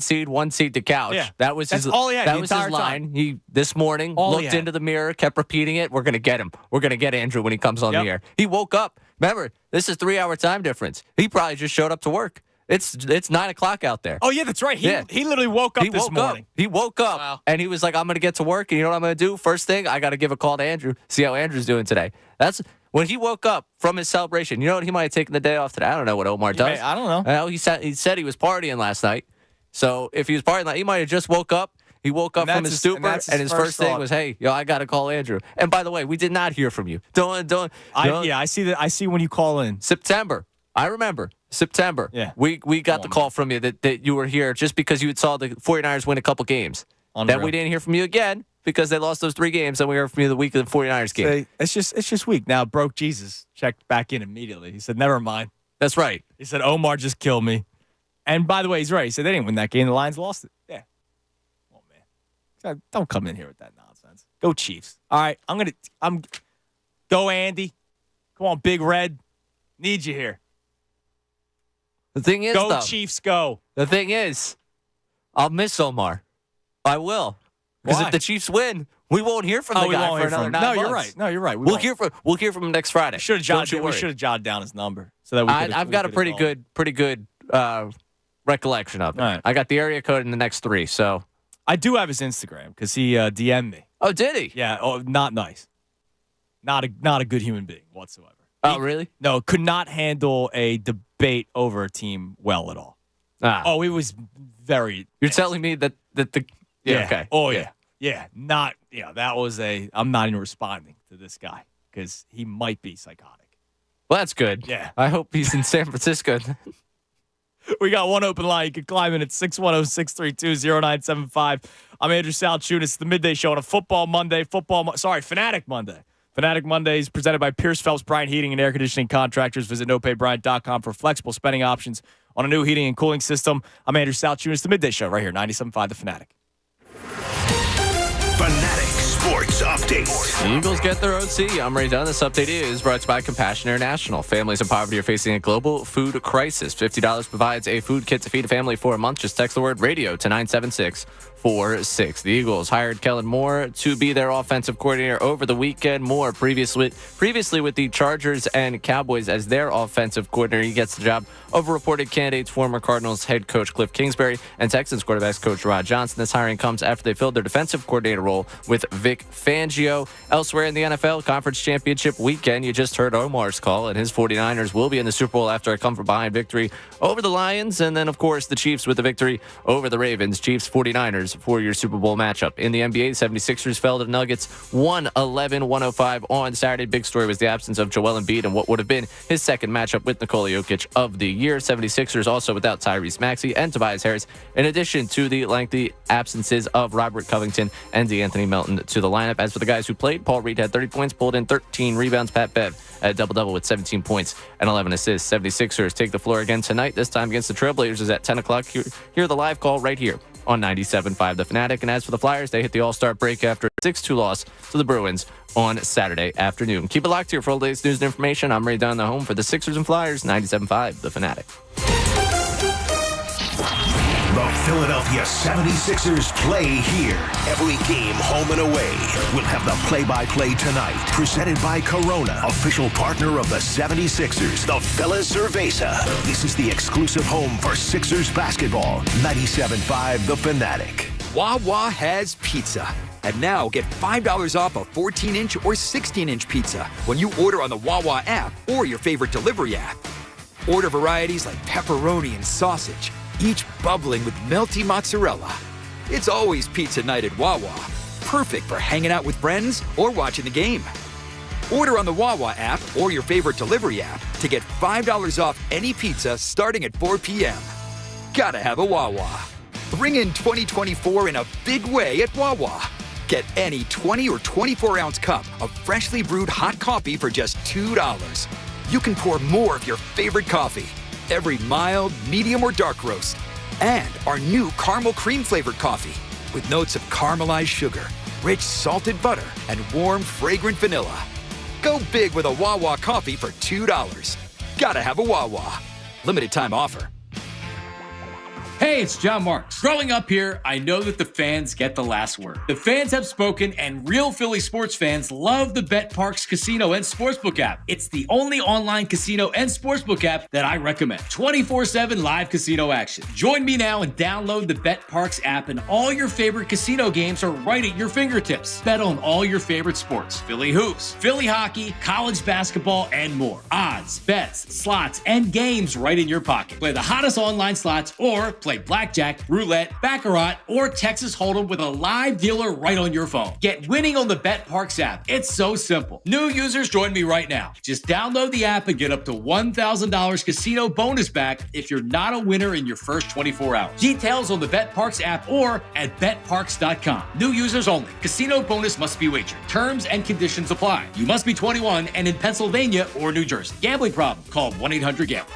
seed to couch. Yeah. That was That's all he had that the was his entire line. time. He this morning looked into the mirror, kept repeating it. We're gonna get him. We're gonna get Andrew when he comes on the air. He woke up. Remember, this is 3-hour time difference. He probably just showed up to work. It's 9 o'clock out there. Oh, yeah, that's right. He literally woke up this morning. He woke up, and he was like, I'm going to get to work, and you know what I'm going to do? First thing, I got to give a call to Andrew, see how Andrew's doing today. That's when he woke up from his celebration. You know what? He might have taken the day off today. I don't know what Omar does. I don't know. Well, he said he was partying last night. So if he was partying, he might have just woke up. He woke up from his stupor, and his first thing was, "Hey, I got to call Andrew." And by the way, we did not hear from you. I see that. I see when you call in September. I remember September. Yeah, we got the call from you that you were here just because you had saw the 49ers win a couple games. Unreal. Then we didn't hear from you again because they lost those 3 games, and we heard from you the week of the 49ers game. It's just weak. Now, Broke Jesus checked back in immediately. He said, "Never mind." That's right. He said, "Omar just killed me." And by the way, he's right. He said they didn't win that game. The Lions lost it. Yeah. Oh man, don't come in here with that nonsense. Go Chiefs. All right, go Andy. Come on, Big Red. Need you here. The thing is, go Chiefs, go. The thing is, I'll miss Omar. I will. Because if the Chiefs win, we won't hear from the guy for another 9 months. No, you're right. We'll hear from him next Friday. We should have jotted down his number so that I've got a pretty good recollection of it. Right. I got the area code in the next 3, so I do have his Instagram because he DM'd me. Oh, did he? Yeah. Oh, not nice. Not a good human being whatsoever. Oh, really? No, could not handle a debate over a team well at all. Oh, it was very. You're telling me that the yeah. Okay. Oh yeah. Yeah. Not that was I'm not even responding to this guy because he might be psychotic. Well, that's good. Yeah. I hope he's in San Francisco. We got one open line. You can climb in at 610-632-0975. I'm Andrew Salchunas. The Midday Show on a Fanatic Monday. Fanatic Monday is presented by Pierce Phelps Bryant Heating and Air Conditioning Contractors. Visit nopaybryant.com for flexible spending options on a new heating and cooling system. I'm Andrew Salchunas. The Midday Show right here, 97.5 The Fanatic. Fanatic Sports Update. The Eagles get their OT. I'm Ray Dunn. This update is brought to you by Compassion International. Families in poverty are facing a global food crisis. $50 provides a food kit to feed a family for a month. Just text the word radio to 97646. The Eagles hired Kellen Moore to be their offensive coordinator over the weekend. Moore previously with the Chargers and Cowboys as their offensive coordinator. He gets the job over reported candidates, former Cardinals head coach Cliff Kingsbury and Texans quarterbacks coach Rod Johnson. This hiring comes after they filled their defensive coordinator role with Vic Fangio. Elsewhere in the NFL Conference Championship weekend, you just heard Omar's call, and his 49ers will be in the Super Bowl after a come-from-behind victory over the Lions. And then, of course, the Chiefs with the victory over the Ravens. Chiefs 49ers for your Super Bowl matchup. In the NBA, 76ers fell to the Nuggets 111-105 on Saturday. Big story was the absence of Joel Embiid and what would have been his second matchup with Nikola Jokic of the year. 76ers also without Tyrese Maxey and Tobias Harris, in addition to the lengthy absences of Robert Covington and DeAnthony Melton to the lineup. As for the guys who played, Paul Reed had 30 points, pulled in 13 rebounds. Pat Bev had a double-double with 17 points and 11 assists. 76ers take the floor again tonight, this time against the Trailblazers at 10 o'clock. Hear the live call right here on 97.5 The Fanatic. And as for the Flyers, they hit the All-Star break after a 6-2 loss to the Bruins on Saturday afternoon. Keep it locked here for all the latest news and information. I'm Ray Dunn, the home for the Sixers and Flyers, 97.5 The Fanatic. The Philadelphia 76ers play here. Every game home and away. We'll have the play-by-play tonight. Presented by Corona, official partner of the 76ers, the Phila Cerveza. This is the exclusive home for Sixers basketball. 97.5 The Fanatic. Wawa has pizza. And now get $5 off a 14-inch or 16-inch pizza when you order on the Wawa app or your favorite delivery app. Order varieties like pepperoni and sausage, each bubbling with melty mozzarella. It's always pizza night at Wawa. Perfect for hanging out with friends or watching the game. Order on the Wawa app or your favorite delivery app to get $5 off any pizza starting at 4 p.m. Gotta have a Wawa. Bring in 2024 in a big way at Wawa. Get any 20 or 24-ounce cup of freshly brewed hot coffee for just $2. You can pour more of your favorite coffee, every mild, medium, or dark roast, and our new caramel cream-flavored coffee with notes of caramelized sugar, rich salted butter, and warm, fragrant vanilla. Go big with a Wawa coffee for $2. Gotta have a Wawa. Limited time offer. Hey, it's John Marks. Growing up here, I know that the fans get the last word. The fans have spoken, and real Philly sports fans love the BetParx Casino and Sportsbook app. It's the only online casino and sportsbook app that I recommend. 24/7 live casino action. Join me now and download the BetParx app, and all your favorite casino games are right at your fingertips. Bet on all your favorite sports. Philly hoops, Philly hockey, college basketball, and more. Odds, bets, slots, and games right in your pocket. Play the hottest online slots or play blackjack, roulette, baccarat, or Texas Hold'em with a live dealer right on your phone. Get winning on the BetParx app. It's so simple. New users, join me right now. Just download the app and get up to $1,000 casino bonus back if you're not a winner in your first 24 hours. Details on the BetParx app or at betparx.com. New users only. Casino bonus must be wagered. Terms and conditions apply. You must be 21 and in Pennsylvania or New Jersey. Gambling problem? Call 1-800-GAMBLER.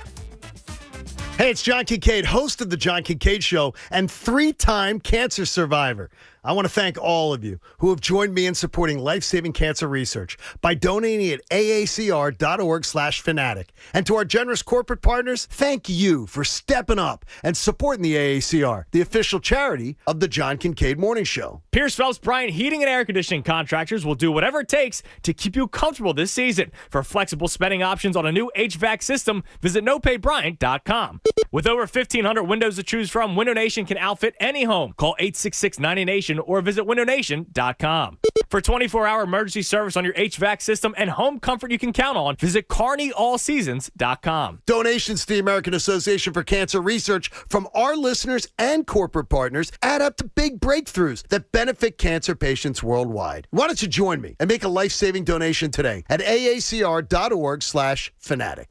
Hey, it's John Kincaid, host of The John Kincaid Show and 3-time cancer survivor. I want to thank all of you who have joined me in supporting life-saving cancer research by donating at aacr.org/fanatic. And to our generous corporate partners, thank you for stepping up and supporting the AACR, the official charity of the John Kincaid Morning Show. Pierce Phelps Bryant Heating and Air Conditioning Contractors will do whatever it takes to keep you comfortable this season. For flexible spending options on a new HVAC system, visit nopaybryant.com. With over 1,500 windows to choose from, Window Nation can outfit any home. Call 866-90Nation or visit windownation.com. For 24-hour emergency service on your HVAC system and home comfort you can count on, visit carneyallseasons.com. Donations to the American Association for Cancer Research from our listeners and corporate partners add up to big breakthroughs that benefit cancer patients worldwide. Why don't you join me and make a life-saving donation today at aacr.org/fanatic.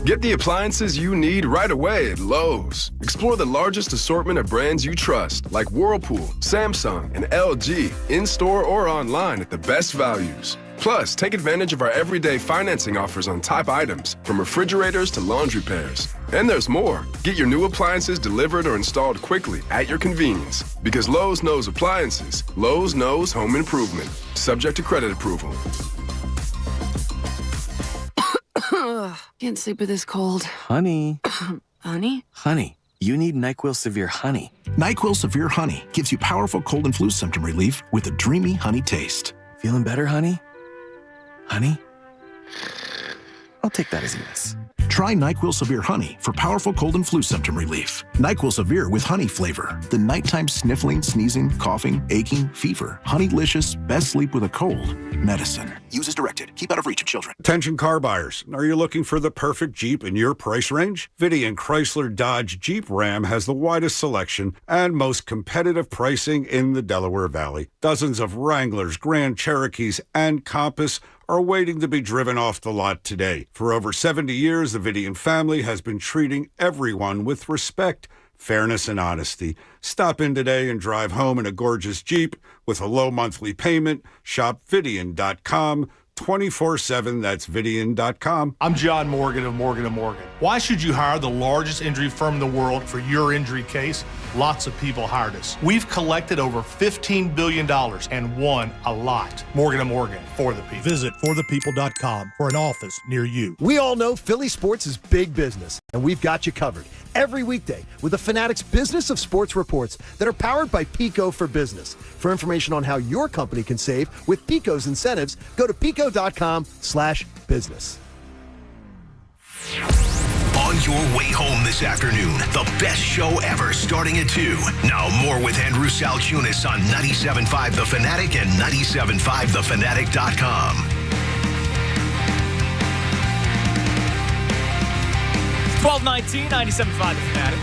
Get the appliances you need right away at Lowe's. Explore the largest assortment of brands you trust, like Whirlpool, Samsung, and LG, in-store or online at the best values. Plus, take advantage of our everyday financing offers on top items, from refrigerators to laundry pairs. And there's more. Get your new appliances delivered or installed quickly at your convenience. Because Lowe's knows appliances, Lowe's knows home improvement. Subject to credit approval. Can't sleep with this cold. Honey. Honey? Honey, you need NyQuil Severe Honey. NyQuil Severe Honey gives you powerful cold and flu symptom relief with a dreamy honey taste. Feeling better, honey? Honey? I'll take that as a yes. Try NyQuil Severe Honey for powerful cold and flu symptom relief. NyQuil Severe with honey flavor. The nighttime sniffling, sneezing, coughing, aching, fever. Honeylicious, best sleep with a cold. Medicine. Use as directed. Keep out of reach of children. Attention car buyers. Are you looking for the perfect Jeep in your price range? Vidian Chrysler Dodge Jeep Ram has the widest selection and most competitive pricing in the Delaware Valley. Dozens of Wranglers, Grand Cherokees, and Compass are waiting to be driven off the lot today. For over 70 years, the Vidian family has been treating everyone with respect, fairness, and honesty. Stop in today and drive home in a gorgeous Jeep with a low monthly payment. Shop Vidian.com. 24/7. That's Vidian.com. I'm John Morgan of Morgan & Morgan. Why should you hire the largest injury firm in the world for your injury case? Lots of people hired us. We've collected over $15 billion and won a lot. Morgan & Morgan, for the people. Visit forthepeople.com for an office near you. We all know Philly sports is big business, and we've got you covered every weekday with the Fanatic's Business of Sports reports that are powered by Pico for Business. For information on how your company can save with Pico's incentives, go to pico.com/business. On your way home this afternoon, the best show ever starting at 2. Now more with Andrew Salchunas on 97.5 The Fanatic and 97.5thefanatic.com. 12:19, 97.5 The Fanatic.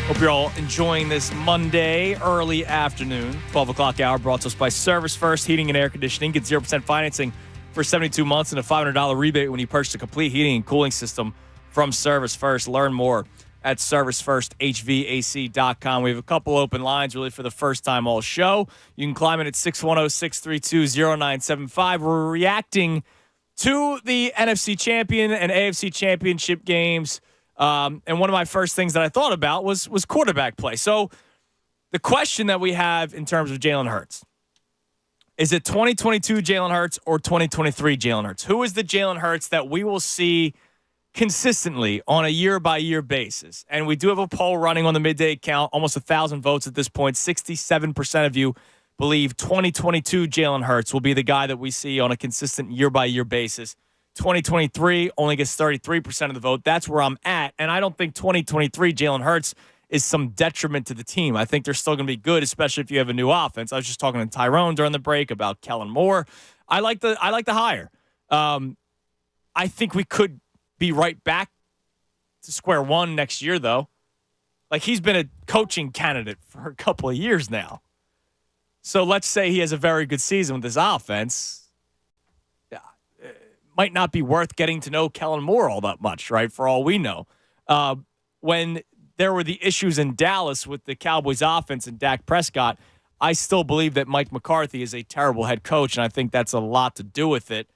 Hope you're all enjoying this Monday early afternoon. 12 o'clock hour brought to us by Service First Heating and Air Conditioning. Get 0% financing for 72 months and a $500 rebate when you purchase a complete heating and cooling system from Service First. Learn more at servicefirst.hvac.com. We have a couple open lines really for the first time all show. You can climb in at 610-632-0975. We're reacting to the NFC Champion and AFC Championship games. And one of my first things that I thought about was quarterback play. So the question that we have in terms of Jalen Hurts, is it 2022 Jalen Hurts or 2023 Jalen Hurts? Who is the Jalen Hurts that we will see consistently on a year-by-year basis? And we do have a poll running on the Midday account, almost 1,000 votes at this point. 67% of you believe 2022 Jalen Hurts will be the guy that we see on a consistent year-by-year basis. 2023 only gets 33% of the vote. That's where I'm at. And I don't think 2023 Jalen Hurts is some detriment to the team. I think they're still going to be good, especially if you have a new offense. I was just talking to Tyrone during the break about Kellen Moore. I like the hire. I think we could be right back to square one next year, though. Like, he's been a coaching candidate for a couple of years now. So let's say he has a very good season with his offense. It might not be worth getting to know Kellen Moore all that much, right, for all we know. When there were the issues in Dallas with the Cowboys offense and Dak Prescott, I still believe that Mike McCarthy is a terrible head coach, and I think that's a lot to do with it.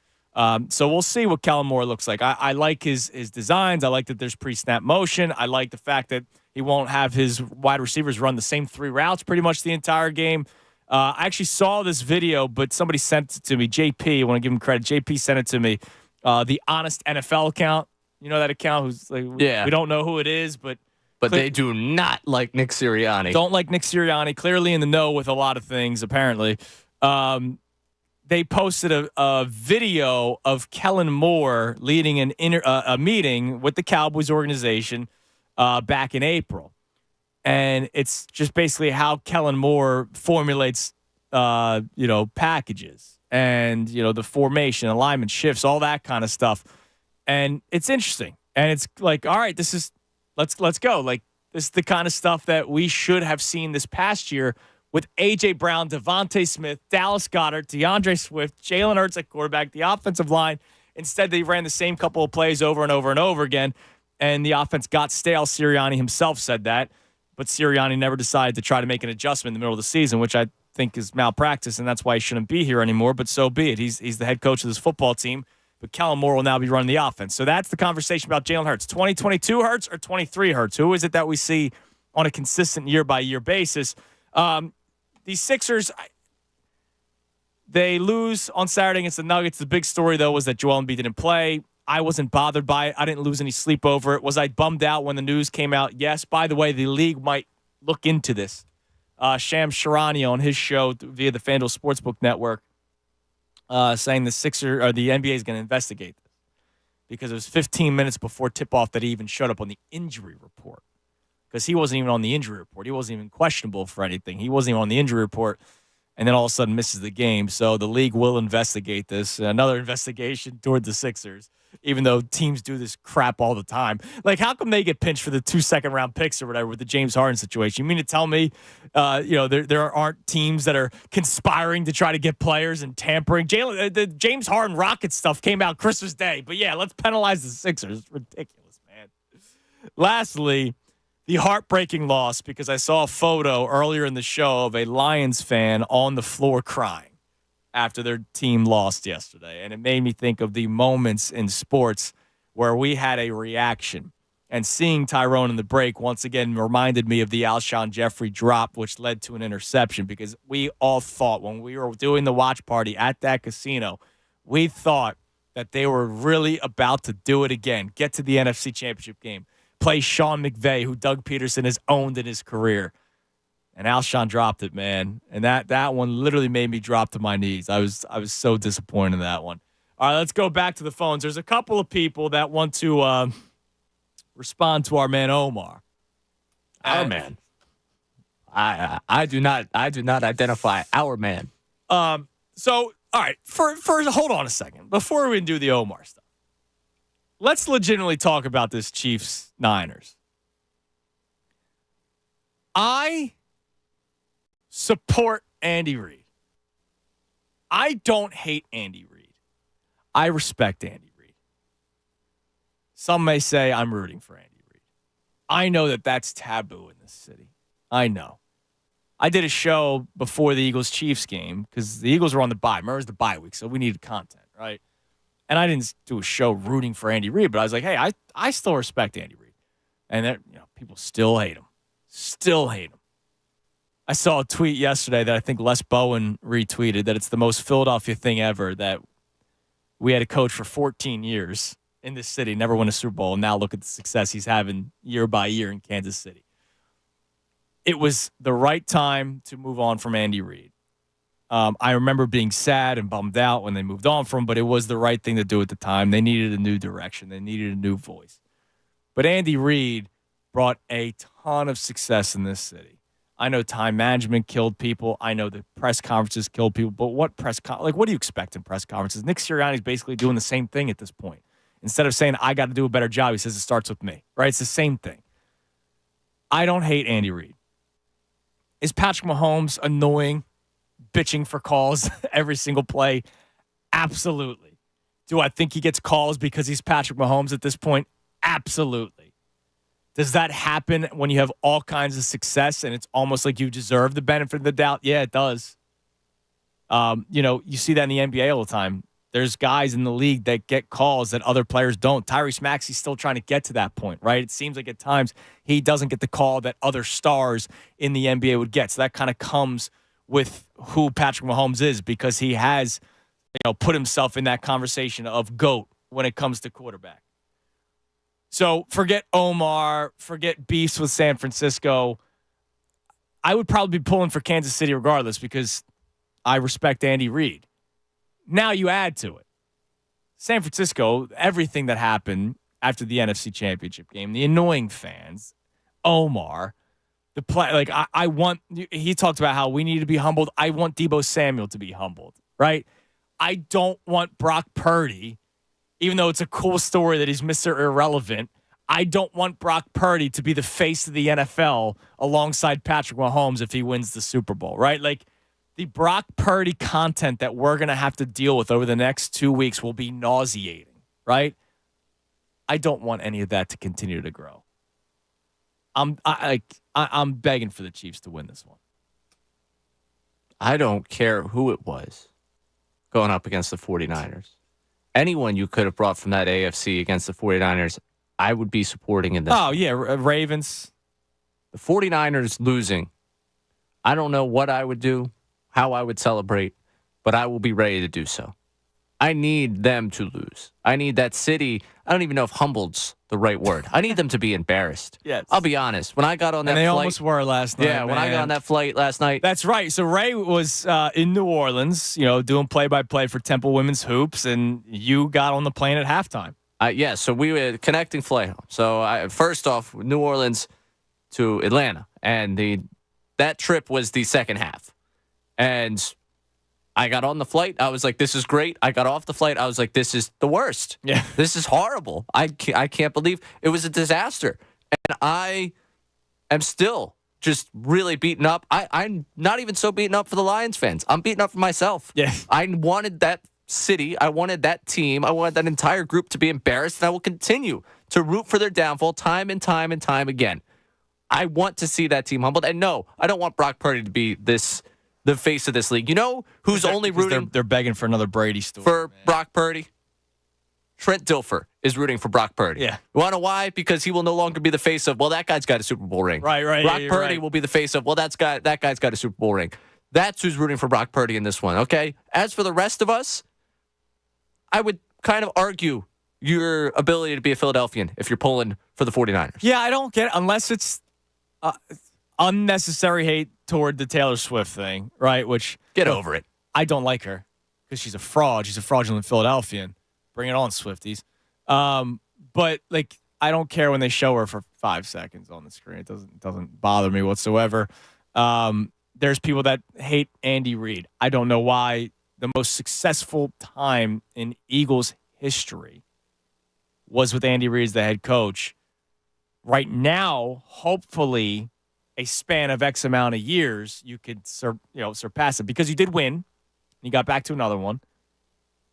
So we'll see what Kellen Moore looks like. I like his designs. I like that there's pre-snap motion. I like the fact that he won't have his wide receivers run the same 3 routes pretty much the entire game. I actually saw this video, but somebody sent it to me. JP, I want to give him credit. JP sent it to me. The Honest NFL account. You know that account? Who's like, yeah. We don't know who it is, but they do not like Nick Sirianni. Don't like Nick Sirianni. Clearly in the know with a lot of things, apparently. They posted a video of Kellen Moore leading a meeting with the Cowboys organization back in April. And it's just basically how Kellen Moore formulates, packages and, the formation, alignment, shifts, all that kind of stuff. And it's interesting. And it's like, all right, let's go. Like, this is the kind of stuff that we should have seen this past year with A.J. Brown, Devontae Smith, Dallas Goedert, DeAndre Swift, Jalen Hurts at quarterback, the offensive line. Instead, they ran the same couple of plays over and over and over again, and the offense got stale. Sirianni himself said that, but Sirianni never decided to try to make an adjustment in the middle of the season, which I think is malpractice, and that's why he shouldn't be here anymore, but so be it. He's the head coach of this football team, but Kellen Moore will now be running the offense. So that's the conversation about Jalen Hurts. 2022 Hurts or 23 Hurts? Who is it that we see on a consistent year-by-year basis? The Sixers, they lose on Saturday against the Nuggets. The big story, though, was that Joel Embiid didn't play. I wasn't bothered by it. I didn't lose any sleep over it. Was I bummed out when the news came out? Yes. By the way, the league might look into this. Shams Charania on his show via the FanDuel Sportsbook Network saying the NBA is going to investigate this because it was 15 minutes before tip-off that he even showed up on the injury report. Because he wasn't even on the injury report. He wasn't even questionable for anything. He wasn't even on the injury report, and then all of a sudden misses the game. So the league will investigate this. Another investigation toward the Sixers, even though teams do this crap all the time. Like, how come they get pinched for the 2 second-round picks or whatever with the James Harden situation? You mean to tell me, there aren't teams that are conspiring to try to get players and tampering? The James Harden Rockets stuff came out Christmas Day. But, yeah, let's penalize the Sixers. It's ridiculous, man. Lastly, the heartbreaking loss, because I saw a photo earlier in the show of a Lions fan on the floor crying after their team lost yesterday. And it made me think of the moments in sports where we had a reaction. And seeing Tyrone in the break once again reminded me of the Alshon Jeffrey drop, which led to an interception, because we all thought when we were doing the watch party at that casino, we thought that they were really about to do it again, get to the NFC Championship game, play Sean McVay, who Doug Peterson has owned in his career. And Alshon dropped it, man. And that one literally made me drop to my knees. I was so disappointed in that one. All right, let's go back to the phones. There's a couple of people that want to respond to our man Omar. Our man. I do not identify our man. So, all right, first, hold on a second. Before we do the Omar stuff, let's legitimately talk about this Chiefs-Niners. I support Andy Reid. I don't hate Andy Reid. I respect Andy Reid. Some may say I'm rooting for Andy Reid. I know that that's taboo in this city. I know. I did a show before the Eagles-Chiefs game because the Eagles were on the bye. Remember, it was the bye week, so we needed content, right? And I didn't do a show rooting for Andy Reid, but I was like, hey, I still respect Andy Reid. And people still hate him. Still hate him. I saw a tweet yesterday that I think Les Bowen retweeted that it's the most Philadelphia thing ever that we had a coach for 14 years in this city, never won a Super Bowl, and now look at the success he's having year by year in Kansas City. It was the right time to move on from Andy Reid. I remember being sad and bummed out when they moved on from him, but it was the right thing to do at the time. They needed a new direction. They needed a new voice. But Andy Reid brought a ton of success in this city. I know time management killed people. I know the press conferences killed people. But what what do you expect in press conferences? Nick Sirianni's basically doing the same thing at this point. Instead of saying, I got to do a better job, he says it starts with me. Right? It's the same thing. I don't hate Andy Reid. Is Patrick Mahomes annoying, bitching for calls every single play? Absolutely. Do I think he gets calls because he's Patrick Mahomes at this point? Absolutely. Does that happen when you have all kinds of success and it's almost like you deserve the benefit of the doubt? Yeah, it does. You see that in the NBA all the time. There's guys in the league that get calls that other players don't. Tyrese Maxey's still trying to get to that point, right? It seems like at times he doesn't get the call that other stars in the NBA would get. So that kind of comes with who Patrick Mahomes is because he has, put himself in that conversation of GOAT when it comes to quarterback. So forget Omar, forget beefs with San Francisco. I would probably be pulling for Kansas City regardless because I respect Andy Reid. Now you add to it. San Francisco, everything that happened after the NFC Championship game, the annoying fans, Omar, the play, he talked about how we need to be humbled. I want Deebo Samuel to be humbled, right? I don't want Brock Purdy, even though it's a cool story that he's Mr. Irrelevant. I don't want Brock Purdy to be the face of the NFL alongside Patrick Mahomes if he wins the Super Bowl, right? The Brock Purdy content that we're going to have to deal with over the next 2 weeks will be nauseating, right? I don't want any of that to continue to grow. I'm begging for the Chiefs to win this one. I don't care who it was going up against the 49ers. Anyone you could have brought from that AFC against the 49ers, I would be supporting in this. Oh, yeah, Ravens. The 49ers losing. I don't know what I would do, how I would celebrate, but I will be ready to do so. I need them to lose. I need that city. I don't even know if humbled's the right word. I need them to be embarrassed. Yes. I'll be honest. When I got on that and they flight. almost were last night. Yeah, when I got on that flight last night. That's right. So Ray was in New Orleans, doing play-by-play for Temple Women's Hoops, and you got on the plane at halftime. Yeah, so we were connecting flight home. So first off, New Orleans to Atlanta, and that trip was the second half. And I got on the flight. I was like, this is great. I got off the flight. I was like, this is the worst. Yeah. This is horrible. I can't believe it was a disaster. And I am still just really beaten up. I'm not even so beaten up for the Lions fans. I'm beaten up for myself. Yeah. I wanted that city. I wanted that team. I wanted that entire group to be embarrassed. And I will continue to root for their downfall time and time and time again. I want to see that team humbled. And no, I don't want Brock Purdy to be this the face of this league. You know who's only rooting they're begging for another Brady story for Brock Purdy? Trent Dilfer is rooting for Brock Purdy. Yeah. You want to know why? Because he will no longer be the face of, well, that guy's got a Super Bowl ring. Right. Brock yeah, Purdy right. will be the face of, well, that guy's got a Super Bowl ring. That's who's rooting for Brock Purdy in this one, okay? As for the rest of us, I would kind of argue your ability to be a Philadelphian if you're pulling for the 49ers. Yeah, I don't get it, unless it's unnecessary hate toward the Taylor Swift thing, right? Which Get over it. I don't like her because she's a fraud. She's a fraudulent Philadelphian. Bring it on, Swifties. But like, I don't care when they show her for 5 seconds on the screen. It doesn't bother me whatsoever. There's people that hate Andy Reid. I don't know why. The most successful time in Eagles history was with Andy Reid as the head coach. Right now, hopefully, a span of X amount of years, you could surpass it because you did win. You got back to another one.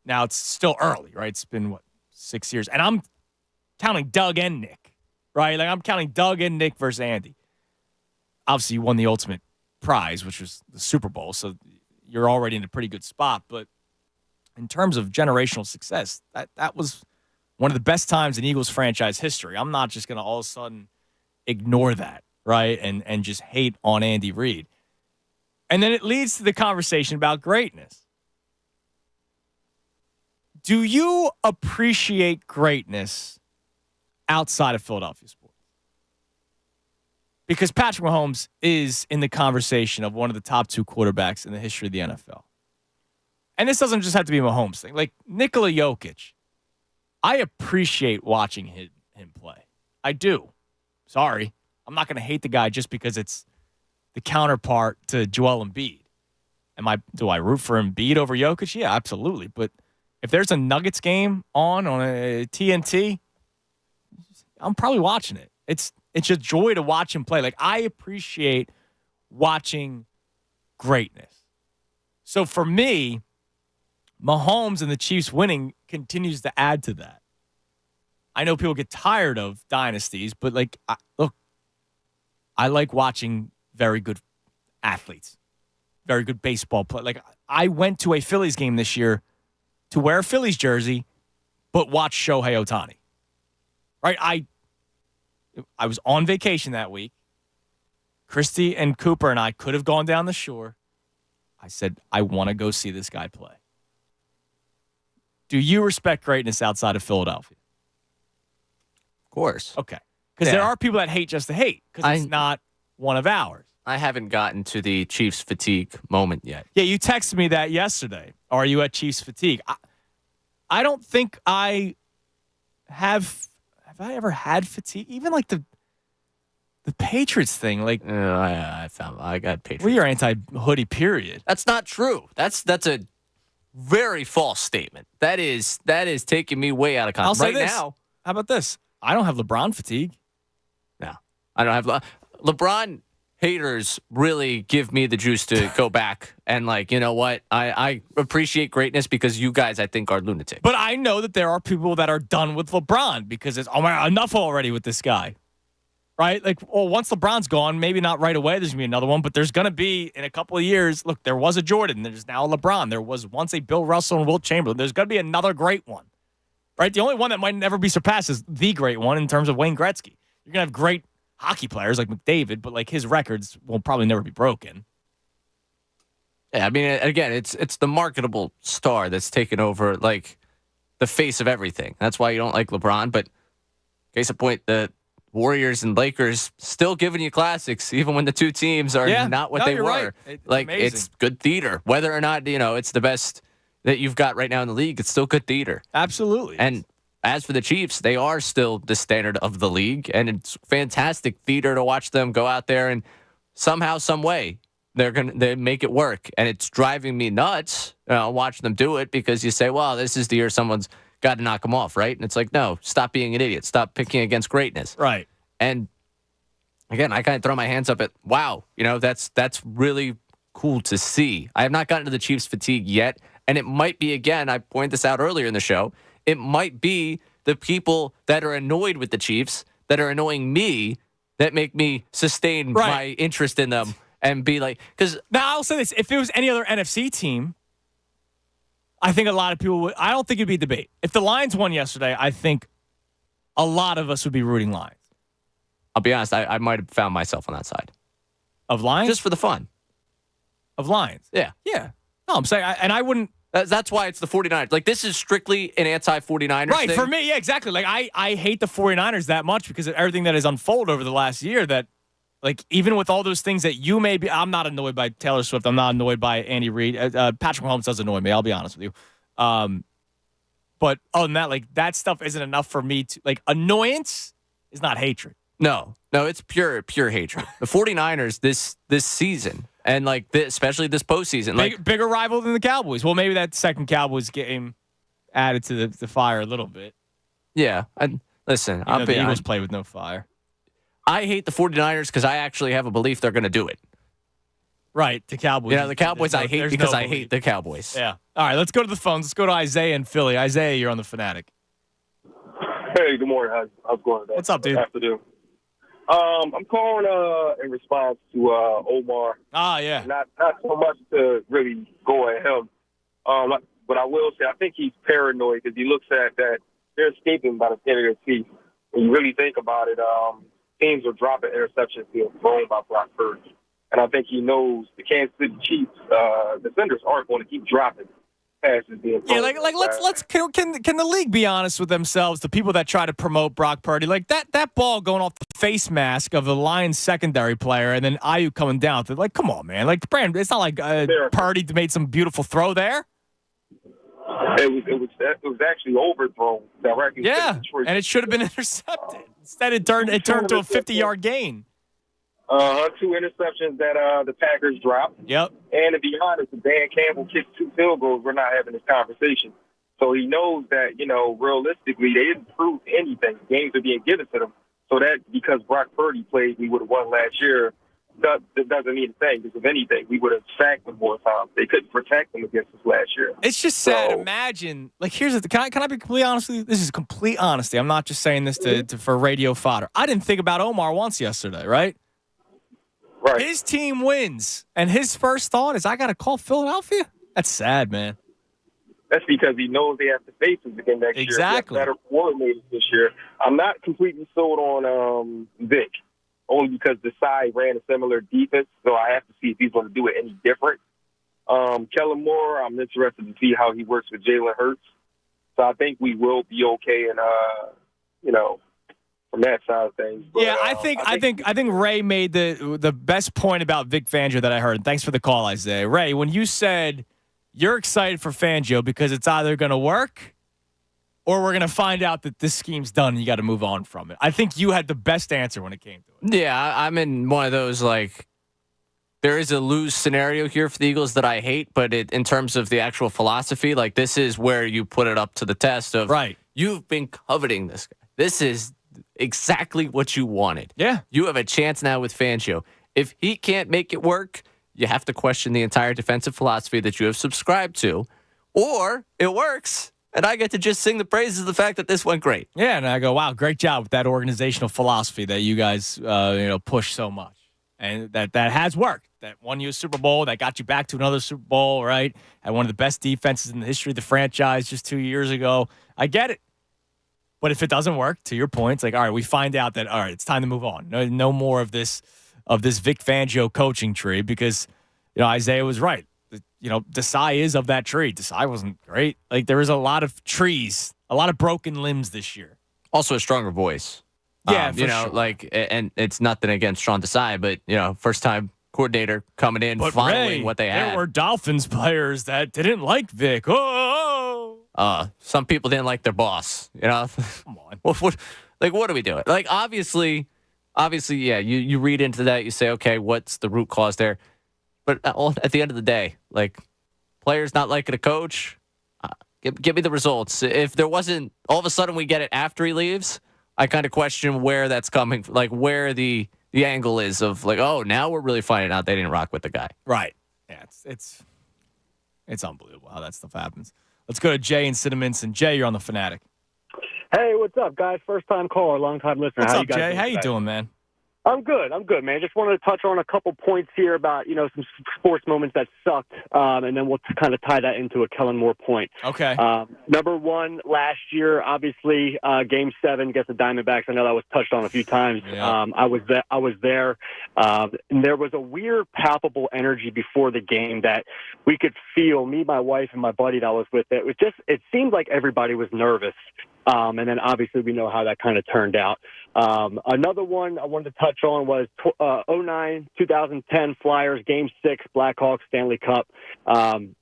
Now it's still early, right? It's been 6 years, and I'm counting Doug and Nick, right? Like I'm counting Doug and Nick versus Andy. Obviously, you won the ultimate prize, which was the Super Bowl, so you're already in a pretty good spot. But in terms of generational success, that was one of the best times in Eagles franchise history. I'm not just going to all of a sudden ignore that, right? And just hate on Andy Reid. And then it leads to the conversation about greatness. Do you appreciate greatness outside of Philadelphia sports? Because Patrick Mahomes is in the conversation of one of the top 2 quarterbacks in the history of the NFL. And this doesn't just have to be a Mahomes thing. Like Nikola Jokic, I appreciate watching him play. I do. Sorry. I'm not going to hate the guy just because it's the counterpart to Joel Embiid. Do I root for Embiid over Jokic? Yeah, absolutely. But if there's a Nuggets game on a TNT, I'm probably watching it. It's a joy to watch him play. Like, I appreciate watching greatness. So for me, Mahomes and the Chiefs winning continues to add to that. I know people get tired of dynasties, but I like watching very good athletes, very good baseball play. Like, I went to a Phillies game this year to wear a Phillies jersey, but watch Shohei Ohtani. Right? I was on vacation that week. Christy and Cooper and I could have gone down the shore. I said, I want to go see this guy play. Do you respect greatness outside of Philadelphia? Of course. Okay. Because there are people that hate just to hate because it's not one of ours. I haven't gotten to the Chiefs fatigue moment yet. Yeah, you texted me that yesterday. Are you at Chiefs fatigue? I don't think I have. Have I ever had fatigue? Even like the Patriots thing. Like, I got Patriots. Well, you're anti-hoodie, period. That's not true. That's a very false statement. That is taking me way out of context. I'll say this. Now, how about this? I don't have LeBron fatigue. No, I don't have LeBron. Haters really give me the juice to go back and, like, you know what? I appreciate greatness because you guys, I think, are lunatics. But I know that there are people that are done with LeBron because it's, enough already with this guy. Right? Like, well, once LeBron's gone, maybe not right away, there's going to be another one, but there's going to be, in a couple of years, look, there was a Jordan, there's now a LeBron. There was once a Bill Russell and Wilt Chamberlain. There's going to be another great one. Right? The only one that might never be surpassed is the great one in terms of Wayne Gretzky. You're going to have great hockey players like McDavid, but like his records will probably never be broken. Yeah, I mean, again, it's the marketable star that's taken over, like, the face of everything. That's why you don't like LeBron. But case in point, the Warriors and Lakers still giving you classics, even when the two teams are not what they were. Right. It's good theater. Whether or not, it's the best that you've got right now in the league, it's still good theater. Absolutely. And as for the Chiefs, they are still the standard of the league, and it's fantastic theater to watch them go out there and somehow, some way, they make it work. And it's driving me nuts watching them do it because you say, well, this is the year someone's got to knock them off, right? And it's like, no, stop being an idiot. Stop picking against greatness. Right. And again, I kind of throw my hands up at, wow, that's really cool to see. I have not gotten to the Chiefs fatigue yet, and it might be, again, I pointed this out earlier in the show, it might be the people that are annoyed with the Chiefs that are annoying me that make me sustain my interest in them and be like, because now I'll say this: if it was any other NFC team, I think a lot of people would. I don't think it'd be a debate. If the Lions won yesterday, I think a lot of us would be rooting Lions. I'll be honest, I might have found myself on that side of Lions, just for the fun of Lions. Yeah. No, I'm saying, and I wouldn't. That's why it's the 49ers. Like, this is strictly an anti-49ers right, thing. for me, yeah, exactly. Like, I hate the 49ers that much because of everything that has unfolded over the last year that, like, even with all those things that you may be, I'm not annoyed by Taylor Swift. I'm not annoyed by Andy Reid. Patrick Mahomes does annoy me. I'll be honest with you. But other than that, like, that stuff isn't enough for me to, like, annoyance is not hatred. No, it's pure hatred. The 49ers this season, and like especially this postseason, like bigger rival than the Cowboys. Well, maybe that second Cowboys game added to the fire a little bit. Yeah, listen, the Eagles play with no fire. I hate the 49ers because I actually have a belief they're going to do it. Right, the Cowboys. You know, the Cowboys I hate because I hate the Cowboys. Yeah. All right, let's go to the phones. Let's go to Isaiah in Philly. Isaiah, you're on the Fanatic. Hey, good morning. How's it going? What's up, dude? Afternoon. I'm calling in response to Omar. Ah, yeah. Not so much to really go at him, but I will say I think he's paranoid because he looks at that they're escaping by the skin of their teeth. When you really think about it, teams are dropping interceptions being thrown by Brock Purdy, and I think he knows the Kansas City Chiefs defenders aren't going to keep dropping passes being thrown. Yeah, like let's can the league be honest with themselves? The people that try to promote Brock Purdy, like that ball going off the face mask of the Lions secondary player, and then Ayuk coming down. Like, come on, man. Like, Brand, it's not like Purdy made some beautiful throw there. It was actually overthrown directly. Yeah, and it should have been intercepted. Instead, it turned to a 50-yard gain. 2 interceptions that the Packers dropped. Yep. And to be honest, if Dan Campbell kicked 2 field goals, we're not having this conversation. So he knows that, realistically, they didn't prove anything. Games are being given to them. So that because Brock Purdy played, we would have won last year. That doesn't mean a thing. Because if anything, we would have sacked them more times. They couldn't protect them against us last year. It's just sad. Imagine, like, here's the thing. Can I be completely honest with you? This is complete honesty. I'm not just saying this for radio fodder. I didn't think about Omar once yesterday, right? Right. His team wins, and his first thought is, I got to call Philadelphia? That's sad, man. That's because he knows they have to face us again next year. Exactly. Better coordinators this year. I'm not completely sold on Vic, only because Desai ran a similar defense, so I have to see if he's going to do it any different. Kellen Moore, I'm interested to see how he works with Jalen Hurts. So I think we will be okay, and from that side of things. But, yeah, I think Ray made the best point about Vic Fangio that I heard. And thanks for the call, Isaiah. Ray, when you said you're excited for Fangio because it's either going to work or we're going to find out that this scheme's done and you got to move on from it. I think you had the best answer when it came to it. Yeah, I'm in one of those, like, there is a lose scenario here for the Eagles that I hate, but in terms of the actual philosophy, like, this is where you put it up to the test of, right, you've been coveting this guy. This is exactly what you wanted. Yeah. You have a chance now with Fangio. If he can't make it work, you have to question the entire defensive philosophy that you have subscribed to, or it works, and I get to just sing the praises of the fact that this went great. Yeah, and I go, wow, great job with that organizational philosophy that you guys push so much. And that has worked. That won you a Super Bowl, that got you back to another Super Bowl, right? Had one of the best defenses in the history of the franchise just 2 years ago. I get it. But if it doesn't work, to your point, it's like, all right, we find out that, all right, it's time to move on. No more of this Vic Fangio coaching tree because, Isaiah was right. Desai is of that tree. Desai wasn't great. Like, there was a lot of trees, a lot of broken limbs this year. Also a stronger voice. Yeah, sure. Like, and it's nothing against Sean Desai, but, first-time coordinator coming in, but following Ray, what they had. There were Dolphins players that didn't like Vic. Some people didn't like their boss, Come on. What are we doing? Like, obviously, yeah, you read into that, you say, okay, what's the root cause there? But at the end of the day, like, players not liking a coach, give me the results. If there wasn't, all of a sudden we get it after he leaves, I kind of question where that's coming, like where the angle is of like, oh, now we're really finding out they didn't rock with the guy. Right. Yeah, it's unbelievable how that stuff happens. Let's go to Jay in Cinnaminson. Jay, you're on the Fanatic. Hey, what's up, guys? First time caller, long time listener. What's How up, you guys Jay? doing How you today? doing, man? I'm good, man. Just wanted to touch on a couple points here about, some sports moments that sucked, and then we'll kind of tie that into a Kellen Moore point. Okay. Number one, last year, obviously, Game 7 against the Diamondbacks. I know that was touched on a few times. Yeah. I was there. And there was a weird, palpable energy before the game that we could feel, me, my wife, and my buddy that was with it. It seemed like everybody was nervous. And then obviously we know how that kind of turned out. Another one I wanted to touch on was 2009-2010 Flyers Game 6 Blackhawks Stanley Cup.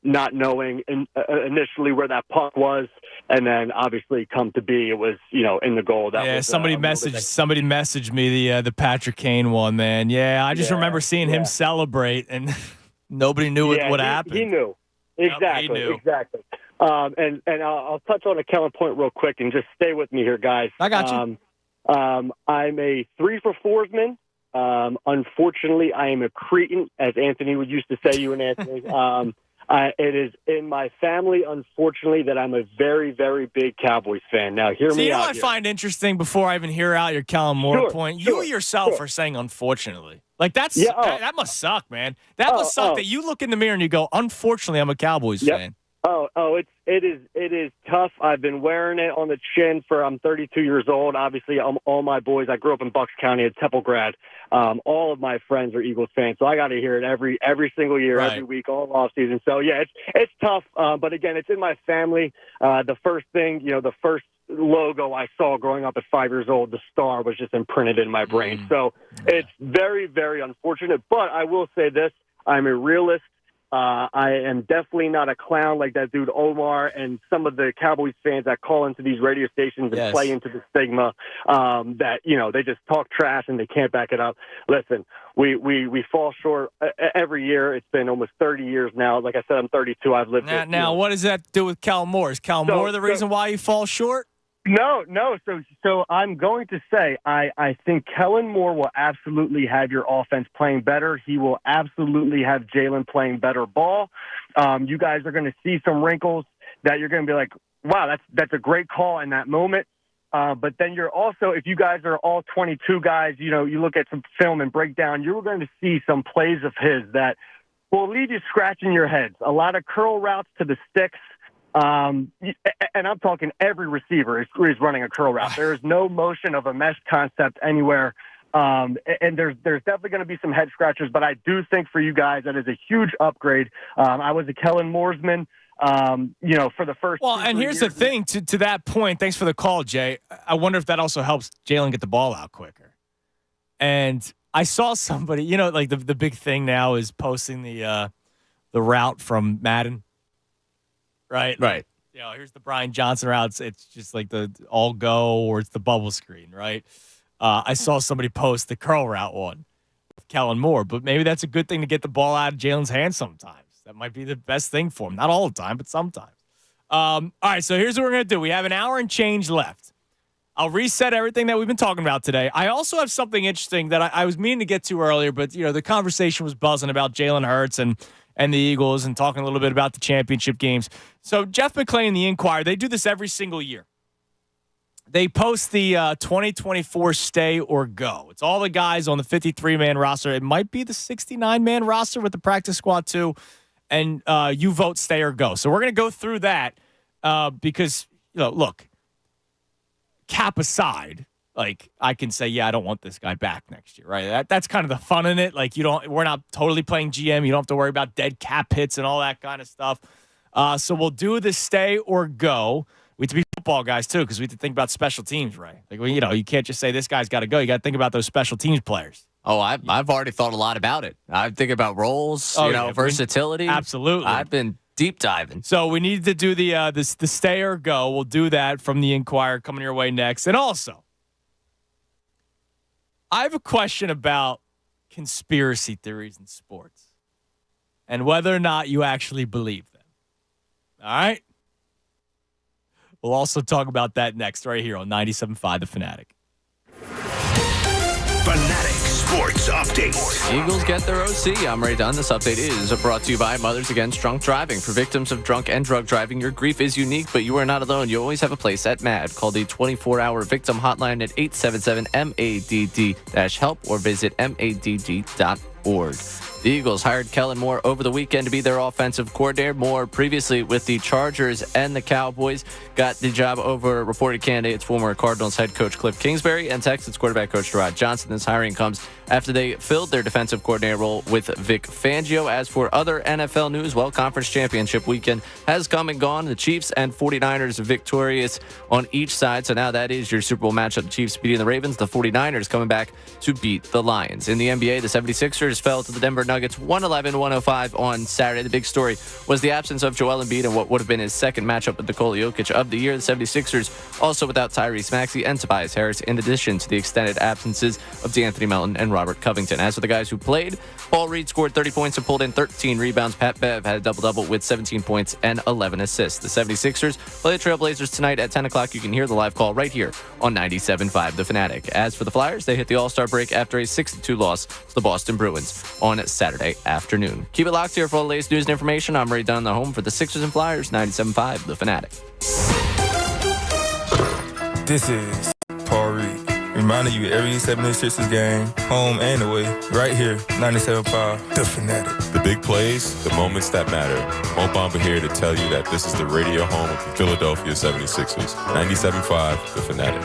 Not knowing initially where that puck was, and then obviously come to be it was in the goal. Somebody messaged me the Patrick Kane one, man. Yeah, I just remember seeing him celebrate, and nobody knew what happened. He knew exactly. He knew. Exactly. And I'll touch on a Kellen point real quick and just stay with me here, guys. I got you. I'm a 3-for-4sman. Unfortunately, I am a cretin, as Anthony would used to say, you and Anthony. It is in my family, unfortunately, that I'm a very, very big Cowboys fan. Now, hear me out. I find interesting before I even hear out your Kellen Moore point. You yourself are saying unfortunately. Like that must suck, man. That must suck that you look in the mirror and you go, unfortunately, I'm a Cowboys fan. It is tough. I've been wearing it on the chin I'm 32 years old. Obviously, all my boys, I grew up in Bucks County at Temple Grad. All of my friends are Eagles fans, so I got to hear it every single year, every week, all off season. So yeah, it's tough. But again, it's in my family. The first thing, the first logo I saw growing up at 5 years old, the star was just imprinted in my brain. So it's very, very unfortunate. But I will say this: I'm a realist. I am definitely not a clown like that dude Omar and some of the Cowboys fans that call into these radio stations and play into the stigma that, they just talk trash and they can't back it up. Listen, we fall short every year. It's been almost 30 years now. Like I said, I'm 32. I've lived it. Now, what does that do with Kellen Moore? Is Kellen Moore the reason why you fall short? No. So I'm going to say I think Kellen Moore will absolutely have your offense playing better. He will absolutely have Jalen playing better ball. You guys are going to see some wrinkles that you're going to be like, wow, that's a great call in that moment. But then you're also, if you guys are all 22 guys, you look at some film and break down, you're going to see some plays of his that will leave you scratching your heads. A lot of curl routes to the sticks. And I'm talking every receiver is running a curl route. There is no motion of a mesh concept anywhere. And there's definitely going to be some head scratchers, but I do think for you guys that is a huge upgrade. I was a Kellen Mooresman, for the first. Well, and here's the thing to that point. Thanks for the call, Jay. I wonder if that also helps Jalen get the ball out quicker. And I saw somebody, like the big thing now is posting the route from Madden. Right. Here's the Brian Johnson route. It's just like the all go or it's the bubble screen, right? I saw somebody post the curl route one with Kellen Moore, but maybe that's a good thing to get the ball out of Jalen's hands sometimes. That might be the best thing for him. Not all the time, but sometimes. All right, so here's what we're going to do. We have an hour and change left. I'll reset everything that we've been talking about today. I also have something interesting that I was meaning to get to earlier, but, the conversation was buzzing about Jalen Hurts and the Eagles and talking a little bit about the championship games. So Jeff McClain and the Inquirer, they do this every single year. They post the 2024 stay or go. It's all the guys on the 53-man roster. It might be the 69-man roster with the practice squad too. And you vote stay or go. So we're going to go through that because, look, cap aside, like I can say, I don't want this guy back next year, right? That's kind of the fun in it. Like we're not totally playing GM. You don't have to worry about dead cap hits and all that kind of stuff. So we'll do the stay or go. We have to be football guys too, because we have to think about special teams, right? Like you can't just say this guy's got to go. You got to think about those special teams players. Oh, I've already thought a lot about it. I'm thinking about roles, versatility. Absolutely. I've been deep diving. So we need to do the stay or go. We'll do that from the Inquirer coming your way next. And also, I have a question about conspiracy theories in sports and whether or not you actually believe them. All right? We'll also talk about that next right here on 97.5 The Fanatic. Fanatic Sports Update. Eagles get their OC. I'm Ray Dunn. This update is brought to you by Mothers Against Drunk Driving. For victims of drunk and drug driving, your grief is unique, but you are not alone. You always have a place at MADD. Call the 24-hour victim hotline at 877-MADD-HELP or visit MADD.org. The Eagles hired Kellen Moore over the weekend to be their offensive coordinator. Moore, previously with the Chargers and the Cowboys, got the job over reported candidates former Cardinals head coach Cliff Kingsbury and Texans quarterback coach Rod Johnson. This hiring comes after they filled their defensive coordinator role with Vic Fangio. As for other NFL news, conference championship weekend has come and gone. The Chiefs and 49ers victorious on each side. So now that is your Super Bowl matchup. The Chiefs beating the Ravens. The 49ers coming back to beat the Lions. In the NBA, the 76ers fell to the Denver Nuggets 111-105 on Saturday. The big story was the absence of Joel Embiid and what would have been his second matchup with Nikola Jokic of the year. The 76ers also without Tyrese Maxey and Tobias Harris, in addition to the extended absences of DeAnthony Melton and Robert Covington. As for the guys who played, Paul Reed scored 30 points and pulled in 13 rebounds. Pat Bev had a double-double with 17 points and 11 assists. The 76ers play the Trailblazers tonight at 10 o'clock. You can hear the live call right here on 97.5 The Fanatic. As for the Flyers, they hit the All-Star break after a 6-2 loss to the Boston Bruins on Saturday afternoon. Keep it locked here for all the latest news and information. I'm Ray Dunn, the home for the Sixers and Flyers, 97.5 The Fanatic. This is Paul Reed, reminding you every 76ers game, home and away, right here, 97.5 The Fanatic. The big plays, the moments that matter. Mo Bamba here to tell you that this is the radio home of the Philadelphia 76ers, 97.5 The Fanatic.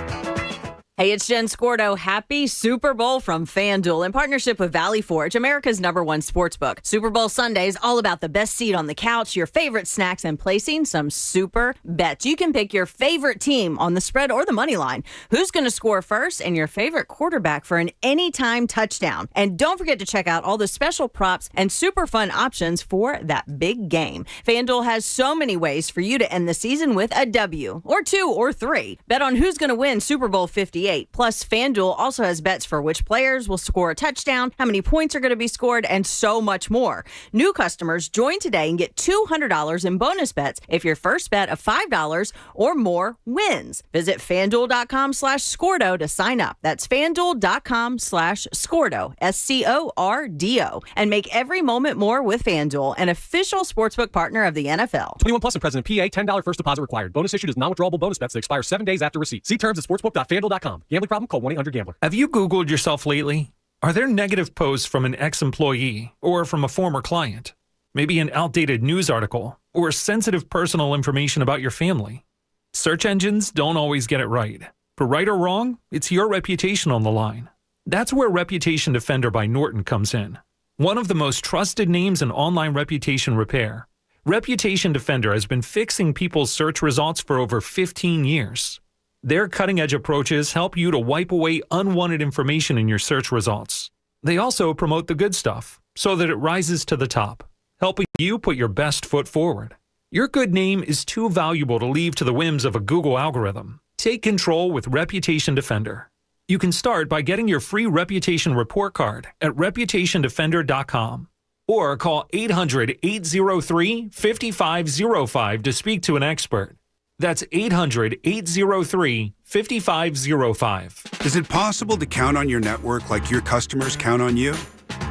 Hey, it's Jen Scordo. Happy Super Bowl from FanDuel in partnership with Valley Forge, America's #1 sportsbook. Super Bowl Sunday is all about the best seat on the couch, your favorite snacks, and placing some super bets. You can pick your favorite team on the spread or the money line, who's going to score first, and your favorite quarterback for an anytime touchdown. And don't forget to check out all the special props and super fun options for that big game. FanDuel has so many ways for you to end the season with a W, or 2 or 3. Bet on who's going to win Super Bowl 58. Plus, FanDuel also has bets for which players will score a touchdown, how many points are going to be scored, and so much more. New customers join today and get $200 in bonus bets if your first bet of $5 or more wins. Visit FanDuel.com/Scordo to sign up. That's FanDuel.com/Scordo, SCORDO, and make every moment more with FanDuel, an official sportsbook partner of the NFL. 21 plus and present in PA. $10 first deposit required. Bonus issued as non-withdrawable bonus bets that expire 7 days after receipt. See terms at sportsbook.fanduel.com. Gambling problem? Call 1-800-GAMBLER. Have you Googled yourself lately? Are there negative posts from an ex-employee or from a former client? Maybe an outdated news article or sensitive personal information about your family? Search engines don't always get it right. For right or wrong, it's your reputation on the line. That's where Reputation Defender by Norton comes in. One of the most trusted names in online reputation repair. Reputation Defender has been fixing people's search results for over 15 years. Their cutting-edge approaches help you to wipe away unwanted information in your search results. They also promote the good stuff so that it rises to the top, helping you put your best foot forward. Your good name is too valuable to leave to the whims of a Google algorithm. Take control with Reputation Defender. You can start by getting your free reputation report card at reputationdefender.com or call 800-803-5505 to speak to an expert. That's 800-803-5505. Is it possible to count on your network like your customers count on you?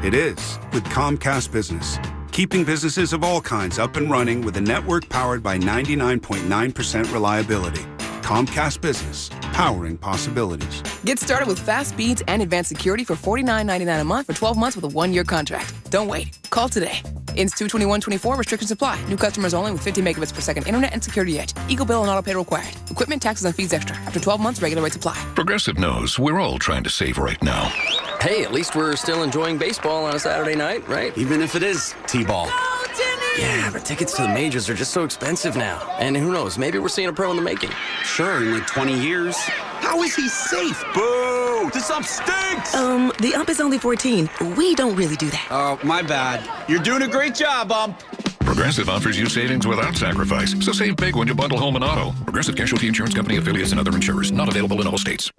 It is with Comcast Business. Keeping businesses of all kinds up and running with a network powered by 99.9% reliability. Comcast Business, powering possibilities. Get started with fast speeds and advanced security for $49.99 a month for 12 months with a 1-year contract. Don't wait. Call today. Ends 2/21/24. Restrictions apply. New customers only with 50 megabits per second internet and security edge. Eagle bill and auto pay required. Equipment, taxes, and fees extra. After 12 months, regular rates apply. Progressive knows we're all trying to save right now. Hey, at least we're still enjoying baseball on a Saturday night, right? Even if it is T-ball. Yeah, but tickets to the majors are just so expensive now. And who knows, maybe we're seeing a pro in the making. Sure, in like 20 years. How is he safe? Boo! This ump stinks! The ump is only 14. We don't really do that. Oh, my bad. You're doing a great job, ump. Progressive offers you savings without sacrifice. So save big when you bundle home and auto. Progressive Casualty Insurance Company, affiliates, and other insurers. Not available in all states.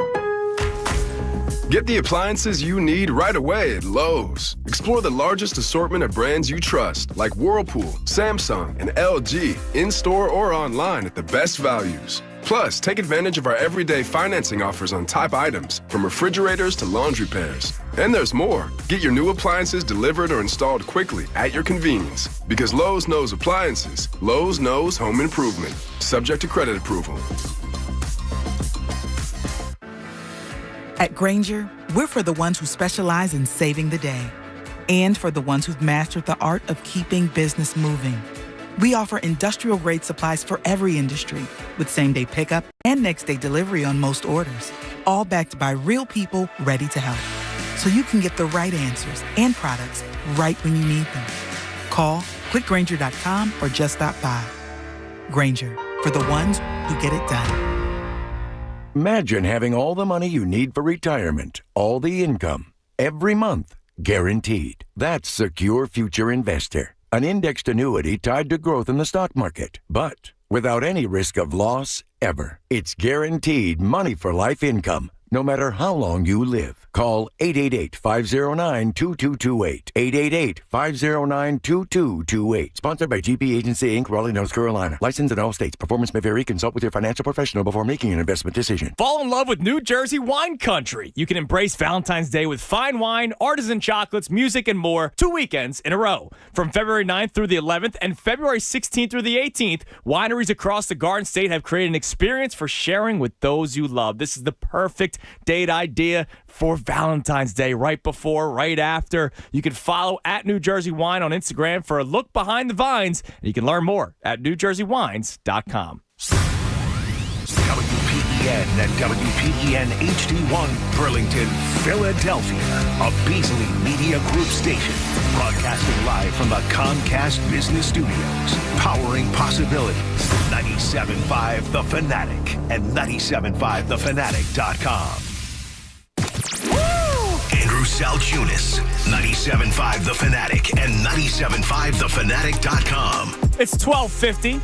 Get the appliances you need right away at Lowe's. Explore the largest assortment of brands you trust, like Whirlpool, Samsung, and LG, in-store or online at the best values. Plus, take advantage of our everyday financing offers on top items, from refrigerators to laundry pairs. And there's more. Get your new appliances delivered or installed quickly at your convenience. Because Lowe's knows appliances. Lowe's knows home improvement. Subject to credit approval. At Grainger, we're for the ones who specialize in saving the day and for the ones who've mastered the art of keeping business moving. We offer industrial-grade supplies for every industry with same-day pickup and next-day delivery on most orders, all backed by real people ready to help. So you can get the right answers and products right when you need them. Call, clickgrainger.com, or just stop by. Grainger, for the ones who get it done. Imagine having all the money you need for retirement, all the income, every month, guaranteed. That's Secure Future Investor, an indexed annuity tied to growth in the stock market, but without any risk of loss ever. It's guaranteed money for life income, no matter how long you live. Call 888-509-2228. 888-509-2228. Sponsored by GP Agency, Inc., Raleigh, North Carolina. Licensed in all states. Performance may vary. Consult with your financial professional before making an investment decision. Fall in love with New Jersey wine country. You can embrace Valentine's Day with fine wine, artisan chocolates, music, and more 2 weekends in a row. From February 9th through the 11th and February 16th through the 18th, wineries across the Garden State have created an experience for sharing with those you love. This is the perfect date idea for Valentine's Day, right before, right after. You can follow at New Jersey Wine on Instagram for a look behind the vines, and you can learn more at NewJerseyWines.com. WPEN and WPEN HD1 Burlington, Philadelphia, a Beasley Media Group station, broadcasting live from the Comcast Business Studios, powering possibilities. 97.5 The Fanatic and 97.5thefanatic.com. Andrew Salchunas, 97.5 The Fanatic and 97.5thefanatic.com. It's 12:50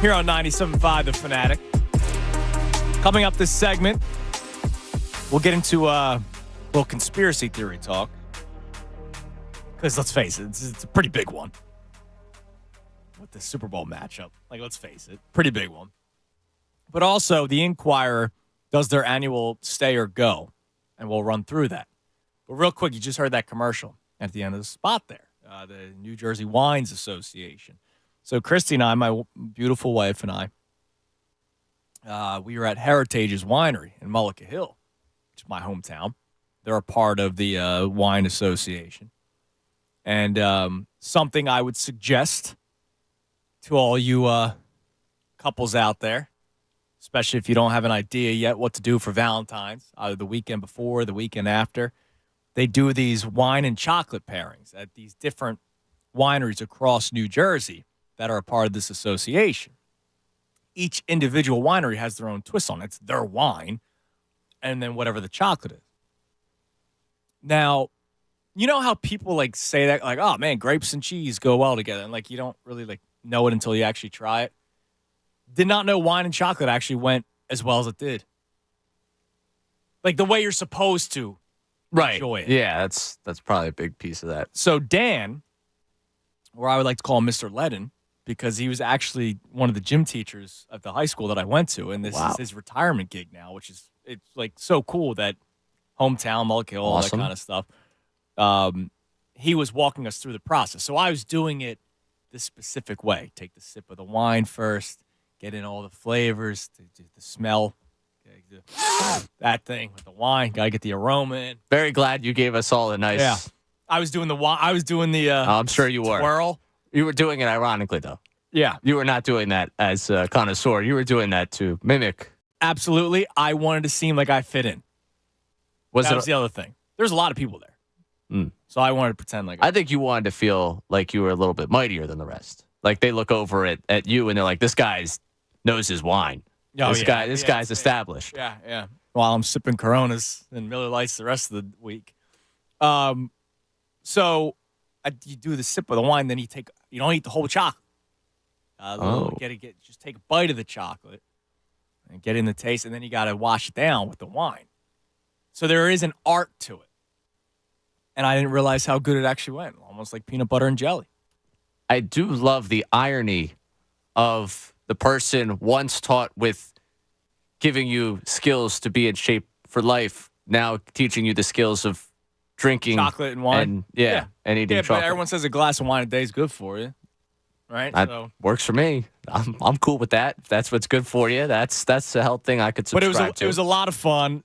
here on 97.5 The Fanatic. Coming up this segment, we'll get into a little conspiracy theory talk. Because let's face it, it's a pretty big one. With the Super Bowl matchup. Like, let's face it, pretty big one. But also, the Inquirer does their annual stay or go. And we'll run through that. But real quick, you just heard that commercial at the end of the spot there. The New Jersey Wines Association. So Christy and I, my beautiful wife and I, we were at Heritage's Winery in Mullica Hill, which is my hometown. They're a part of the Wine Association. And something I would suggest to all you couples out there, especially if you don't have an idea yet what to do for Valentine's, either the weekend before, the weekend after. They do these wine and chocolate pairings at these different wineries across New Jersey that are a part of this association. Each individual winery has their own twist on it. It's their wine, and then whatever the chocolate is. Now, you know how people like say that, like, oh man, grapes and cheese go well together, and like you don't really like know it until you actually try it. Did not know wine and chocolate actually went as well as it did. Like the way you're supposed to enjoy it. Yeah, that's probably a big piece of that. So Dan, or I would like to call him Mr. Ledden, because he was actually one of the gym teachers at the high school that I went to, and this is his retirement gig now, which is it's like so cool that hometown, Mullica Hill, all that kind of stuff. He was walking us through the process. So I was doing it this specific way. Take the sip of the wine first, get in all the flavors, the smell, that thing with the wine. Got to get the aroma in. Very glad you gave us all a nice. Yeah, I was doing the wine. I was doing the. I'm sure you were. Twirl. You were doing it ironically, though. Yeah, you were not doing that as a connoisseur. You were doing that to mimic. Absolutely, I wanted to seem like I fit in. That was the other thing. There's a lot of people there. So I wanted to pretend like I think you wanted to feel like you were a little bit mightier than the rest. Like they look over at you and they're like, this guy knows his wine. This guy's established. Yeah. While I'm sipping Coronas and Miller Lights the rest of the week. So you do the sip of the wine, then you don't eat the whole chocolate. Just take a bite of the chocolate and get in the taste, and then you got to wash it down with the wine. So there is an art to it. And I didn't realize how good it actually went. Almost like peanut butter and jelly. I do love the irony of the person once taught with giving you skills to be in shape for life, now teaching you the skills of drinking chocolate and wine. And eating chocolate. But everyone says a glass of wine a day is good for you, right? That So, works for me. I'm cool with that. If that's what's good for you. That's a health thing I could but subscribe to. it was a lot of fun.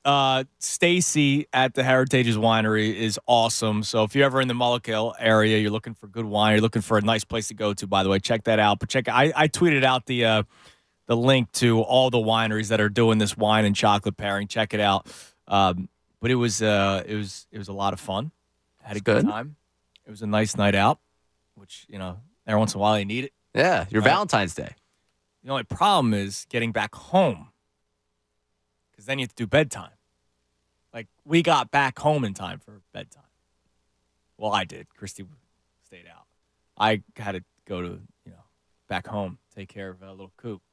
Stacy at the Heritage's Winery is awesome. So if you're ever in the Mullakill area, you're looking for good wine, you're looking for a nice place to go to. By the way, check that out. But I tweeted out the link to all the wineries that are doing this wine and chocolate pairing. Check it out. But it was a lot of fun. Had a good time. It was a nice night out, which every once in a while you need it. Yeah, your Valentine's Day. The only problem is getting back home, because then you have to do bedtime. Like, we got back home in time for bedtime. Well, I did. Christy stayed out. I had to go to, back home, take care of a little Coop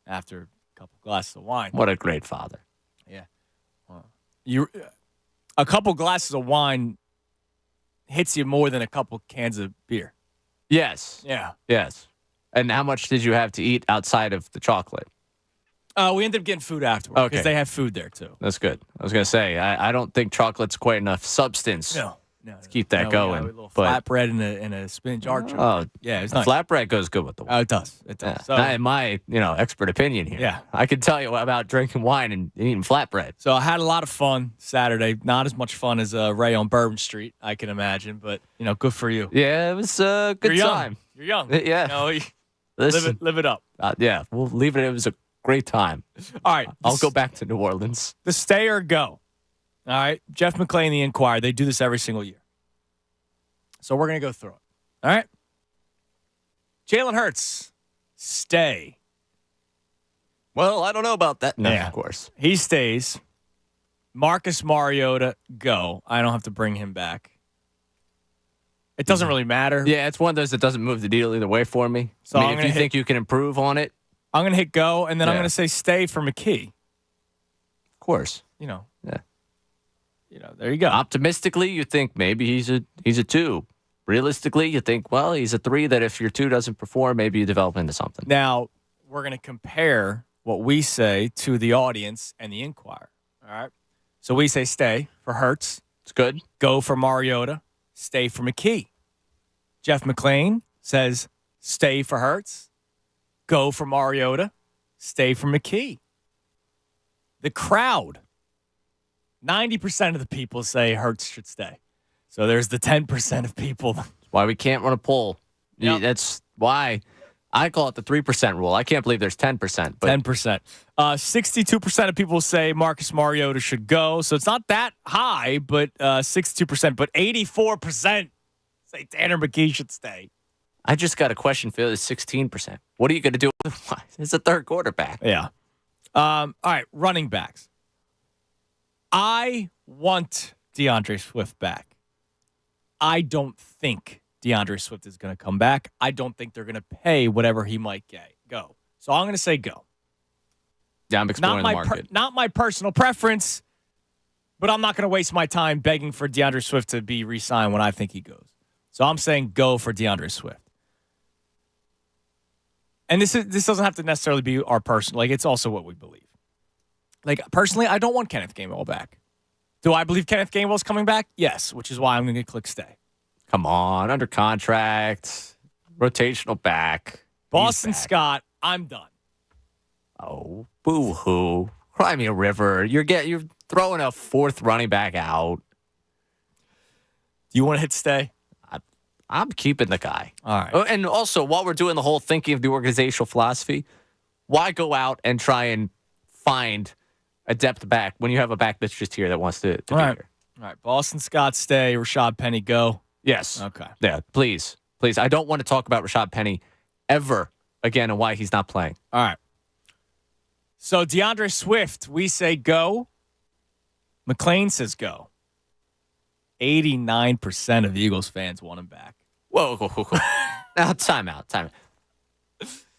after a couple glasses of wine. What a great father. Yeah. A couple glasses of wine hits you more than a couple cans of beer. Yes. Yeah. Yes. And how much did you have to eat outside of the chocolate? We ended up getting food afterwards because they have food there too. That's good. I was going to say, I don't think chocolate's quite enough substance to keep that going. A little flatbread and a spinach archer. Oh, yeah, it's nice. Flatbread goes good with the wine. Oh, it does. It does. Yeah. So, in my, expert opinion here. Yeah. I can tell you about drinking wine and eating flatbread. So I had a lot of fun Saturday. Not as much fun as Ray on Bourbon Street, I can imagine, but good for you. Yeah, it was a good time. You're young. Yeah. Live it up. Yeah, we'll leave it. It was a great time. All right. I'll go back to New Orleans. The stay or go. All right. Jeff McClain, the Inquirer, they do this every single year. So we're going to go through it. All right. Jalen Hurts, stay. Well, I don't know about that. No, Yeah. of course. He stays. Marcus Mariota, go. I don't have to bring him back. It doesn't really matter. Yeah, it's one of those that doesn't move the needle either way for me. So if you think you can improve on it, I'm going to hit go, and then I'm going to say stay for McKee. Of course. Yeah. There you go. Optimistically, you think maybe he's a 2. Realistically, you think, well, he's a 3 that if your 2 doesn't perform, maybe you develop into something. Now, we're going to compare what we say to the audience and the Inquirer. All right? So we say stay for Hurts. It's good. Go for Mariota. Stay for McKee. Jeff McClain says stay for Hurts. Go for Mariota. Stay for McKee. The crowd, 90% of the people say Hurts should stay. So there's the 10% of people. That's why we can't run a poll. Yep. That's why I call it the 3% rule. I can't believe there's 10%. But 10%. 62% of people say Marcus Mariota should go. So it's not that high, but 62%. But 84% say Tanner McKee should stay. I just got a question for the 16%. What are you going to do otherwise? It's a third quarterback. Yeah. All right, running backs. I want DeAndre Swift back. I don't think DeAndre Swift is going to come back. I don't think they're going to pay whatever he might go. So I'm going to say go. Yeah, I'm exploring the market. Not my personal preference, but I'm not going to waste my time begging for DeAndre Swift to be re-signed when I think he goes. So I'm saying go for DeAndre Swift. And this doesn't have to necessarily be our personal. Like, it's also what we believe. Like, personally, I don't want Kenneth Gainwell back. Do I believe Kenneth Gainwell's coming back? Yes, which is why I'm going to click stay. Come on, under contract, rotational back. Boston Scott, I'm done. Oh, boo-hoo. Cry me a river. You're throwing a 4th running back out. Do you want to hit stay? I'm keeping the guy. All right. And also, while we're doing the whole thinking of the organizational philosophy, why go out and try and find a depth back when you have a back that's just here that wants to be here? All right. Boston Scott, stay. Rashad Penny, go. Yes. Okay. Yeah, please. Please. I don't want to talk about Rashad Penny ever again and why he's not playing. All right. So DeAndre Swift, we say go. McClain says go. 89% of Eagles fans want him back. Whoa. Now, time out.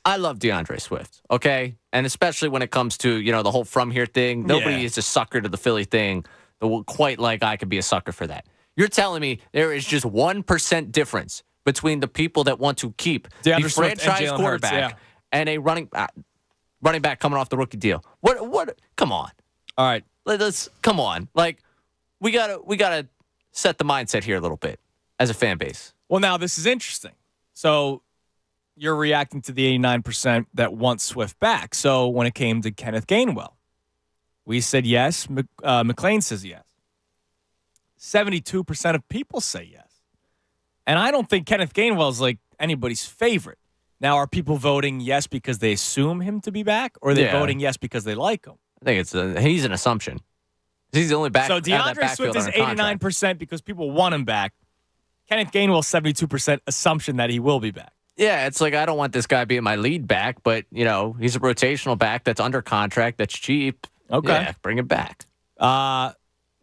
I love DeAndre Swift, okay? And especially when it comes to, the whole from here thing. Nobody is a sucker to the Philly thing quite like I could be a sucker for that. You're telling me there is just 1% difference between the people that want to keep DeAndre the Swift franchise and quarterback Hurts, and a running running back coming off the rookie deal. What? Come on. All right. Let's come on. Like, we gotta set the mindset here a little bit as a fan base. Well, now this is interesting. So you're reacting to the 89% that want Swift back. So when it came to Kenneth Gainwell, we said yes. McLean says yes. 72% of people say yes. And I don't think Kenneth Gainwell is like anybody's favorite. Now, are people voting yes because they assume him to be back, or are they voting yes because they like him? I think he's an assumption. He's the only back. So DeAndre Swift is 89% because people want him back. Kenneth Gainwell, 72% assumption that he will be back. Yeah, it's like I don't want this guy being my lead back, but he's a rotational back that's under contract, that's cheap. Okay, yeah, bring him back.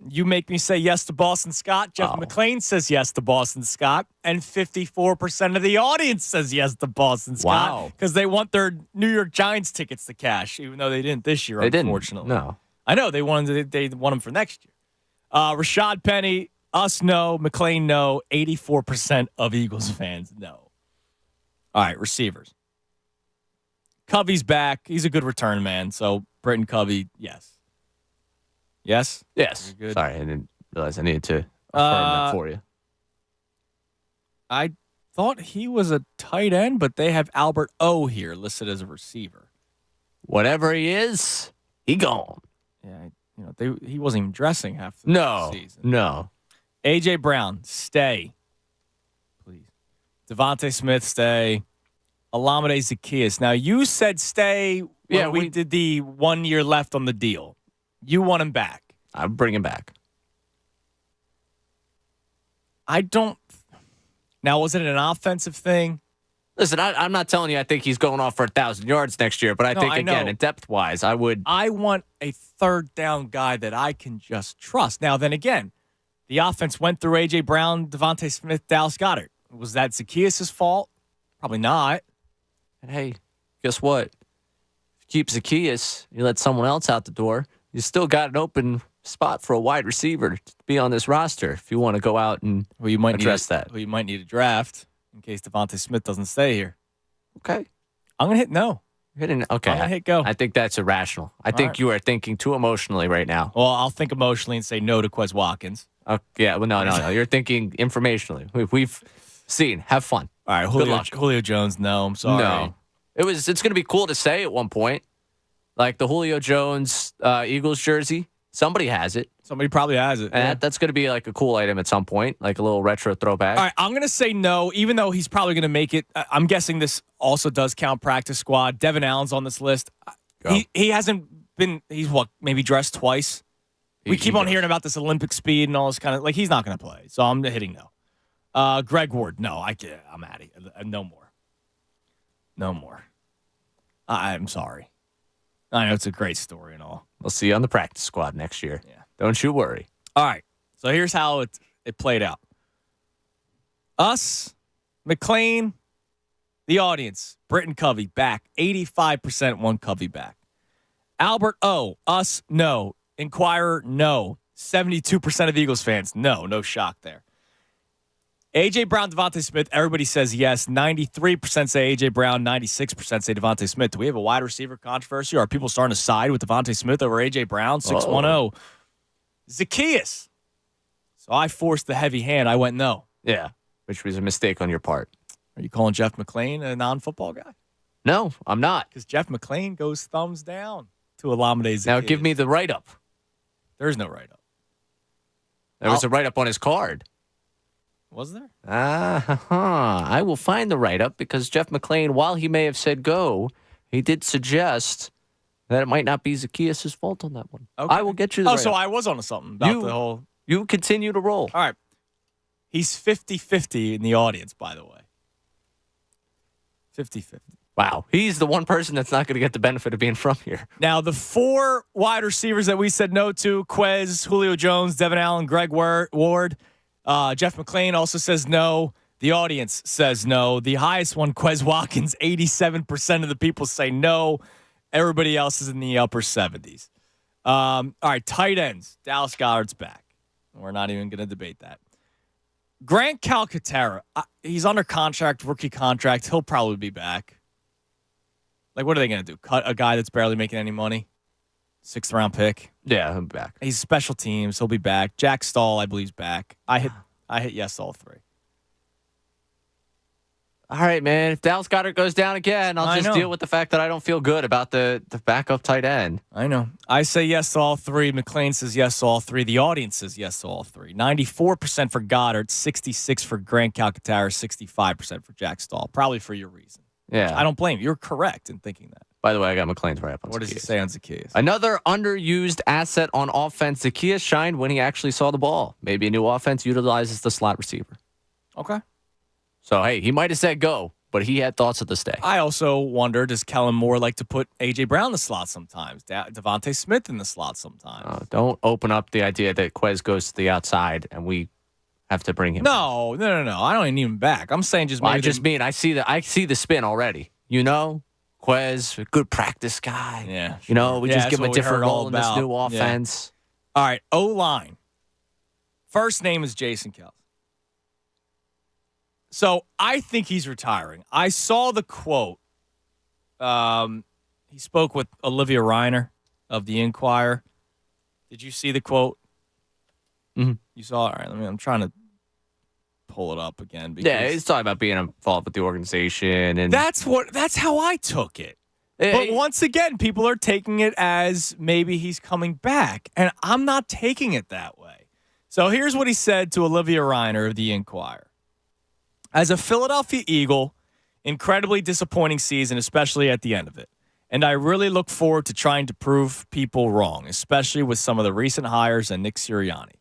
You make me say yes to Boston Scott. Jeff McLean says yes to Boston Scott. And 54% of the audience says yes to Boston Scott. Because they want their New York Giants tickets to cash, even though they didn't this year, unfortunately. No. I know. They want them for next year. Rashad Penny, us no. McLean no. 84% of Eagles fans no. All right, receivers. Covey's back. He's a good return man. So Britton Covey, yes. Yes? Yes. Good. Sorry, I didn't realize I needed to affirm that for you. I thought he was a tight end, but they have Albert O here listed as a receiver. Whatever he is, he gone. Yeah, he wasn't even dressing half the season. No. A.J. Brown, stay. Please. Devontae Smith, stay. Olamide Zaccheaus. Now, you said stay when we did the 1 year left on the deal. You want him back. I'll bring him back. I don't. Now, was it an offensive thing? Listen, I'm not telling you I think he's going off for 1,000 yards next year, but I think, again, in depth-wise, I would. I want a third down guy that I can just trust. Now, then again, the offense went through A.J. Brown, Devontae Smith, Dallas Goedert. Was that Zaccheaus' fault? Probably not. And hey, guess what? If you keep Zaccheaus, you let someone else out the door, you still got an open spot for a wide receiver to be on this roster if you want to go out and address that. Well, you might need a draft in case Devontae Smith doesn't stay here. Okay. I'm going to hit no. Okay. I'm going to hit go. I think that's irrational. I think you are thinking too emotionally right now. Well, I'll think emotionally and say no to Quez Watkins. Yeah, well, no. You're thinking informationally. We've seen. Have fun. All right, Julio Jones, no. I'm sorry. No. It's going to be cool to say at one point. Like the Julio Jones Eagles jersey. Somebody has it. Somebody probably has it. And that's going to be like a cool item at some point, like a little retro throwback. All right, I'm going to say no, even though he's probably going to make it. I'm guessing this also does count practice squad. Devin Allen's on this list. He hasn't been, maybe dressed twice? We keep on hearing about this Olympic speed and all this kind of, he's not going to play. So I'm hitting no. Greg Ward, no, I'm out of here. No more. No more. I'm sorry. I know it's a great story and all. We'll see you on the practice squad next year. Yeah. Don't you worry. All right. So here's how it played out. Us, McLean, the audience, Britton Covey back. 85% want Covey back. Albert O, us, no. Inquirer, no. 72% of Eagles fans, no shock there. A.J. Brown, Devontae Smith, everybody says yes. 93% say A.J. Brown, 96% say Devontae Smith. Do we have a wide receiver controversy? Are people starting to side with Devontae Smith over A.J. Brown? 610. Zaccheaus. So I forced the heavy hand. I went no. Yeah, which was a mistake on your part. Are you calling Jeff McLean a non-football guy? No, I'm not. Because Jeff McLean goes thumbs down to Olamide Zaccheaus. Now give me the write-up. There's no write-up. There was a write-up on his card. Was there? I will find the write-up because Jeff McLean, while he may have said go, he did suggest that it might not be Zaccheaus' fault on that one. Okay. I will get you the write-up. So I was on to something about the whole... You continue to roll. All right. He's 50-50 in the audience, by the way. 50-50. Wow. He's the one person that's not going to get the benefit of being from here. Now, the four wide receivers that we said no to, Quez, Julio Jones, Devin Allen, Greg Ward, Jeff McLean also says no. The audience says no. The highest one, Quez Watkins, 87% of the people say no. Everybody else is in the upper 70s. All right, tight ends. Dallas Goedert's back. We're not even going to debate that. Grant Calcaterra, he's under contract, rookie contract. He'll probably be back. Like, what are they going to do? Cut a guy that's barely making any money? 6th round pick. Yeah, he'll be back. He's special teams. He'll be back. Jack Stahl, I believe, is back. I hit yes all 3. All right, man. If Dallas Goedert goes down again, I'll just deal with the fact that I don't feel good about the backup tight end. I know. I say yes to all 3. McLean says yes to all 3. The audience says yes to all 3. 94% for Goddard, 66% for Grant Calcaterra, 65% for Jack Stahl. Probably for your reason. Yeah. I don't blame you. You're correct in thinking that. By the way, I got McLean's right up on What does he say on Zacchaeus? Another underused asset on offense. Zacchaeus shined when he actually saw the ball. Maybe a new offense utilizes the slot receiver. Okay. So, hey, he might have said go, but he had thoughts of the stay. I also wonder, does Kellen Moore like to put A.J. Brown in the slot sometimes? Devontae Smith in the slot sometimes? Don't open up the idea that Quez goes to the outside and we have to bring him. No. I don't even need him back. I'm saying just maybe. I see the spin already. You know, Quez, a good practice guy. Yeah. You know, we just give him a different role in this new offense. Yeah. All right, O-line. First name is Jason Kelsey. So I think he's retiring. I saw the quote. He spoke with Olivia Reiner of the Inquirer. Did you see the quote? Mm-hmm. You saw it? All right, I'm trying to pull it up again. Yeah, he's talking about being involved with the organization. And That's how I took it. But once again, people are taking it as maybe he's coming back. And I'm not taking it that way. So here's what he said to Olivia Reiner of the Inquirer. As a Philadelphia Eagle, incredibly disappointing season, especially at the end of it. And I really look forward to trying to prove people wrong, especially with some of the recent hires and Nick Sirianni.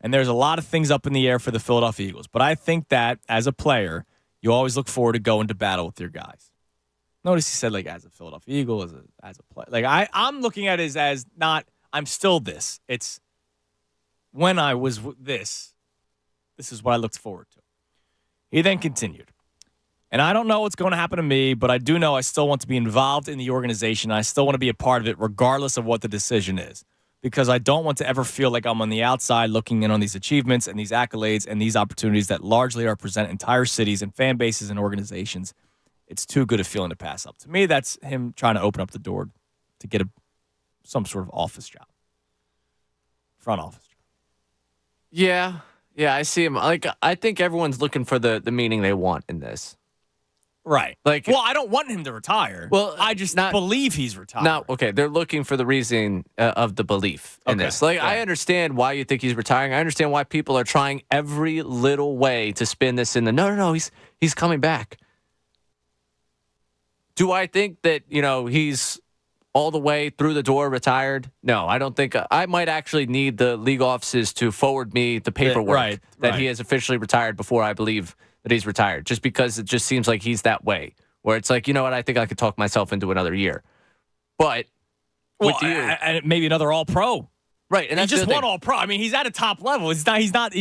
And there's a lot of things up in the air for the Philadelphia Eagles. But I think that, as a player, you always look forward to going to battle with your guys. Notice he said, like, as a Philadelphia Eagle, as a player. Like, I'm looking at it as not, I'm still this. It's when I was this is what I looked forward to. He then continued, and I don't know what's going to happen to me, but I do know I still want to be involved in the organization. I still want to be a part of it regardless of what the decision is, because I don't want to ever feel like I'm on the outside looking in on these achievements and these accolades and these opportunities that largely represent entire cities and fan bases and organizations. It's too good a feeling to pass up. To me, that's him trying to open up the door to get some sort of office job, front office job. Yeah, I see him. Like, I think everyone's looking for the meaning they want in this. Right. Like, well, I don't want him to retire. Well, I just believe he's retired. No, okay. They're looking for the reason of the belief in this. Like, I understand why you think he's retiring. I understand why people are trying every little way to spin this in the no, he's coming back. Do I think that, he's all the way through the door retired? No, I don't think. I might actually need the league offices to forward me the paperwork that he has officially retired before I believe that he's retired, just because it just seems like he's that way, where it's like, you know what, I think I could talk myself into another year. But with you, and maybe another All-Pro. Right, and he that's just won All-Pro. I mean, he's at a top level. He's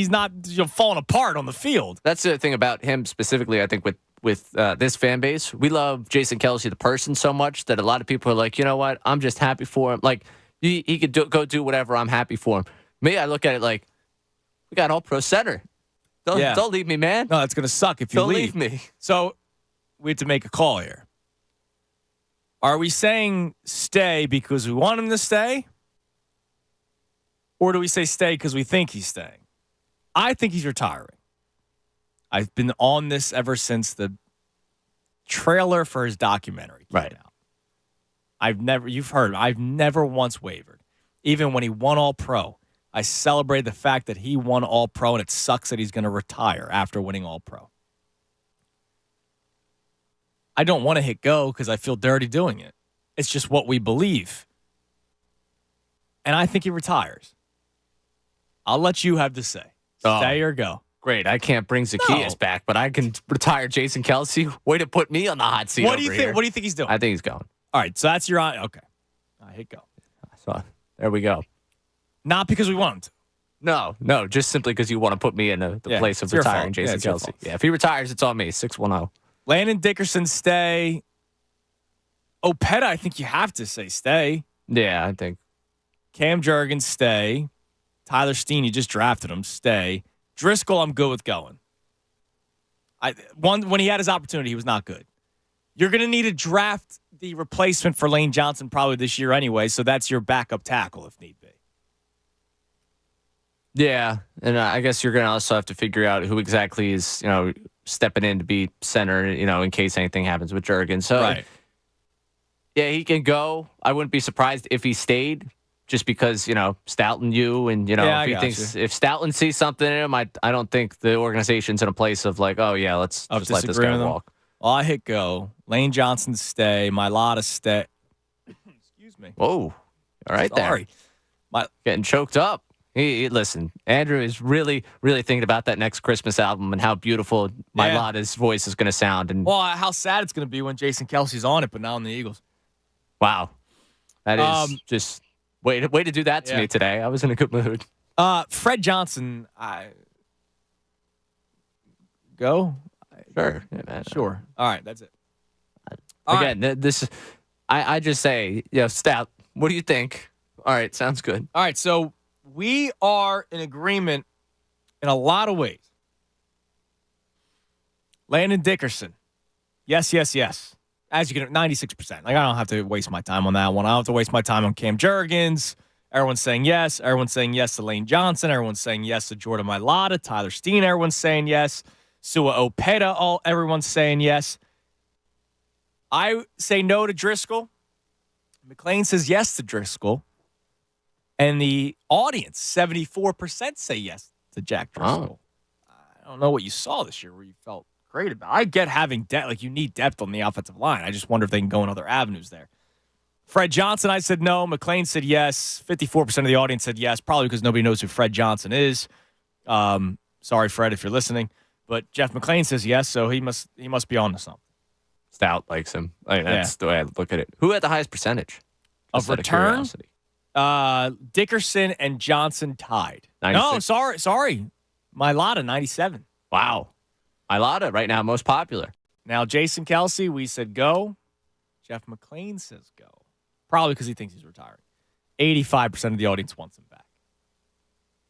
not falling apart on the field. That's the thing about him specifically, I think, with this fan base. We love Jason Kelsey, the person, so much that a lot of people are like, you know what, I'm just happy for him. Like, he could go do whatever, I'm happy for him. Me, I look at it like, we got All-Pro center. Don't leave me, man. No, that's going to suck if you Don't leave me. So we have to make a call here. Are we saying stay because we want him to stay? Or do we say stay because we think he's staying? I think he's retiring. I've been on this ever since the trailer for his documentary came out. You've heard, I've never once wavered. Even when he won All-Pro, I celebrated the fact that he won All-Pro, and it sucks that he's going to retire after winning All-Pro. I don't want to hit go because I feel dirty doing it. It's just what we believe. And I think he retires. I'll let you have to say. Stay or go. Great. I can't bring Zacchaeus back, but I can retire Jason Kelsey. Way to put me on the hot seat. What do you think? What do you think he's doing? I think he's going. All right. So that's your okay. I hit go. So there we go. Not because we want him to. No, just simply because you want to put me in the place of retiring Jason Kelsey. Yeah, if he retires, it's on me. 6-1-0. Landon Dickerson, stay. Opeta, I think you have to say stay. Yeah, I think. Cam Jurgens, stay. Tyler Steen, you just drafted him, stay. Driscoll, I'm good with going. When he had his opportunity, he was not good. You're going to need a draft the replacement for Lane Johnson probably this year anyway, so that's your backup tackle if need be. Yeah, and I guess you're going to also have to figure out who exactly is, stepping in to be center, in case anything happens with Jurgen. So, right. Yeah, he can go. I wouldn't be surprised if he stayed just because, Stoutland if Stoutland sees something in him, I don't think the organization's in a place of like, oh, yeah, let's just let this guy walk. Well, I hit go. Lane Johnson stay. Mailata stay. Excuse me. Whoa. All right, Sorry. Getting choked up. Listen, Andrew is really, really thinking about that next Christmas album and how beautiful Mailata's voice is going to sound. And how sad it's going to be when Jason Kelsey's on it, but not on the Eagles. Wow. That is just way to do that to me today. I was in a good mood. Fred Johnson, go? Sure. Yeah, man. Sure. All right, that's it. I just say, Stout, what do you think? All right, sounds good. All right, so we are in agreement in a lot of ways. Landon Dickerson. Yes. As you can, 96%. Like, I don't have to waste my time on that one. I don't have to waste my time on Cam Jurgens. Everyone's saying yes. Everyone's saying yes to Lane Johnson. Everyone's saying yes to Jordan Mailata. Tyler Steen, everyone's saying yes. Sua Opeta, everyone's saying yes. I say no to Driscoll. McLean says yes to Driscoll. And the audience, 74% say yes to Jack Driscoll. I don't know what you saw this year where you felt great about. I get having depth. Like, you need depth on the offensive line. I just wonder if they can go in other avenues there. Fred Johnson, I said no. McLean said yes. 54% of the audience said yes, probably because nobody knows who Fred Johnson is. Sorry, Fred, if you're listening. But Jeff McLean says yes, so he must be on to something. Stout likes him. That's the way I look at it. Who had the highest percentage of return? Dickerson and Johnson tied. 96. No, sorry. Mailata, 97. Wow. Mailata right now, most popular. Now, Jason Kelsey, we said go. Jeff McLean says go. Probably because he thinks he's retiring. 85% of the audience wants him back.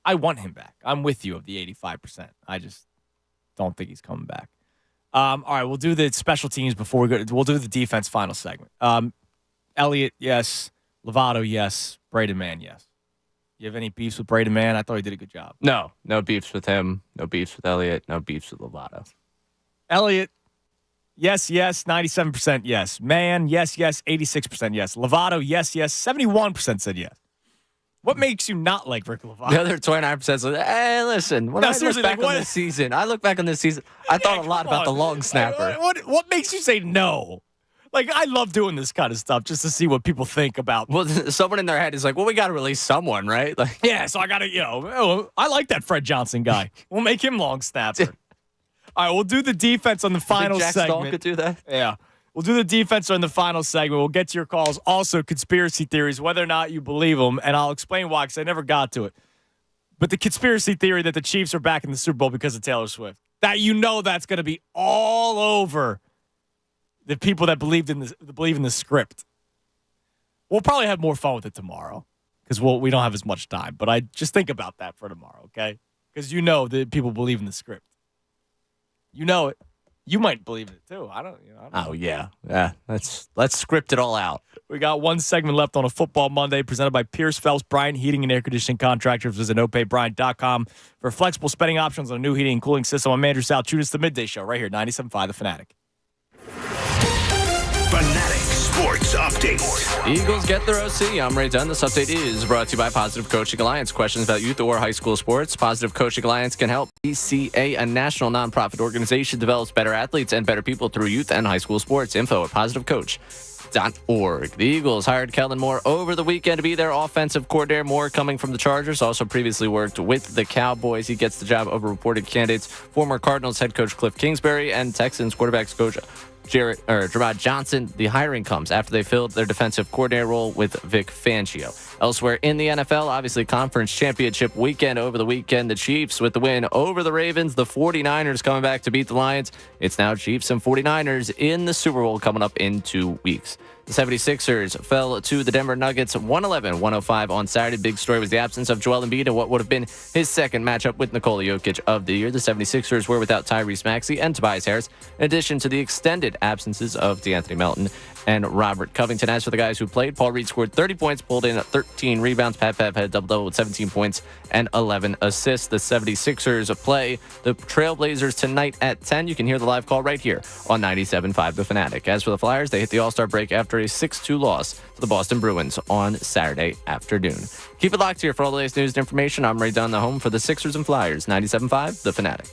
I want him back. I'm with you of the 85%. I just don't think he's coming back. All right, we'll do the special teams before we go. We'll do the defense final segment. Elliott, yes. Lovato, yes. Braden Mann, yes. You have any beefs with Braden Mann? I thought he did a good job. No beefs with him. No beefs with Elliott. No beefs with Lovato. Elliott, yes, 97% yes. Mann, yes, 86% yes. Lovato, yes, 71% said yes. What makes you not like Rick Lovato? The other 29% said, hey, listen, when I look back on this season, I thought a lot about the long snapper. What makes you say no? Like, I love doing this kind of stuff just to see what people think about. Well, someone in their head is like, well, we got to release someone, right? Like, yeah, so I got to, I like that Fred Johnson guy. We'll make him long snapper. All right, we'll do the defense on the final Jack segment. Stahl could do that? Yeah. We'll do the defense on the final segment. We'll get to your calls. Also, conspiracy theories, whether or not you believe them, and I'll explain why, because I never got to it. But the conspiracy theory that the Chiefs are back in the Super Bowl because of Taylor Swift, that that's going to be all over the people that believe in the script. We'll probably have more fun with it tomorrow because we don't have as much time. But I just think about that for tomorrow, okay? Because that people believe in the script. You know it. You might believe in it too. I don't know. Oh yeah. Let's script it all out. We got one segment left on a Football Monday presented by Pierce Phelps Bryant Heating and Air Conditioning Contractors. Visit nopaybryant.com for flexible spending options on a new heating and cooling system. I'm Andrew Salchunas. It's the Midday Show right here, 97.5 The Fanatic. Fanatic Sports Update. Eagles get their OC. I'm Ray Dunn. This update is brought to you by Positive Coaching Alliance. Questions about youth or high school sports? Positive Coaching Alliance can help. PCA, a national nonprofit organization, develops better athletes and better people through youth and high school sports. Info at positivecoach.org. The Eagles hired Kellen Moore over the weekend to be their offensive coordinator. Moore coming from the Chargers, also previously worked with the Cowboys. He gets the job over reported candidates, former Cardinals head coach Cliff Kingsbury and Texans quarterbacks coach Jerrod Johnson. The hiring comes after they filled their defensive coordinator role with Vic Fangio. Elsewhere in the NFL, obviously conference championship weekend over the weekend. The Chiefs with the win over the Ravens. The 49ers coming back to beat the Lions. It's now Chiefs and 49ers in the Super Bowl coming up in 2 weeks. The 76ers fell to the Denver Nuggets 111-105 on Saturday. Big story was the absence of Joel Embiid in what would have been his second matchup with Nikola Jokic of the year. The 76ers were without Tyrese Maxey and Tobias Harris, in addition to the extended absences of DeAnthony Melton and Robert Covington. As for the guys who played, Paul Reed scored 30 points, pulled in 13 rebounds. Pat Bev had a double-double with 17 points and 11 assists. The 76ers play the Trailblazers tonight at 10. You can hear the live call right here on 97.5 The Fanatic. As for the Flyers, they hit the All-Star break after a 6-2 loss to the Boston Bruins on Saturday afternoon. Keep it locked here for all the latest news and information. I'm Ray Dunn, the home for the Sixers and Flyers. 97.5 The Fanatic.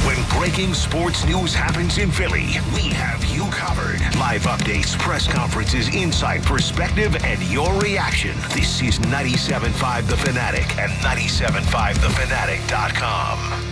When breaking sports news happens in Philly, we have you covered. Live updates, press conferences, inside perspective, and your reaction. This is 97.5 The Fanatic and 97.5thefanatic.com.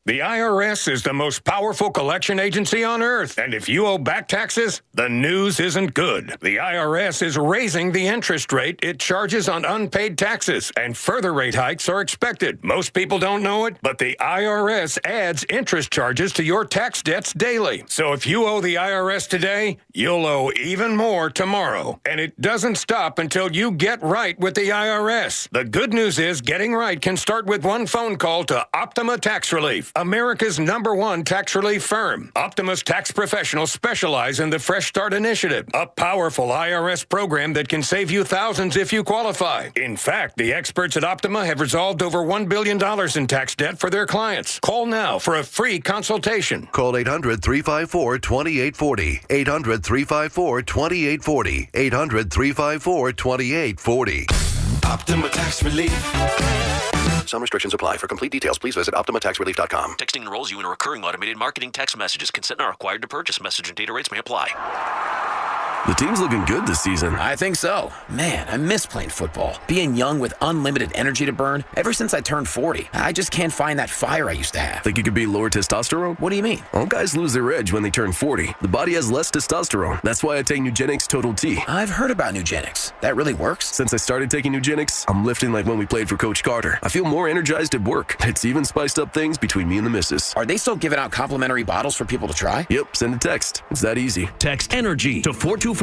The IRS is the most powerful collection agency on earth, and if you owe back taxes, the news isn't good. The IRS is raising the interest rate it charges on unpaid taxes, and further rate hikes are expected. Most people don't know it, but the IRS adds interest charges to your tax debts daily. So if you owe the IRS today, you'll owe even more tomorrow. And it doesn't stop until you get right with the IRS. The good news is getting right can start with one phone call to Optima Tax Relief, America's #1 tax relief firm. Optima's tax professionals specialize in the Fresh Start Initiative, a powerful IRS program that can save you thousands if you qualify. In fact, the experts at Optima have resolved over $1 billion in tax debt for their clients. Call now for a free consultation. Call 800-354-2840. 800-354-2840. 800-354-2840. Optima Tax Relief. Some restrictions apply. For complete details, please visit OptimaTaxRelief.com. Texting enrolls you in a recurring automated marketing text messages. Consent not required to purchase. Message and data rates may apply. The team's looking good this season. I think so. Man, I miss playing football. Being young with unlimited energy to burn. Ever since I turned 40, I just can't find that fire I used to have. Think you could be lower testosterone? What do you mean? All guys lose their edge when they turn 40. The body has less testosterone. That's why I take Nugenix Total T. I've heard about Nugenix. That really works? Since I started taking Nugenix, I'm lifting like when we played for Coach Carter. I feel more energized at work. It's even spiced up things between me and the missus. Are they still giving out complimentary bottles for people to try? Yep, send a text. It's that easy. Text ENERGY to 42424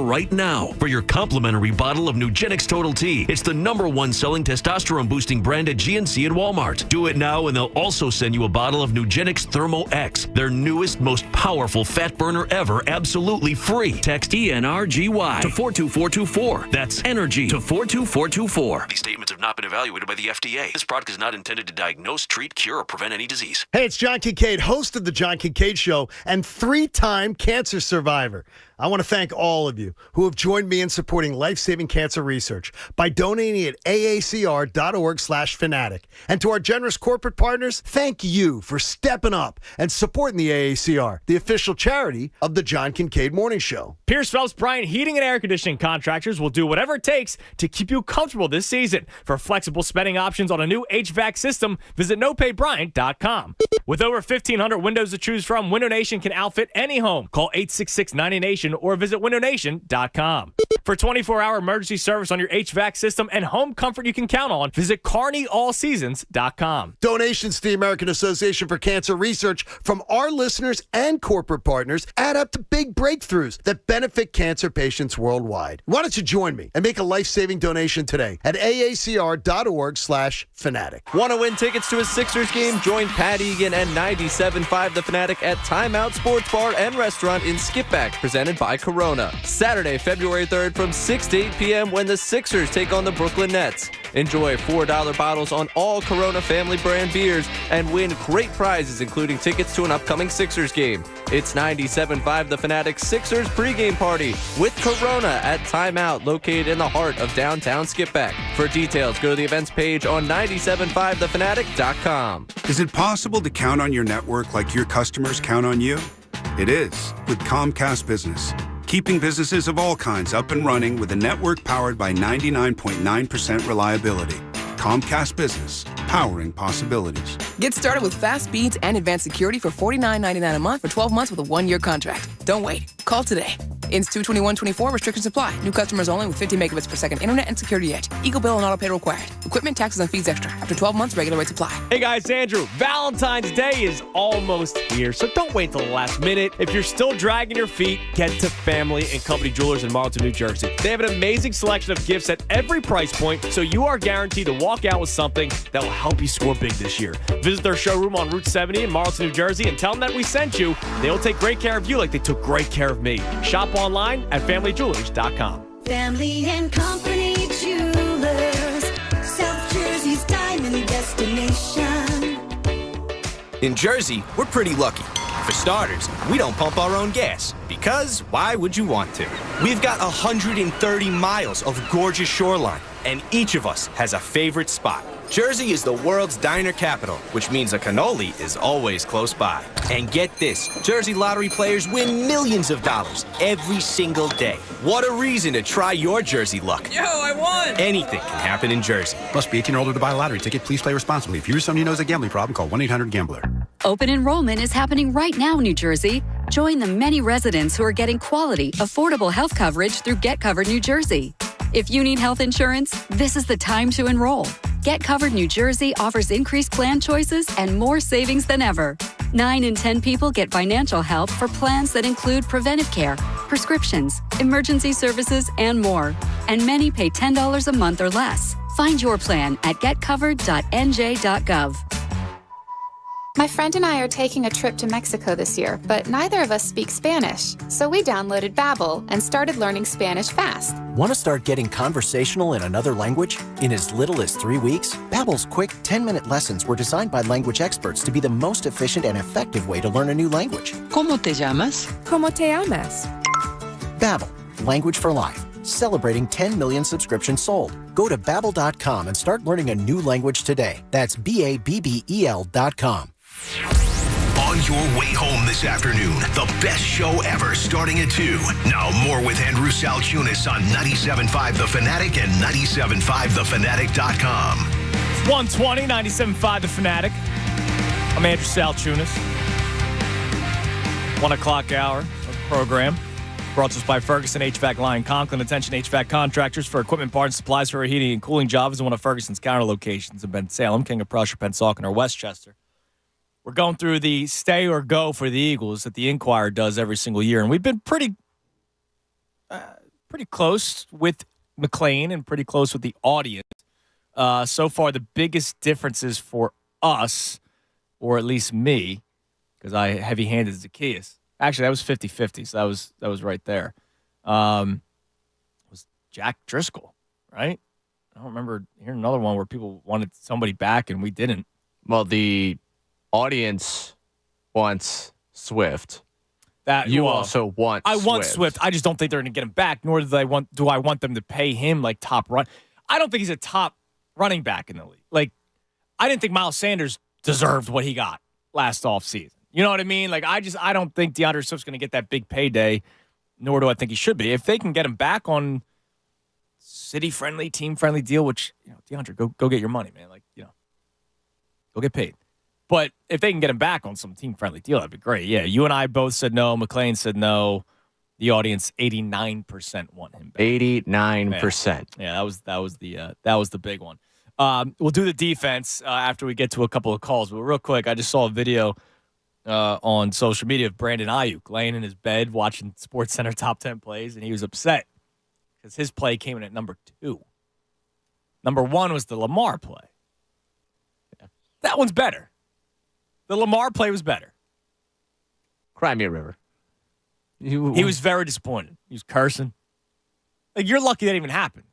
right now for your complimentary bottle of Nugenix Total T. It's the #1 selling testosterone-boosting brand at GNC and Walmart. Do it now, and they'll also send you a bottle of Nugenix Thermo X, their newest, most powerful fat burner ever, absolutely free. Text ENRGY to 42424. That's ENERGY to 42424. These statements have not been evaluated by the FDA. This product is not intended to diagnose, treat, cure, or prevent any disease. Hey, it's John Kincaid, host of The John Kincaid Show and 3-time cancer survivor. I want to thank all of you who have joined me in supporting life-saving cancer research by donating at aacr.org/fanatic. And to our generous corporate partners, thank you for stepping up and supporting the AACR, the official charity of the John Kincaid Morning Show. Pierce Phelps Bryant Heating and Air Conditioning Contractors will do whatever it takes to keep you comfortable this season. For flexible spending options on a new HVAC system, visit nopaybryant.com. With over 1,500 windows to choose from, Window Nation can outfit any home. Call 866-90Nation or visit windownation.com. For 24-hour emergency service on your HVAC system and home comfort you can count on, visit CarneyAllSeasons.com. Donations to the American Association for Cancer Research from our listeners and corporate partners add up to big breakthroughs that benefit cancer patients worldwide. Why don't you join me and make a life-saving donation today at aacr.org/fanatic. Want to win tickets to a Sixers game? Join Pat Egan and 97.5 The Fanatic at Timeout Sports Bar and Restaurant in Skipback, presented by Corona. Saturday, February 3rd from 6 to 8 p.m. when the Sixers take on the Brooklyn Nets. Enjoy $4 bottles on all Corona family brand beers and win great prizes, including tickets to an upcoming Sixers game. It's 97.5 The Fanatic Sixers pregame party with Corona at Timeout, located in the heart of downtown Skipback. For details, go to the events page on 975thefanatic.com. Is it possible to count on your network like your customers count on you? It is with Comcast Business. Keeping businesses of all kinds up and running with a network powered by 99.9% reliability. Comcast Business, powering possibilities. Get started with fast speeds and advanced security for $49.99 a month for 12 months with a 1-year contract. Don't wait. Call today. Ends 2/21/24. Restrictions apply. New customers only with 50 megabits per second internet and security edge. Eagle bill and auto pay required. Equipment, taxes, and fees extra. After 12 months, regular rates apply. Hey guys, Andrew. Valentine's Day is almost here, so don't wait till the last minute. If you're still dragging your feet, get to Family and Company Jewelers in Marlton, New Jersey. They have an amazing selection of gifts at every price point, so you are guaranteed to walk out with something that will help you score big this year. Visit their showroom on Route 70 in Marlton, New Jersey, and tell them that we sent you. They will take great care of you like they took great care of me. Shop online at FamilyJewelers.com. Family and Company Jewelers, South Jersey's diamond destination. In Jersey, we're pretty lucky. For starters, we don't pump our own gas, because why would you want to? We've got 130 miles of gorgeous shoreline, and each of us has a favorite spot. Jersey is the world's diner capital, which means a cannoli is always close by. And get this, Jersey lottery players win millions of dollars every single day. What a reason to try your Jersey luck. Yo, I won! Anything can happen in Jersey. Must be 18 or older to buy a lottery ticket. Please play responsibly. If you or somebody who knows a gambling problem, call 1-800-GAMBLER. Open enrollment is happening right now, New Jersey. Join the many residents who are getting quality, affordable health coverage through Get Covered New Jersey. If you need health insurance, this is the time to enroll. Get Covered New Jersey offers increased plan choices and more savings than ever. 9 in 10 people get financial help for plans that include preventive care, prescriptions, emergency services, and more. And many pay $10 a month or less. Find your plan at getcovered.nj.gov. My friend and I are taking a trip to Mexico this year, but neither of us speak Spanish. So we downloaded Babbel and started learning Spanish fast. Want to start getting conversational in another language? In as little as 3 weeks, Babbel's quick 10-minute lessons were designed by language experts to be the most efficient and effective way to learn a new language. ¿Cómo te llamas? ¿Cómo te llamas? Babbel, language for life. Celebrating 10 million subscriptions sold. Go to Babbel.com and start learning a new language today. That's BABBEL.com. On your way home this afternoon, the best show ever starting at 2. Now more with Andrew Salchunas on 97.5 The Fanatic and 97.5thefanatic.com. It's 120, 97.5 The Fanatic. I'm Andrew Salchunas. 1 o'clock hour of the program. Brought to us by Ferguson HVAC Line Conklin. Attention HVAC contractors for equipment, parts, and supplies for heating and cooling jobs in one of Ferguson's counter locations in Ben Salem, King of Prussia, Pennsauken, or Westchester. We're going through the stay or go for the Eagles that the Inquirer does every single year. And we've been pretty close with McLean and pretty close with the audience. So far, the biggest differences for us, or at least me, because I heavy-handed Zacchaeus. Actually, that was 50-50, so that was right there. Was Jack Driscoll, right? I don't remember hearing another one where people wanted somebody back and we didn't. Well, the audience wants Swift. You also want I Swift. want Swift. I just don't think they're going to get him back, nor do I want them to pay him like top run. I don't think he's a top running back in the league. Like, I didn't think Miles Sanders deserved what he got last offseason. You know what I mean? Like, I don't think DeAndre Swift's going to get that big payday, nor do I think he should be. If they can get him back on city-friendly, team-friendly deal, which, DeAndre, go get your money, man. Like, go get paid. But if they can get him back on some team-friendly deal, that'd be great. Yeah, you and I both said no. McLean said no. The audience, 89% want him back. 89%. Yeah, that was the big one. We'll do the defense after we get to a couple of calls. But real quick, I just saw a video on social media of Brandon Ayuk laying in his bed watching SportsCenter top 10 plays, and he was upset because his play came in at number 2. Number 1 was the Lamar play. Yeah. That one's better. The Lamar play was better. Cry me a river. He was very disappointed. He was cursing. Like, you're lucky that even happened.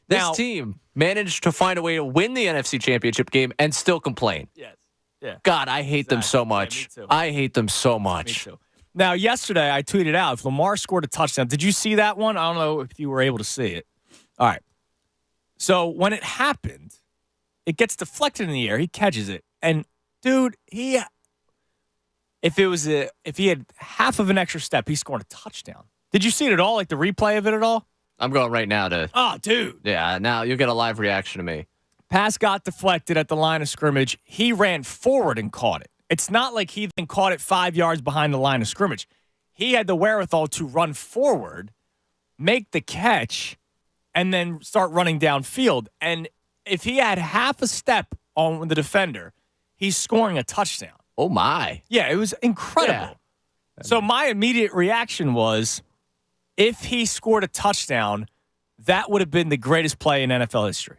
This team managed to find a way to win the NFC Championship game and still complain. Yes. Yeah. God, I hate them so much. Yeah, me too. I hate them so much. Me too. Now, yesterday, I tweeted out, if Lamar scored a touchdown, did you see that one? I don't know if you were able to see it. All right. So, when it happened, it gets deflected in the air. He catches it. And, dude, if he had half of an extra step, he scored a touchdown. Did you see it at all? Like the replay of it at all? I'm going right now to... Oh, dude. Yeah, now you'll get a live reaction to me. Pass got deflected at the line of scrimmage. He ran forward and caught it. It's not like he then caught it 5 yards behind the line of scrimmage. he had the wherewithal to run forward, make the catch, and then start running downfield. And if he had half a step on the defender, he's scoring a touchdown. Oh, my. Yeah, it was incredible. Yeah. So my immediate reaction was, if he scored a touchdown, that would have been the greatest play in NFL history.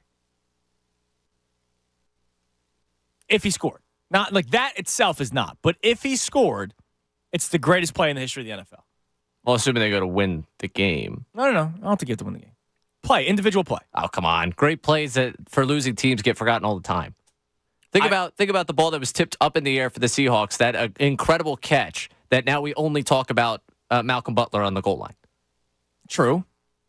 If he scored. Not like that itself is not. But if he scored, it's the greatest play in the history of the NFL. Well, assuming they go to win the game. No. I don't think you have to win the game. Play, individual play. Oh, come on. Great plays that for losing teams get forgotten all the time. Think about the ball that was tipped up in the air for the Seahawks, that incredible catch that now we only talk about Malcolm Butler on the goal line. True.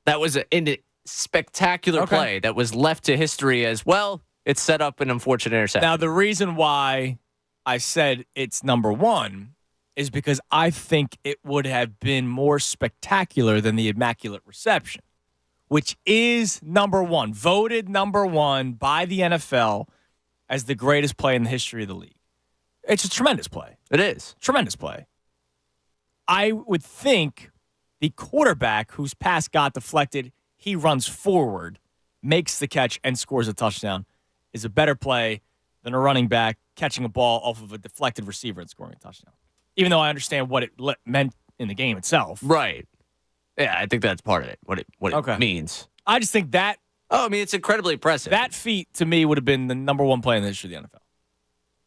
That was a spectacular play that was left to history as well. It's set up an unfortunate interception. Now, the reason why I said it's number one is because I think it would have been more spectacular than the Immaculate Reception, which is number one, voted number one by the NFL as the greatest play in the history of the league. It's a tremendous play. It is. Tremendous play. I would think the quarterback whose pass got deflected, he runs forward, makes the catch, and scores a touchdown is a better play than a running back catching a ball off of a deflected receiver and scoring a touchdown. Even though I understand what it meant in the game itself. Right. Yeah, I think that's part of it, what it means. I just think that... Oh, I mean, it's incredibly impressive. That feat, to me, would have been the number one play in the history of the NFL.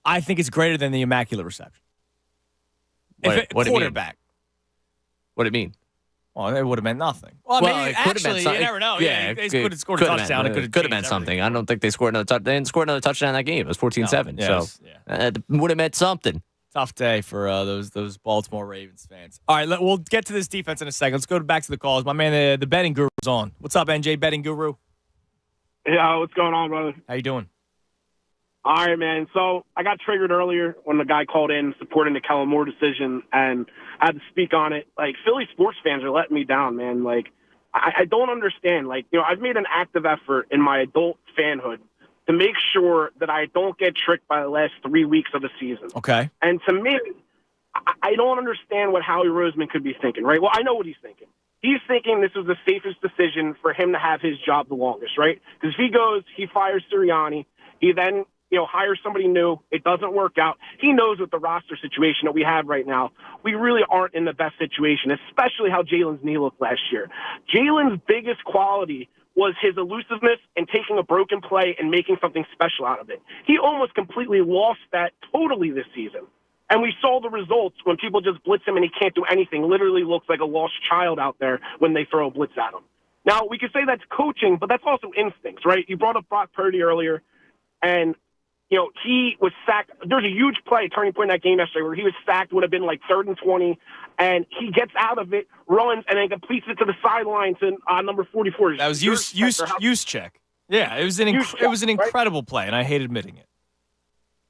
I think it's greater than the Immaculate Reception. Quarterback. What do you mean? Well, it would have meant nothing. Well, maybe, actually, you never know. Yeah, they could have scored a touchdown. It could have meant something. I don't think they scored another touchdown. They didn't score another touchdown in that game. It was 14-7. No, so it would have meant something. Tough day for those Baltimore Ravens fans. All right, we'll get to this defense in a second. Let's go back to the calls. My man, the betting guru, is on. What's up, NJ, betting guru? Yeah, what's going on, brother? How you doing? All right, man. So I got triggered earlier when the guy called in supporting the Kellen Moore decision, and I had to speak on it. Like, Philly sports fans are letting me down, man. Like, I don't understand. Like, I've made an active effort in my adult fanhood to make sure that I don't get tricked by the last 3 weeks of the season. Okay. And to me, I don't understand what Howie Roseman could be thinking, right? Well, I know what he's thinking. He's thinking this was the safest decision for him to have his job the longest, right? Because if he goes, he fires Sirianni, he then hires somebody new, it doesn't work out. He knows with the roster situation that we have right now, we really aren't in the best situation, especially how Jalen's knee looked last year. Jalen's biggest quality was his elusiveness and taking a broken play and making something special out of it. He almost completely lost that totally this season. And we saw the results when people just blitz him and he can't do anything. Literally looks like a lost child out there when they throw a blitz at him. Now, we could say that's coaching, but that's also instincts, right? You brought up Brock Purdy earlier, and he was sacked. There's a huge play, turning point in that game yesterday, where he was sacked, would have been like 3rd and 20, and he gets out of it, runs, and then completes it to the sideline to number 44. That was use check. Yeah, it was an incredible play, and I hate admitting it.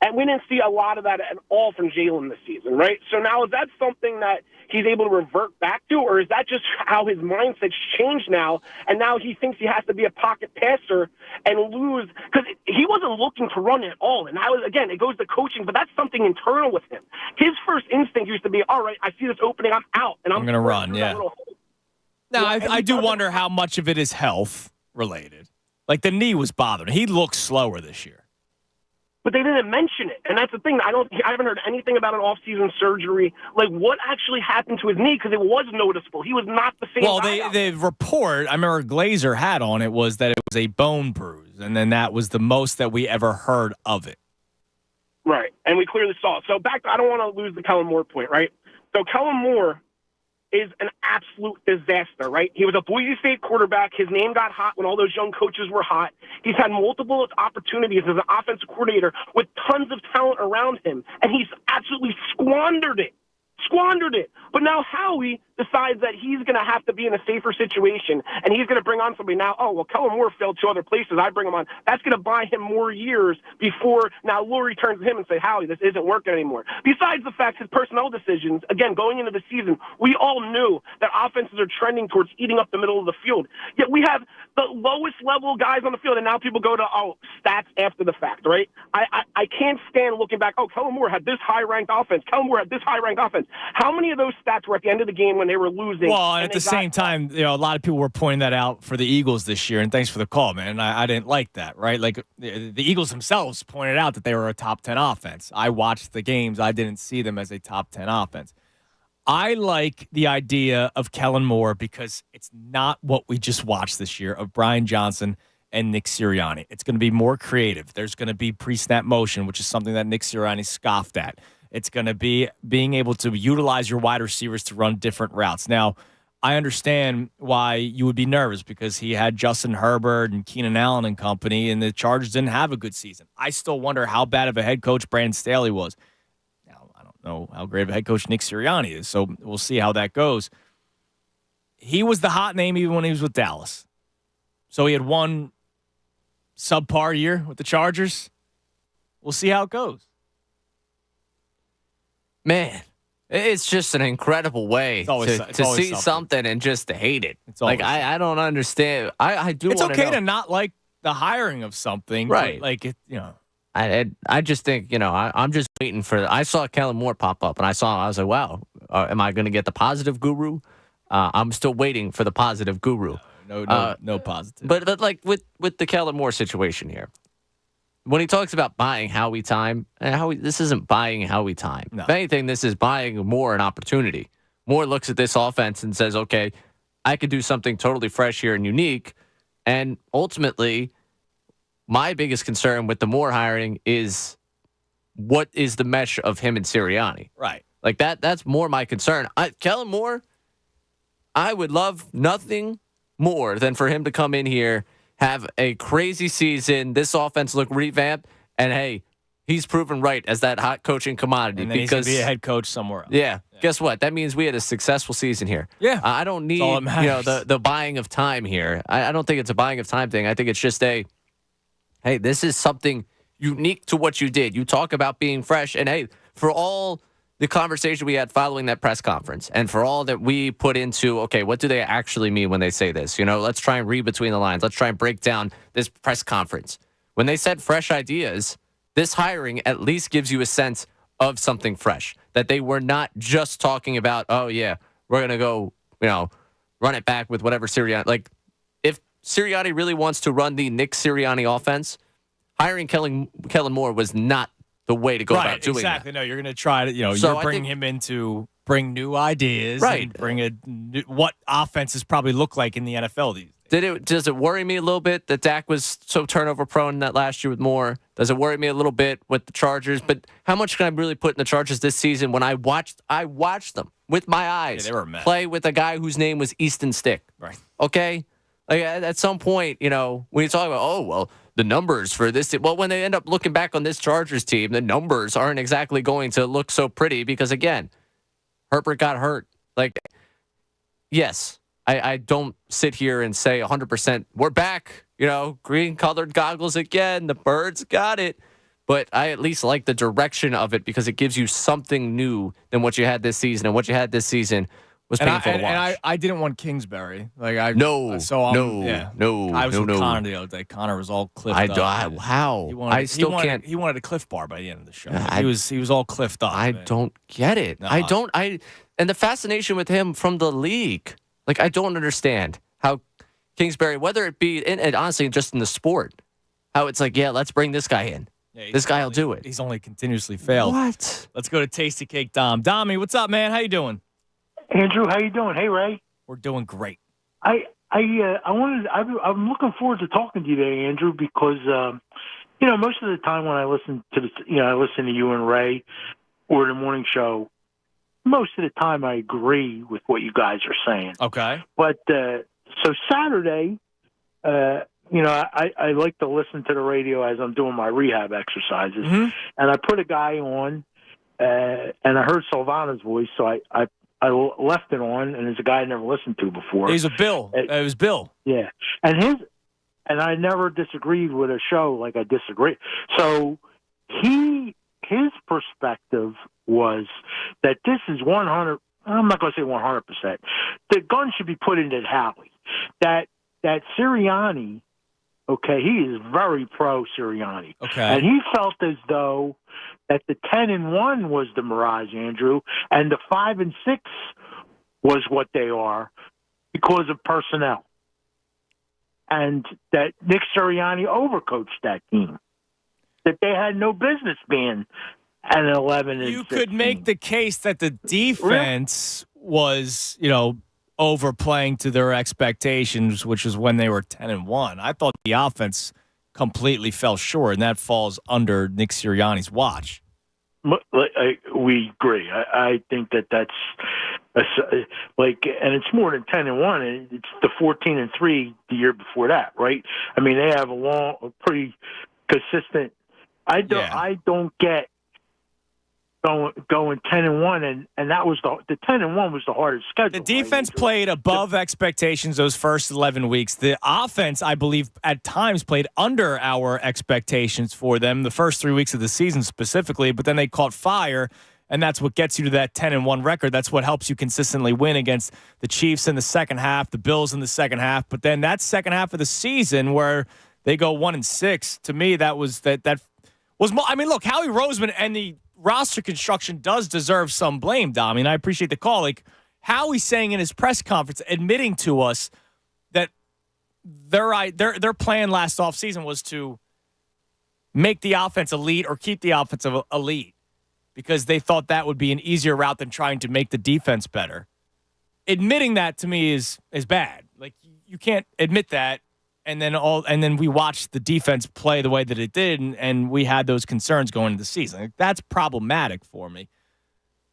And we didn't see a lot of that at all from Jalen this season, right? So now is that something that he's able to revert back to, or is that just how his mindset's changed now, and now he thinks he has to be a pocket passer and lose? Because he wasn't looking to run at all. And that was, again, it goes to coaching, but that's something internal with him. His first instinct used to be, all right, I see this opening, I'm out. And I'm going to run, yeah. Now, I do wonder how much of it is health-related. Like, the knee was bothering him. He looks slower this year. But they didn't mention it, and that's the thing. I haven't heard anything about an off-season surgery. Like, what actually happened to his knee? Because it was noticeable. He was not the same. Well, the report I remember Glazer had on it was that it was a bone bruise, and then that was the most that we ever heard of it. Right, and we clearly saw it. So I don't want to lose the Kellen Moore point, right? So Kellen Moore is an absolute disaster, right? He was a Boise State quarterback. His name got hot when all those young coaches were hot. He's had multiple opportunities as an offensive coordinator with tons of talent around him, and he's absolutely squandered it. But now Howie decides that he's going to have to be in a safer situation and he's going to bring on somebody now, oh, well, Kellen Moore failed 2 other places. I bring him on. That's going to buy him more years before now Lurie turns to him and say, Howie, this isn't working anymore. Besides the fact his personnel decisions, again, going into the season, we all knew that offenses are trending towards eating up the middle of the field. Yet we have the lowest level guys on the field, and now people go to, stats after the fact, right? I can't stand looking back, Kellen Moore had this high-ranked offense. Kellen Moore had this high-ranked offense. How many of those stats were at the end of the game when they were losing? Well, and at the same time, a lot of people were pointing that out for the Eagles this year, and thanks for the call, man. I didn't like that, right? Like, the Eagles themselves pointed out that they were a top 10 offense. I watched the games. I didn't see them as a top 10 offense. I like the idea of Kellen Moore because it's not what we just watched this year of Brian Johnson and Nick Sirianni. It's going to be more creative. There's going to be pre-snap motion, which is something that Nick Sirianni scoffed at. It's going to be being able to utilize your wide receivers to run different routes. Now, I understand why you would be nervous because he had Justin Herbert and Keenan Allen and company, and the Chargers didn't have a good season. I still wonder how bad of a head coach Brandon Staley was. Now, I don't know how great of a head coach Nick Sirianni is, so we'll see how that goes. He was the hot name even when he was with Dallas. So he had one subpar year with the Chargers. We'll see how it goes. Man, it's just an incredible way to see something and just to hate it. Like, I don't understand. I do. It's wanna okay know. to not like the hiring of something, right? But like it, I just think I'm just waiting for. I saw Kellen Moore pop up, and I was like, wow, am I going to get the positive guru? I'm still waiting for the positive guru. No positive. But like with the Kellen Moore situation here. When he talks about buying Howie time, this isn't buying Howie time. No. If anything, this is buying Moore an opportunity. Moore looks at this offense and says, okay, I could do something totally fresh here and unique. And ultimately, my biggest concern with the Moore hiring is what is the mesh of him and Sirianni. Right. Like that's more my concern. Kellen Moore, I would love nothing more than for him to come in here, have a crazy season, this offense look revamped, and hey, he's proven right as that hot coaching commodity. And then he's going to be a head coach somewhere else. Yeah. Guess what? That means we had a successful season here. Yeah. I don't need the buying of time here. I don't think it's a buying of time thing. I think it's just hey, this is something unique to what you did. You talk about being fresh, and hey, for all the conversation we had following that press conference and for all that we put into, okay, what do they actually mean when they say this? Let's try and read between the lines. Let's try and break down this press conference. When they said fresh ideas, this hiring at least gives you a sense of something fresh, that they were not just talking about, oh, yeah, we're going to go, run it back with whatever Sirianni. Like, if Sirianni really wants to run the Nick Sirianni offense, hiring Kellen Moore was not the way to go about doing exactly. that. No, you're going to try to, you're bringing him in to bring new ideas, and bring what offenses probably look like in the NFL these days. Does it worry me a little bit that Dak was so turnover prone that last year with Moore? Does it worry me a little bit with the Chargers? But how much can I really put in the Chargers this season when I watched them with my eyes they were a mess. Play with a guy whose name was Easton Stick? Right. Okay? Like, at some point, when you talk about, the numbers for this team. Well, when they end up looking back on this Chargers team, the numbers aren't exactly going to look so pretty because, again, Herbert got hurt. Like, yes, I don't sit here and say 100%, we're back, green-colored goggles again. The Birds got it. But I at least like the direction of it because it gives you something new than what you had this season. And what you had this season was painful to watch. And I didn't want Kingsbury. Like I no. I was with Connor the other day. Connor was all cliffed up. How? Can't. He wanted a Cliff Bar by the end of the show. He was all cliffed up. I don't get it. No. And the fascination with him from the league. Like, I don't understand how Kingsbury, whether it be and honestly just in the sport, how it's like, yeah, let's bring this guy in. Yeah, this guy will do it. He's only continuously failed. What? Let's go to Tasty Cake Dom. Dommy, what's up, man? How you doing? Andrew, how you doing? Hey, Ray. We're doing great. I'm looking forward to talking to you today, Andrew, because most of the time when I listen to I listen to you and Ray or the morning show, most of the time I agree with what you guys are saying. Okay. But so Saturday, I like to listen to the radio as I'm doing my rehab exercises, and I put a guy on, and I heard Silvana's voice, so I left it on, and it's a guy I never listened to before. He's a Bill. It was Bill. Yeah, and I never disagreed with a show like I disagree. So his perspective was that this is 100. I'm not going to say 100%. The gun should be put into Howie. That Sirianni, okay, he is very pro Sirianni. Okay. And he felt as though that the 10-1 was the mirage, Andrew, and the 5-6 was what they are because of personnel. And that Nick Sirianni overcoached that team. That they had no business being an 11 and You 16. could make the case that the defense was, overplaying to their expectations, which is when they were 10-1. I thought the offense completely fell short, and that falls under Nick Sirianni's watch. We agree. I think that's and it's more than 10-1. And it's the 14-3 the year before that, right? I mean, they have a pretty consistent. I don't get going 10-1, and that was the 10-1 was the hardest schedule. The defense played above expectations those first 11 weeks. The offense, I believe, at times played under our expectations for them the first 3 weeks of the season specifically, but then they caught fire, and that's what gets you to that 10-1 record. That's what helps you consistently win against the Chiefs in the second half, the Bills in the second half, but then that second half of the season where they go 1-6, to me, that was more. I mean, look, Howie Roseman and the roster construction does deserve some blame, Dom. I mean, I appreciate the call. Like, Howie's saying in his press conference, admitting to us that their plan last offseason was to make the offense elite or keep the offense elite because they thought that would be an easier route than trying to make the defense better. Admitting that to me is bad. Like, you can't admit that. And then we watched the defense play the way that it did, and we had those concerns going into the season. Like, that's problematic for me.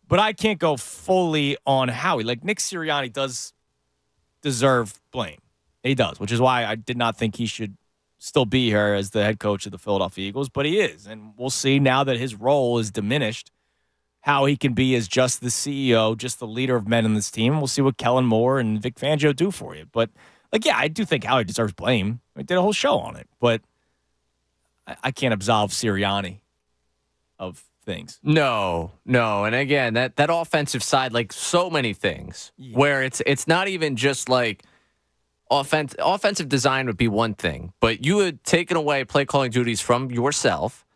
But I can't go fully on Howie. Like, Nick Sirianni does deserve blame. He does, which is why I did not think he should still be here as the head coach of the Philadelphia Eagles, but he is. And we'll see now that his role is diminished how he can be as just the CEO, just the leader of men in this team. We'll see what Kellen Moore and Vic Fangio do for you. But I do think Howie deserves blame. I did a whole show on it, but I can't absolve Sirianni of things. No. And again, that offensive side, like so many things, where it's not even just like offensive design would be one thing, but you had taken away play calling duties from yourself,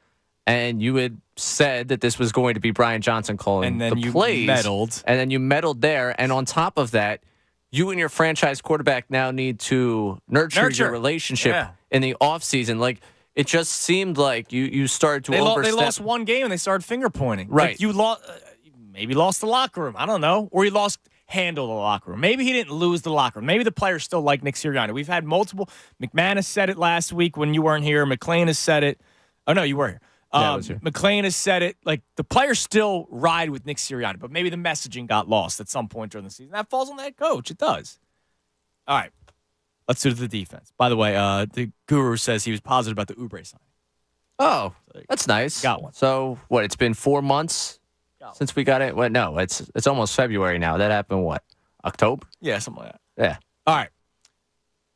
and you had said that this was going to be Brian Johnson calling and then the plays. Meddled. And then you meddled there, and on top of that, you and your franchise quarterback now need to nurture your relationship in the offseason. Like, it just seemed like you started to overstep. They lost one game and they started finger pointing. Right. Like, you maybe lost the locker room. I don't know. Or he handled the locker room. Maybe he didn't lose the locker room. Maybe the players still like Nick Sirianni. We've had multiple. McManus said it last week when you weren't here. McClain has said it. Oh, no, you were here. I was here. McClain has said it. Like, the players still ride with Nick Sirianni, but maybe the messaging got lost at some point during the season. That falls on the head coach. It does. All right. Let's do the defense. By the way, the guru says he was positive about the Oubre signing. Oh, that's nice. Got one. So, what, it's been 4 months since we got it? Well, no, it's almost February now. That happened, what, October? Yeah, something like that. Yeah. All right.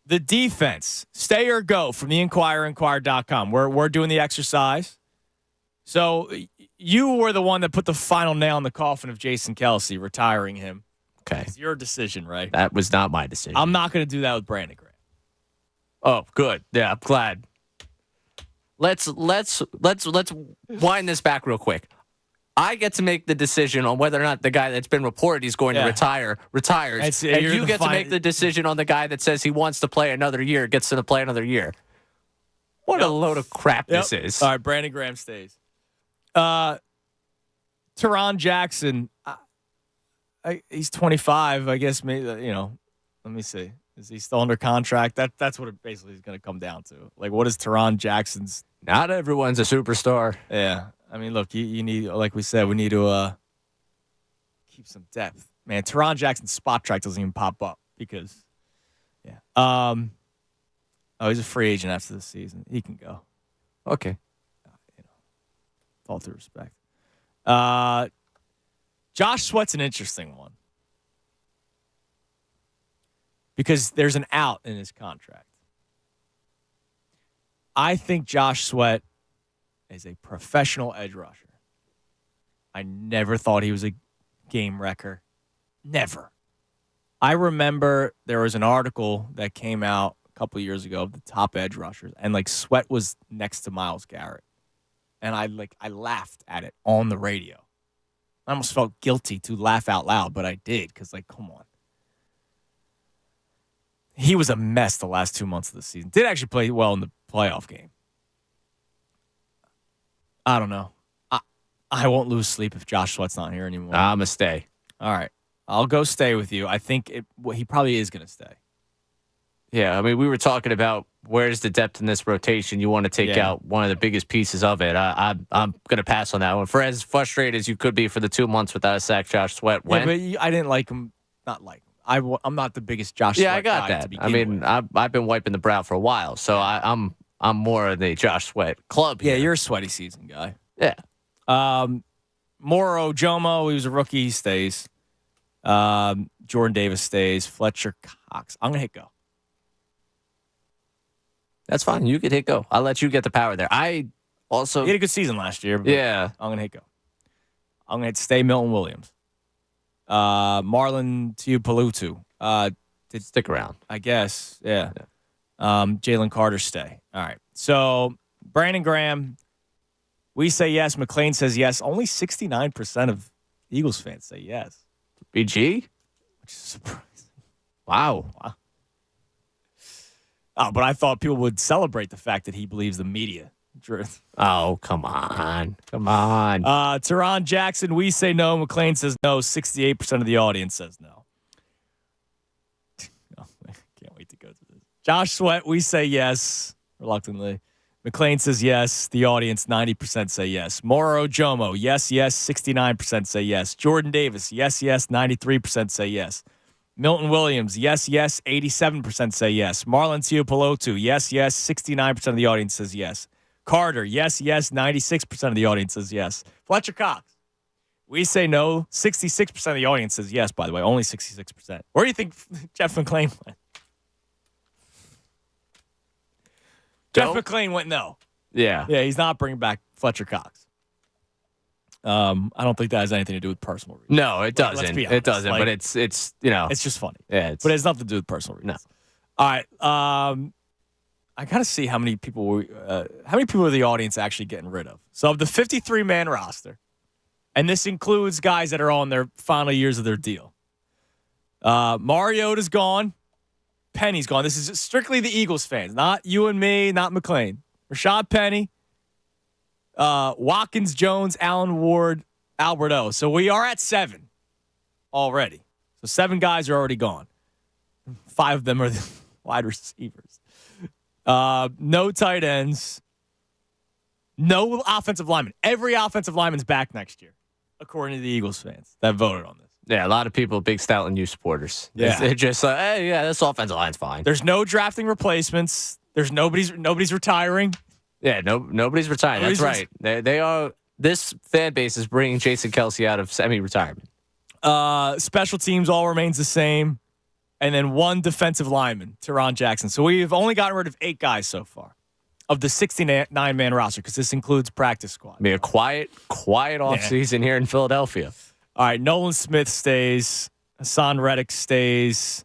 The defense, stay or go from the Inquirer.com. We're doing the exercise. So you were the one that put the final nail in the coffin of Jason Kelsey, retiring him. Okay. It's your decision, right? That was not my decision. I'm not going to do that with Brandon Graham. Oh, good. Yeah, I'm glad. Let's wind this back real quick. I get to make the decision on whether or not the guy that's been reported he's going to retires. And you get to make the decision on the guy that says he wants to play another year, gets to play another year. What a load of crap this is. All right, Brandon Graham stays. Teron Jackson, he's 25. I guess maybe let me see. Is he still under contract? That's what it basically is going to come down to. Like, what is Teron Jackson's? Not everyone's a superstar. Yeah, I mean, look, you need, like we said, we need to keep some depth. Man, Teron Jackson's spot track doesn't even pop up because, oh, he's a free agent after the season. He can go. Okay. With all due respect. Josh Sweat's an interesting one. because there's an out in his contract. I think Josh Sweat is a professional edge rusher. I never thought he was a game wrecker. Never. I remember there was an article that came out a couple of years ago of the top edge rushers, and like Sweat was next to Myles Garrett. And I laughed at it on the radio. I almost felt guilty to laugh out loud, but I did because, like, come on. He was a mess the last 2 months of the season. Did actually play well in the playoff game. I don't know. I won't lose sleep if Josh Sweat's not here anymore. I'm going to stay. All right. I'll go stay with you. I think he probably is going to stay. Yeah, I mean, we were talking about where's the depth in this rotation. You want to take out one of the biggest pieces of it. I'm going to pass on that one. For as frustrated as you could be for the 2 months without a sack, Josh Sweat went. Yeah, but I didn't like him. Not like him. I'm not the biggest Josh Sweat I got guy that. to begin with. I've been wiping the brow for a while, so I'm more of the Josh Sweat club here. Yeah, you're a sweaty season guy. Yeah. Moro Jomo, he was a rookie, he stays. Jordan Davis stays. Fletcher Cox. I'm going to hit go. That's fine. You could hit go. I'll let you get the power there. I also... He had a good season last year. Yeah. I'm going to hit go. I'm going to hit stay Milton Williams. Marlon Tuipulotu. Stick around. I guess. Yeah. Jalen Carter stay. All right. So, Brandon Graham, we say yes. McLean says yes. Only 69% of Eagles fans say yes. BG? Which is surprising. Wow. Oh, but I thought people would celebrate the fact that he believes the media. Oh, come on. Come on. Teron Jackson, we say no. McLean says no. 68% of the audience says no. Oh, can't wait to go through this. Josh Sweat, we say yes. Reluctantly. McLean says yes. The audience, 90% say yes. Moro Jomo, yes, yes. 69% say yes. Jordan Davis, yes, yes. 93% say yes. Milton Williams, yes, yes. 87% say yes. Marlon Tuipulotu, yes, yes. 69% of the audience says yes. Carter, yes, yes. 96% of the audience says yes. Fletcher Cox, we say no. 66% of the audience says yes, by the way. Only 66%. Where do you think Jeff McLean went? Jeff McLean went no. Yeah. Yeah, he's not bringing back Fletcher Cox. I don't think that has anything to do with personal reasons. No, it doesn't. Let's be honest. It doesn't, but it's it's just funny. Yeah, but it has nothing to do with personal reasons. No. All right. I got to see how many people are the audience actually getting rid of. So of the 53-man roster, and this includes guys that are on their final years of their deal. Mariota's gone. Penny's gone. This is strictly the Eagles fans, not you and me, not McLean. Rashad Penny, Watkins, Jones, Allen Ward, Alberto. So we are at 7 already. So 7 guys are already gone. 5 of them are the wide receivers. No tight ends. No offensive linemen. Every offensive lineman's back next year, according to the Eagles fans that voted on this. Yeah, a lot of people, big Stoutland U supporters. Yeah. They're just like, hey, yeah, this offensive line's fine. There's no drafting replacements. There's nobody's retiring. Yeah, nobody's retiring. That's right. They are. This fan base is bringing Jason Kelsey out of semi-retirement. Special teams all remains the same, and then 1 defensive lineman, Teron Jackson. So we've only gotten rid of 8 guys so far of the 69-man roster because this includes practice squad. I mean, a quiet offseason here in Philadelphia. All right, Nolan Smith stays. Hassan Reddick stays.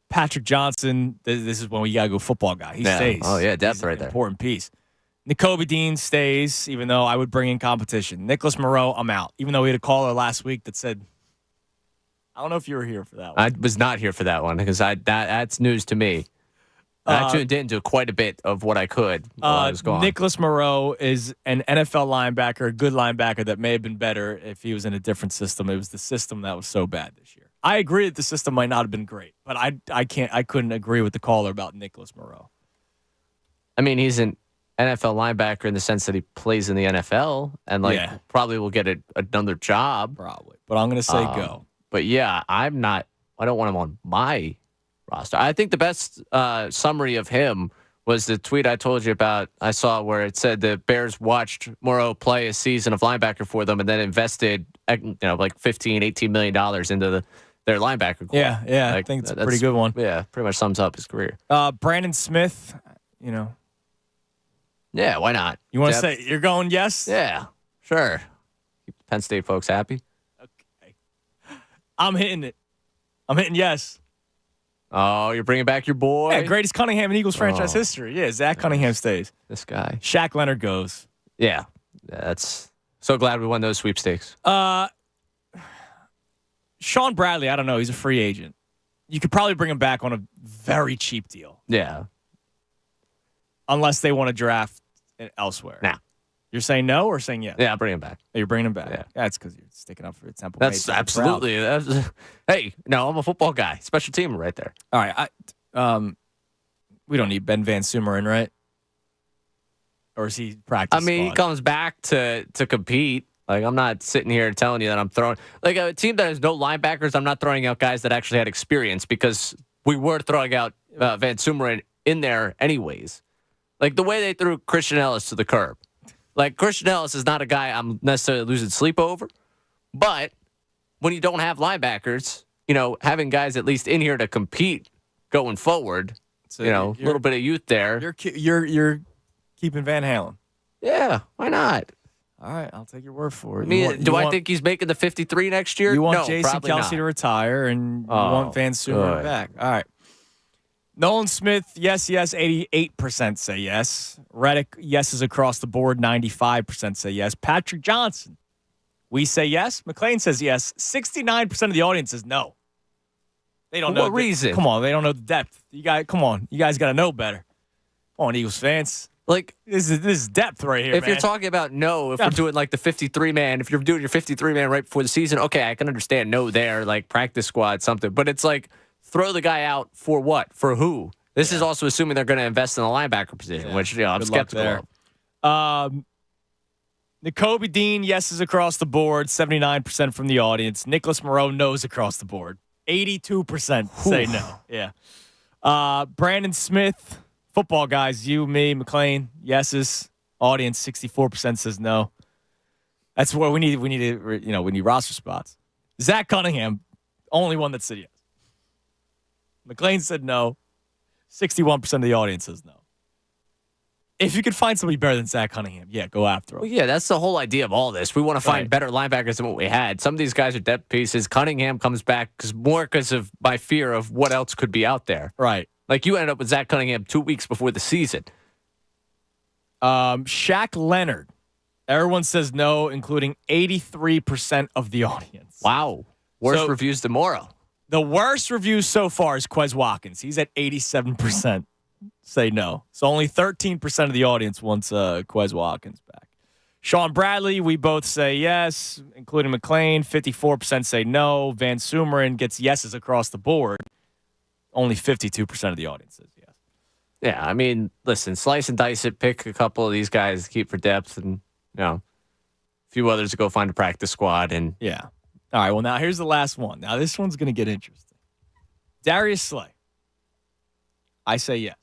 Patrick Johnson, this is when we got to go football guy. He stays. Oh, yeah, depth He's right an there. Important piece. N'Kobe Dean stays, even though I would bring in competition. Nicholas Moreau, I'm out. Even though we had a caller last week that said, I don't know if you were here for that one. I was not here for that one because that's news to me. I tuned into quite a bit of what I could while I was gone. Nicholas Moreau is an NFL linebacker, a good linebacker that may have been better if he was in a different system. It was the system that was so bad this year. I agree that the system might not have been great, but I couldn't agree with the caller about Nicholas Moreau. I mean, he's an NFL linebacker in the sense that he plays in the NFL and probably will get another job. Probably, but I'm going to say go. But yeah, I don't want him on my roster. I think the best summary of him was the tweet I told you about. I saw where it said the Bears watched Moreau play a season of linebacker for them and then invested like $15, $18 million into their linebacker core. Yeah. I think it's a pretty good one. Yeah, pretty much sums up his career. Brandon Smith, Yeah, why not? You want to say you're going yes? Yeah, sure. Keep the Penn State folks happy. Okay. I'm hitting it. I'm hitting yes. Oh, you're bringing back your boy? Yeah, greatest Cunningham in Eagles franchise history. Yeah, Zach Cunningham stays. This guy. Shaq Leonard goes. Yeah, that's so glad we won those sweepstakes. Sean Bradley, I don't know. He's a free agent. You could probably bring him back on a very cheap deal. Yeah. Unless they want to draft it elsewhere. Nah. You're saying no or saying yes? Yeah, I'll bring him back. Oh, you're bringing him back. Yeah. That's because you're sticking up for Temple. That's absolutely. Hey, no, I'm a football guy. Special teamer right there. All right. We don't need Ben Van Sumeren, right? Or is he practice? I mean, he comes back to compete. Like, I'm not sitting here telling you that I'm throwing like a team that has no linebackers. I'm not throwing out guys that actually had experience because we were throwing out Van Sumeren in there anyways. Like the way they threw Christian Ellis to the curb. Like Christian Ellis is not a guy I'm necessarily losing sleep over, but when you don't have linebackers, having guys at least in here to compete going forward, a little bit of youth there. You're keeping Van Halen. Yeah, why not? All right, I'll take your word for it. I mean, I think he's making the 53 next year? You want no, Jason Kelsey to retire, and you want Van Sumeren back. All right. Nolan Smith, yes, 88% say yes. Reddick, yeses across the board, 95% say yes. Patrick Johnson, we say yes. McLean says yes. 69% of the audience says no. They don't know. What reason? Come on, they don't know the depth. You guys got to know better. Come on, Eagles fans. Like this is depth right here. If you're talking about if we're doing like the 53-man, if you're doing your 53-man right before the season, okay, I can understand no there, like practice squad, something. But it's like throw the guy out for what? For who? This is also assuming they're going to invest in the linebacker position, which I'm skeptical of. N'Kobe Dean, yeses across the board, 79% from the audience. Nicholas Moreau, no's across the board. 82% say no. Yeah. Brandon Smith, football guys, you, me, McLean, yeses. Audience, 64% says no. That's what we need. We need roster spots. Zach Cunningham, only one that said yes. McLean said no. 61% of the audience says no. If you could find somebody better than Zach Cunningham, go after him. Well, yeah, that's the whole idea of all this. We want to find better linebackers than what we had. Some of these guys are depth pieces. Cunningham comes back because of my fear of what else could be out there. Right. Like you ended up with Zach Cunningham 2 weeks before the season. Shaq Leonard. Everyone says no, including 83% of the audience. Wow. Worst reviews tomorrow. The worst review so far is Quez Watkins. He's at 87%. Say no. So only 13% of the audience wants Quez Watkins back. Sean Bradley, we both say yes, including McLean. 54% say no. Van Sumeren gets yeses across the board. Only 52% of the audience says yes. Yeah, I mean, listen, slice and dice it. Pick a couple of these guys to keep for depth and, a few others to go find a practice squad. And yeah. All right, well, now here's the last one. Now, this one's going to get interesting. Darius Slay. I say yes.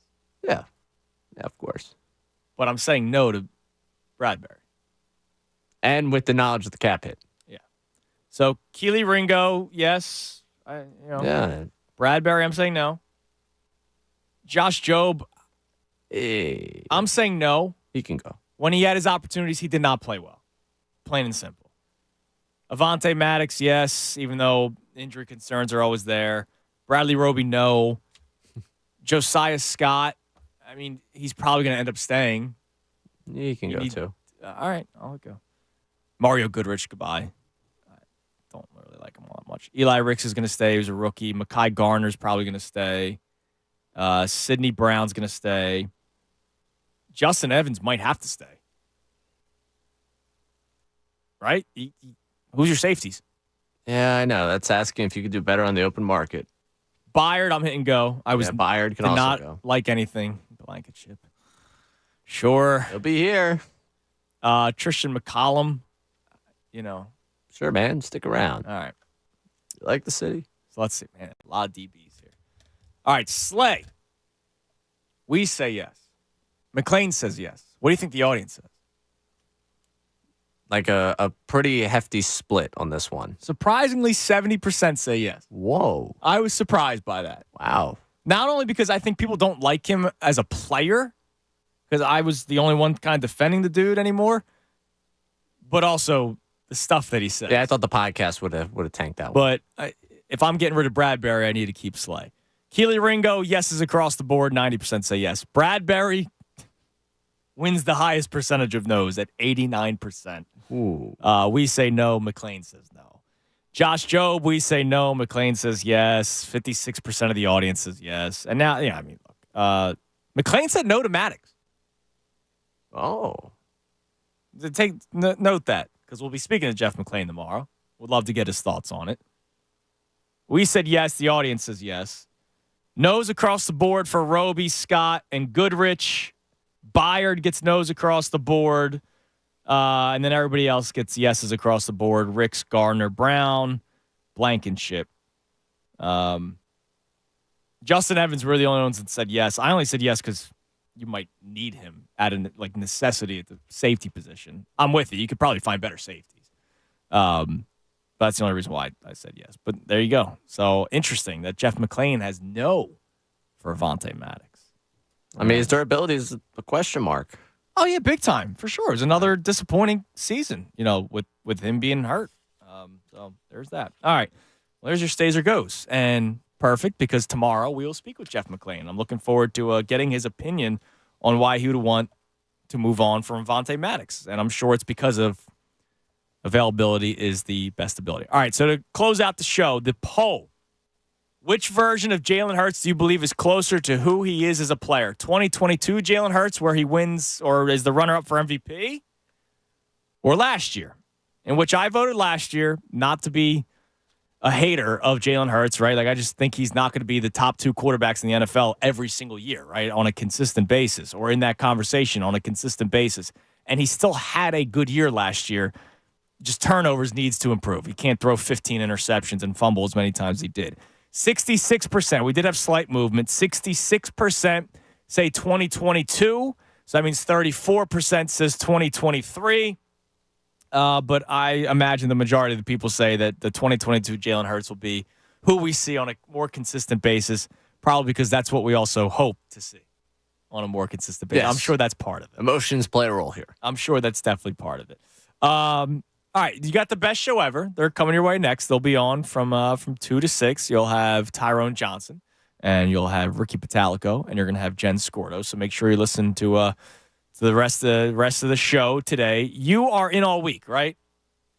Yeah, of course. But I'm saying no to Bradbury. And with the knowledge of the cap hit. Yeah. So, Keely Ringo, yes. Yeah. Bradbury, I'm saying no. Josh Jobe, I'm saying no. He can go. When he had his opportunities, he did not play well. Plain and simple. Avonte Maddox, yes, even though injury concerns are always there. Bradley Roby, no. Josiah Scott, I mean, he's probably going to end up staying. He can go too. All right, I'll go. Mario Goodrich, goodbye. I don't really like him all that much. Eli Ricks is going to stay. He was a rookie. Mekhi Garner's probably going to stay. Sidney Brown's going to stay. Justin Evans might have to stay. Right? Who's your safeties? Yeah, I know. That's asking if you could do better on the open market. Byard, I'm hitting go. Byard can also go. Like anything. Blanket ship. Sure. He'll be here. Tristan McCollum, Sure, man. Stick around. All right. You like the city? So let's see, man. A lot of DBs here. All right, Slay. We say yes. McLean says yes. What do you think the audience says? Like a pretty hefty split on this one. Surprisingly, 70% say yes. Whoa. I was surprised by that. Wow. Not only because I think people don't like him as a player, because I was the only one kind of defending the dude anymore, but also the stuff that he said. Yeah, I thought the podcast would have tanked that one. But if I'm getting rid of Bradbury, I need to keep Slay. Keely Ringo, yeses across the board. 90% say yes. Bradbury wins the highest percentage of no's at 89%. Ooh. We say no. McLean says no. Josh Jobe, we say no. McLean says yes. 56% of the audience says yes. And now, yeah, I mean, look. McLean said no to Maddox. Oh. Note that, because we'll be speaking to Jeff McLean tomorrow. Would love to get his thoughts on it. We said yes. The audience says yes. No's across the board for Roby, Scott, and Goodrich. Byard gets no's across the board. And then everybody else gets yeses across the board. Ricks, Gardner, Brown, Blankenship. Justin Evans were the only ones that said yes. I only said yes because you might need him at a necessity at the safety position. I'm with you. You could probably find better safeties. But that's the only reason why I said yes. But there you go. So interesting that Jeff McLean has no for Avonte Maddox. I mean, his durability is a question mark. Oh, yeah, big time, for sure. It was another disappointing season, with him being hurt. So there's that. All right. Well, there's your stays or goes. And perfect, because tomorrow we will speak with Jeff McLean. I'm looking forward to getting his opinion on why he would want to move on from Avonte Maddox. And I'm sure it's because of availability is the best ability. All right, so to close out the show, the poll. Which version of Jalen Hurts do you believe is closer to who he is as a player? 2022 Jalen Hurts, where he wins or is the runner-up for MVP? Or last year, in which I voted last year not to be a hater of Jalen Hurts, right? Like, I just think he's not going to be the top two quarterbacks in the NFL every single year, right, on a consistent basis, or in that conversation on a consistent basis. And he still had a good year last year. Just turnovers needs to improve. He can't throw 15 interceptions and fumble as many times as he did. 66%. We did have slight movement. 66% say 2022. So that means 34% says 2023. But I imagine the majority of the people say that the 2022 Jalen Hurts will be who we see on a more consistent basis, probably because that's what we also hope to see on a more consistent basis. Yes. I'm sure that's part of it. Emotions play a role here. I'm sure that's definitely part of it. All right, you got the best show ever. They're coming your way next. They'll be on from 2 to 6. You'll have Tyrone Johnson, and you'll have Ricky Patalico, and you're going to have Jen Scordo. So make sure you listen to the rest of the show today. You are in all week, right?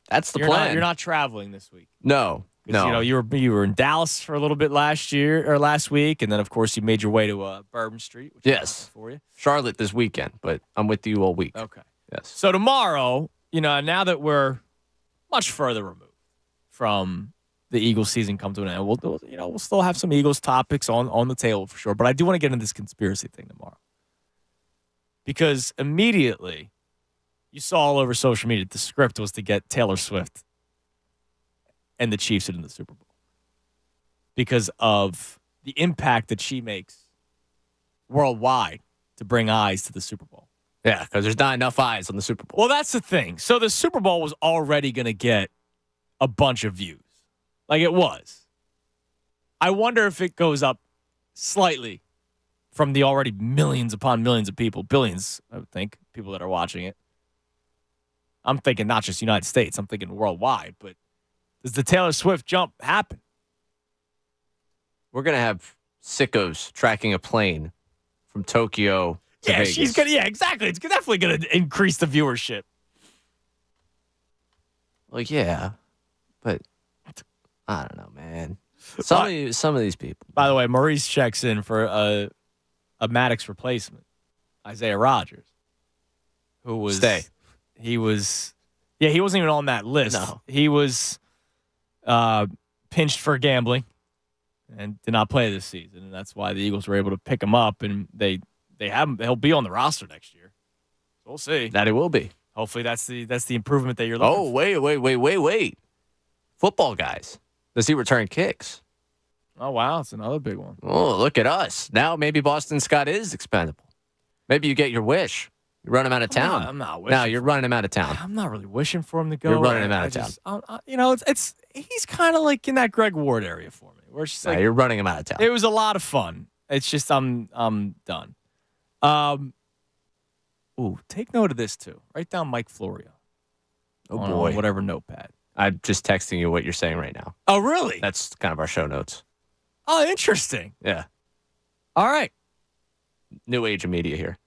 That's the plan. You're not traveling this week. No. You were in Dallas for a little bit last week, and then of course you made your way to Bourbon Street. Which yes, for you. Charlotte this weekend, but I'm with you all week. Okay. Yes. So tomorrow. Now that we're much further removed from the Eagles season come to an end, we'll still have some Eagles topics on the table for sure. But I do want to get into this conspiracy thing tomorrow. Because immediately you saw all over social media the script was to get Taylor Swift and the Chiefs into the Super Bowl. Because of the impact that she makes worldwide to bring eyes to the Super Bowl. Yeah, because there's not enough eyes on the Super Bowl. Well, that's the thing. So the Super Bowl was already going to get a bunch of views. Like it was. I wonder if it goes up slightly from the already millions upon millions of people, billions, I would think, people that are watching it. I'm thinking not just United States. I'm thinking worldwide. But does the Taylor Swift jump happen? We're going to have sickos tracking a plane from Tokyo to Vegas. She's gonna. Yeah, exactly. It's definitely gonna increase the viewership. Well, yeah, but I don't know, man. Some of these people. By the way, Maurice checks in for a Maddox replacement, Isaiah Rodgers, who was he wasn't even on that list. No. He was pinched for gambling and did not play this season, and that's why the Eagles were able to pick him up, and they have him. He'll be on the roster next year. So we'll see. That it will be. Hopefully that's the improvement that you're looking for. Oh, wait. Football guys. Does he return kicks? Oh, wow. It's another big one. Oh, look at us. Now maybe Boston Scott is expendable. Maybe you get your wish. You run him out of town. I'm not wishing. No, you're running him out of town. I'm not really wishing for him to go. You're running him out of town. It's he's kind of like in that Greg Ward area for me. Where it's just like, you're running him out of town. It was a lot of fun. It's just I'm done. Take note of this too. Write down Mike Florio. Oh boy, whatever notepad. I'm just texting you what you're saying right now. Oh really? That's kind of our show notes. Oh, interesting. Yeah. All right. New age of media here.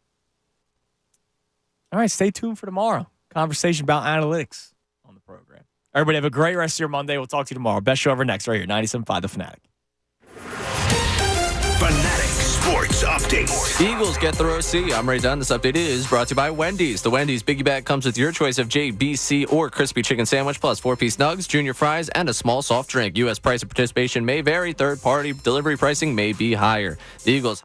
All right, stay tuned for tomorrow. Conversation about analytics on the program. Everybody have a great rest of your Monday. We'll talk to you tomorrow. Best show ever next, right here, 97.5 The Fanatic. Fanatic Sports Update. Eagles get their OC. I'm Ray Dunn. This update is brought to you by Wendy's. The Wendy's Biggie Bag comes with your choice of JBC or crispy chicken sandwich plus 4-piece nugs, junior fries, and a small soft drink. U.S. price of participation may vary. Third-party delivery pricing may be higher. The Eagles